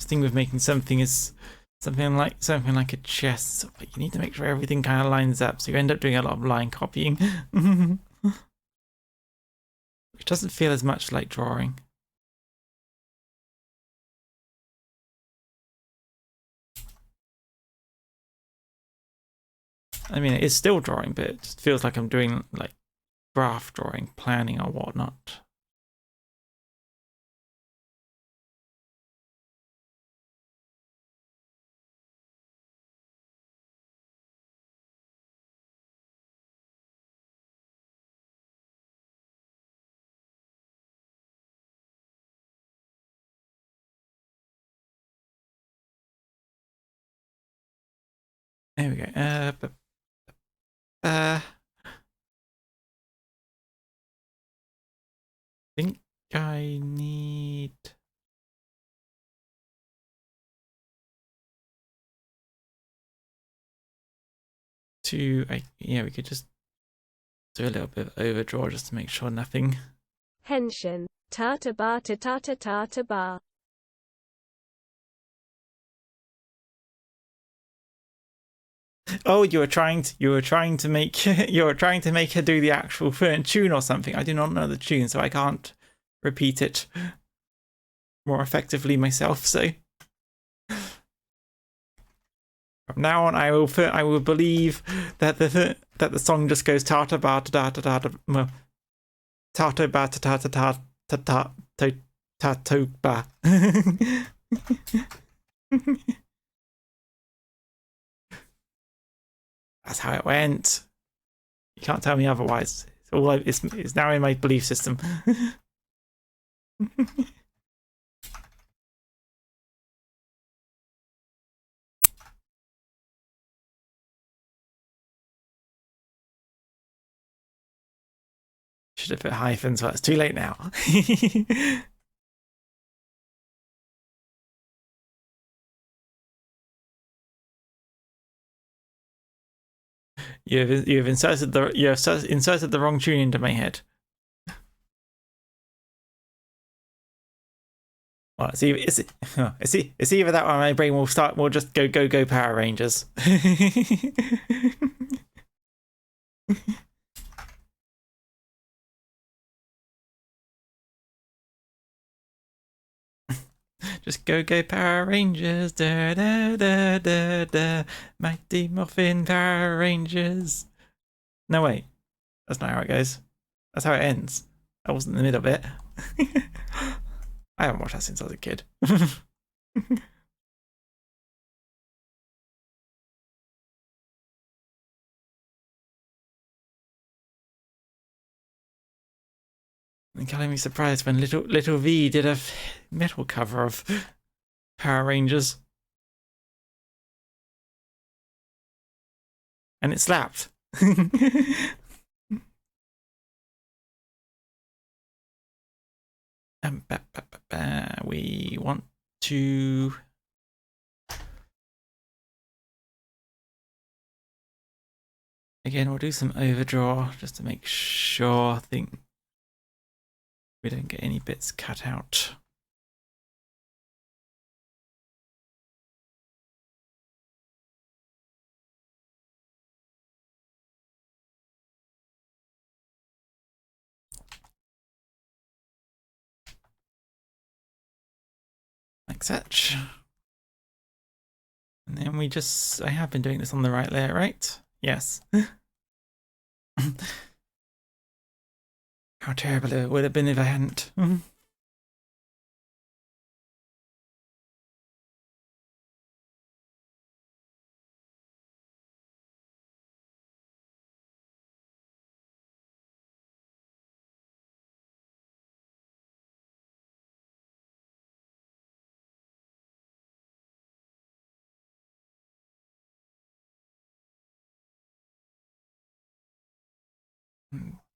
thing with making something is something like a chest, but you need to make sure everything kind of lines up, so you end up doing a lot of line copying. Which doesn't feel as much like drawing. I mean, it is still drawing, but it just feels like I'm doing like graph drawing, planning or whatnot. There we go. I think I need to. Yeah, we could just do a little bit of overdraw just to make sure nothing. Henshin. Tata bar to tata tata bar. Oh, you were trying to make her do the actual tune or something. I do not know the tune, so I can't repeat it more effectively myself. So from now on, I will believe that the song just goes tata ba ta ta ta ta tata ba ta ta ta ta ta ta ta to ba. That's how it went. You can't tell me otherwise. It's now in my belief system. Should have put hyphens, but it's too late now. You've inserted the wrong tune into my head. Well, it's either that or my brain will just go Power Rangers. Just go Power Rangers, da da da da da, Mighty Morphin Power Rangers. No wait, that's not how it goes. That's how it ends. That wasn't the middle bit. I haven't watched that since I was a kid. And calling me surprised when little V did a metal cover of Power Rangers, and it slapped. We want to. Again, we'll do some overdraw just to make sure. I think we don't get any bits cut out. Like such. And then I have been doing this on the right layer, right? Yes. How terrible it would have been if I hadn't.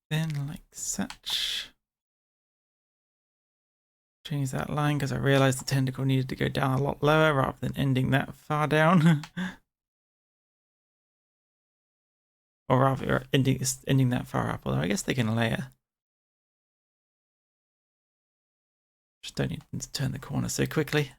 Then like such. Change that line because I realized the tentacle needed to go down a lot lower rather than ending that far down. Or rather, ending that far up, although I guess they can layer. Just don't need to turn the corner so quickly.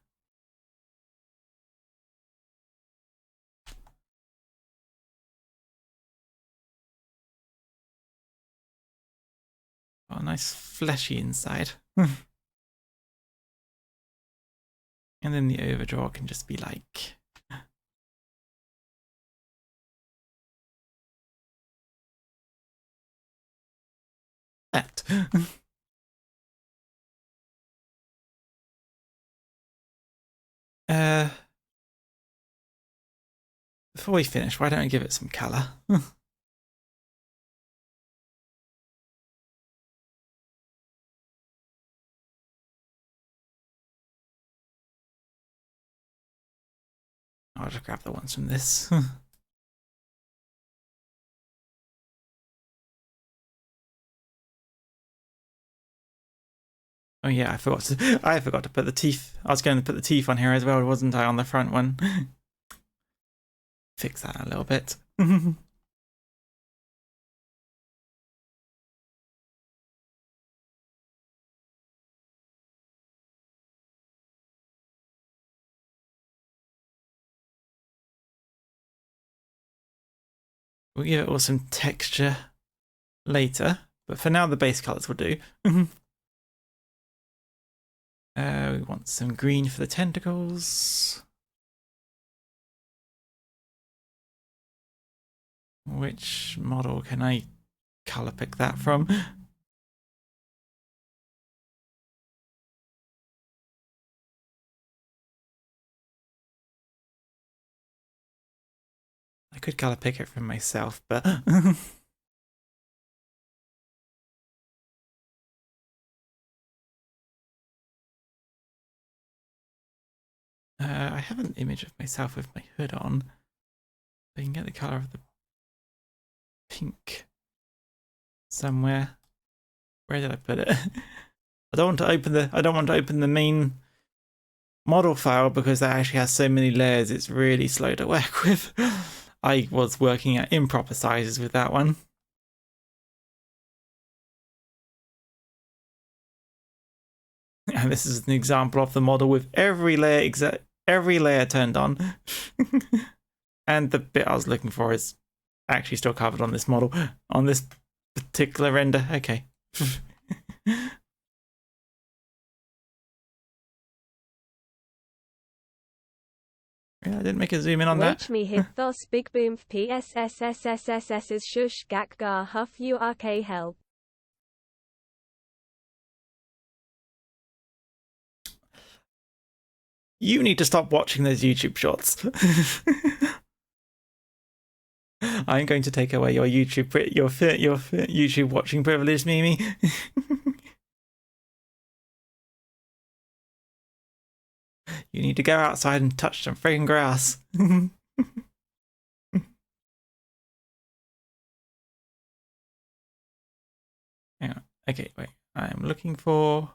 Oh, nice fleshy inside. And then the overdraw can just be like... that. Before we finish, why don't I give it some colour? I'll just grab the ones from this. Oh yeah, I forgot to put the teeth. I was going to put the teeth on here as well, wasn't I, on the front one? Fix that a little bit. We'll give it all some texture later, but for now the base colours will do. We want some green for the tentacles. Which model can I colour pick that from? I could colour pick it from myself, but... I have an image of myself with my hood on. I can get the colour of the pink somewhere. Where did I put it? I don't want to open the main model file because that actually has so many layers. It's really slow to work with. I was working at improper sizes with that one. And this is an example of the model with every layer turned on. And the bit I was looking for is actually still covered on this model, on this particular render. Okay. Yeah, I didn't make a zoom in on that. Watch me hit thos big boom PSSSSSS's shush gak gar huff URK help. You need to stop watching those YouTube shorts. I'm going to take away your YouTube watching privilege, Mimi. You need to go outside and touch some friggin' grass. Hang on. Okay, wait. I'm looking for...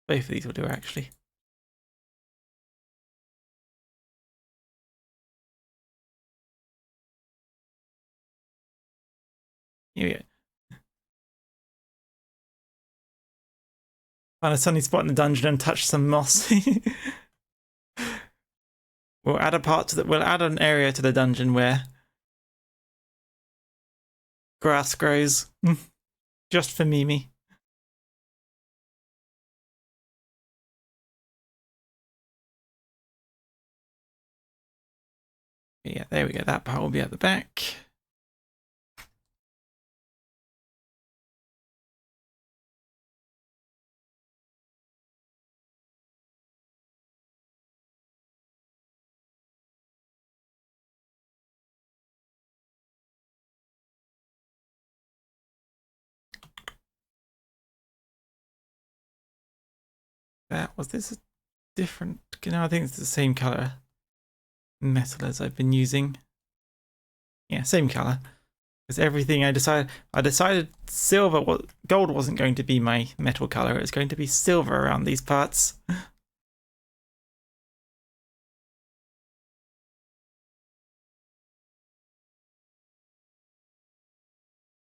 both of these will do, actually. Here we go. Find a sunny spot in the dungeon and touch some moss. We'll add an area to the dungeon where grass grows. Just for Mimi. Yeah, there we go. That part will be at the back. Was this a different? No, I think it's the same color metal as I've been using. Yeah, same color. Because everything I decided gold wasn't going to be my metal color. It was going to be silver around these parts.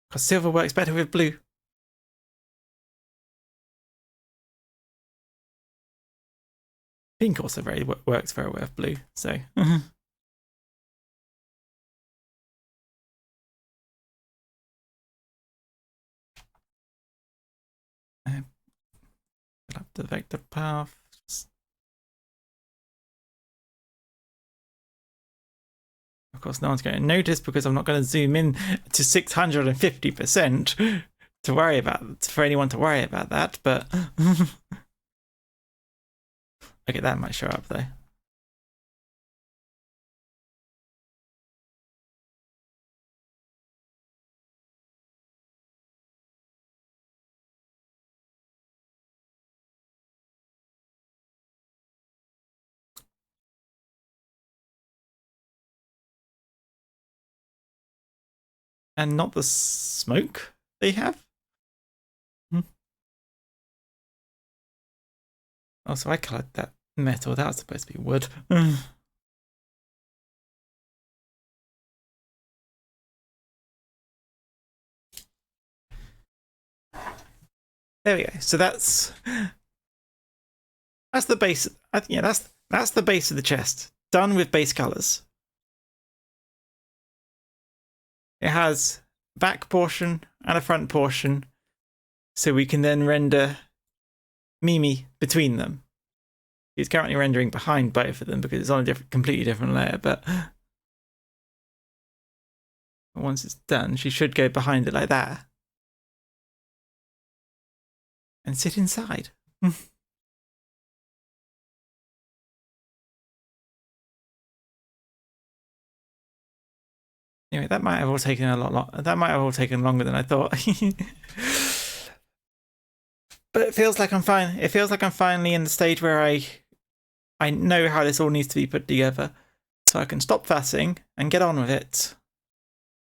Because silver works better with blue. Pink also works very well with blue. So. Up the vector path. Of course, no one's going to notice because I'm not going to zoom in to 650% to worry about, for anyone to worry about that. But okay, that might show up though. And not the smoke they have. Oh, so I coloured that metal. That was supposed to be wood. There we go. So that's the base. Yeah, that's the base of the chest. Done with base colours. It has a back portion and a front portion, so we can then render Mimi between them. He's currently rendering behind both of them because it's on a completely different layer, but once it's done, she should go behind it like that and sit inside. Anyway, that might have all taken that might have all taken longer than I thought. But it feels like I'm fine. It feels like I'm finally in the stage where I know how this all needs to be put together, so I can stop fussing and get on with it.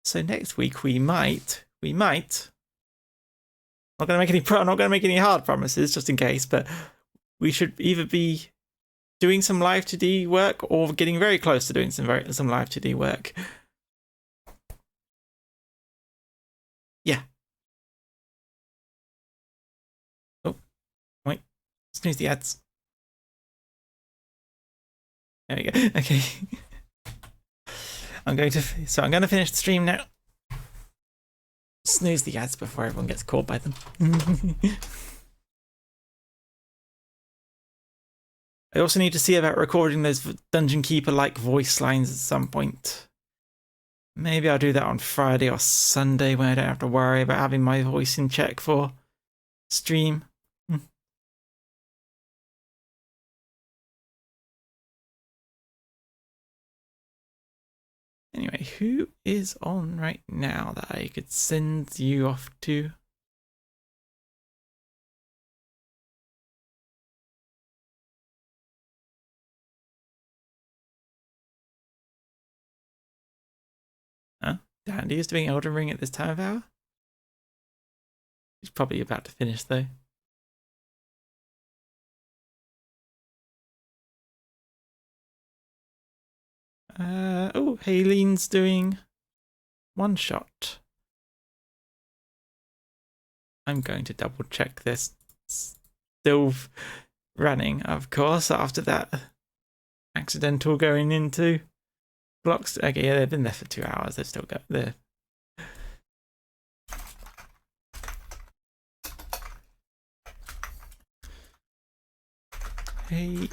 So next week we might. I'm not going to make any hard promises, just in case. But we should either be doing some live 2D work or getting very close to doing some live 2D work. Yeah. Oh, wait. Snooze the ads. There we go. Okay. I'm going to finish the stream now. Snooze the ads before everyone gets caught by them. I also need to see about recording those Dungeon Keeper-like voice lines at some point. Maybe I'll do that on Friday or Sunday when I don't have to worry about having my voice in check for stream. Anyway, who is on right now that I could send you off to? Huh? Dandy is doing Elden Ring at this time of hour? He's probably about to finish though. Oh, Hayleen's doing one shot. I'm going to double check this. Still running, of course, after that accidental going into blocks. Okay, yeah, they've been there for 2 hours. They've still got there. Hey.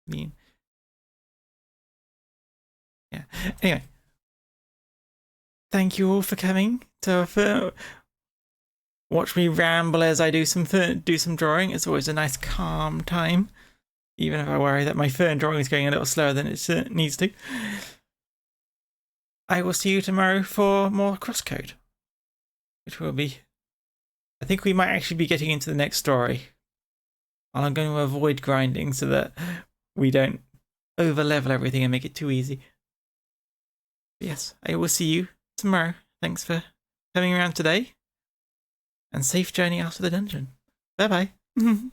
Mean. Yeah. Anyway. Thank you all for coming to watch me ramble as I do some drawing. It's always a nice calm time, even if I worry that my fern drawing is going a little slower than it needs to. I will see you tomorrow for more crosscode, which will be. I think we might actually be getting into the next story. And I'm going to avoid grinding so that we don't over level everything and make it too easy. yes, I will see you tomorrow. Thanks for coming around today. And safe journey out of the dungeon. Bye bye.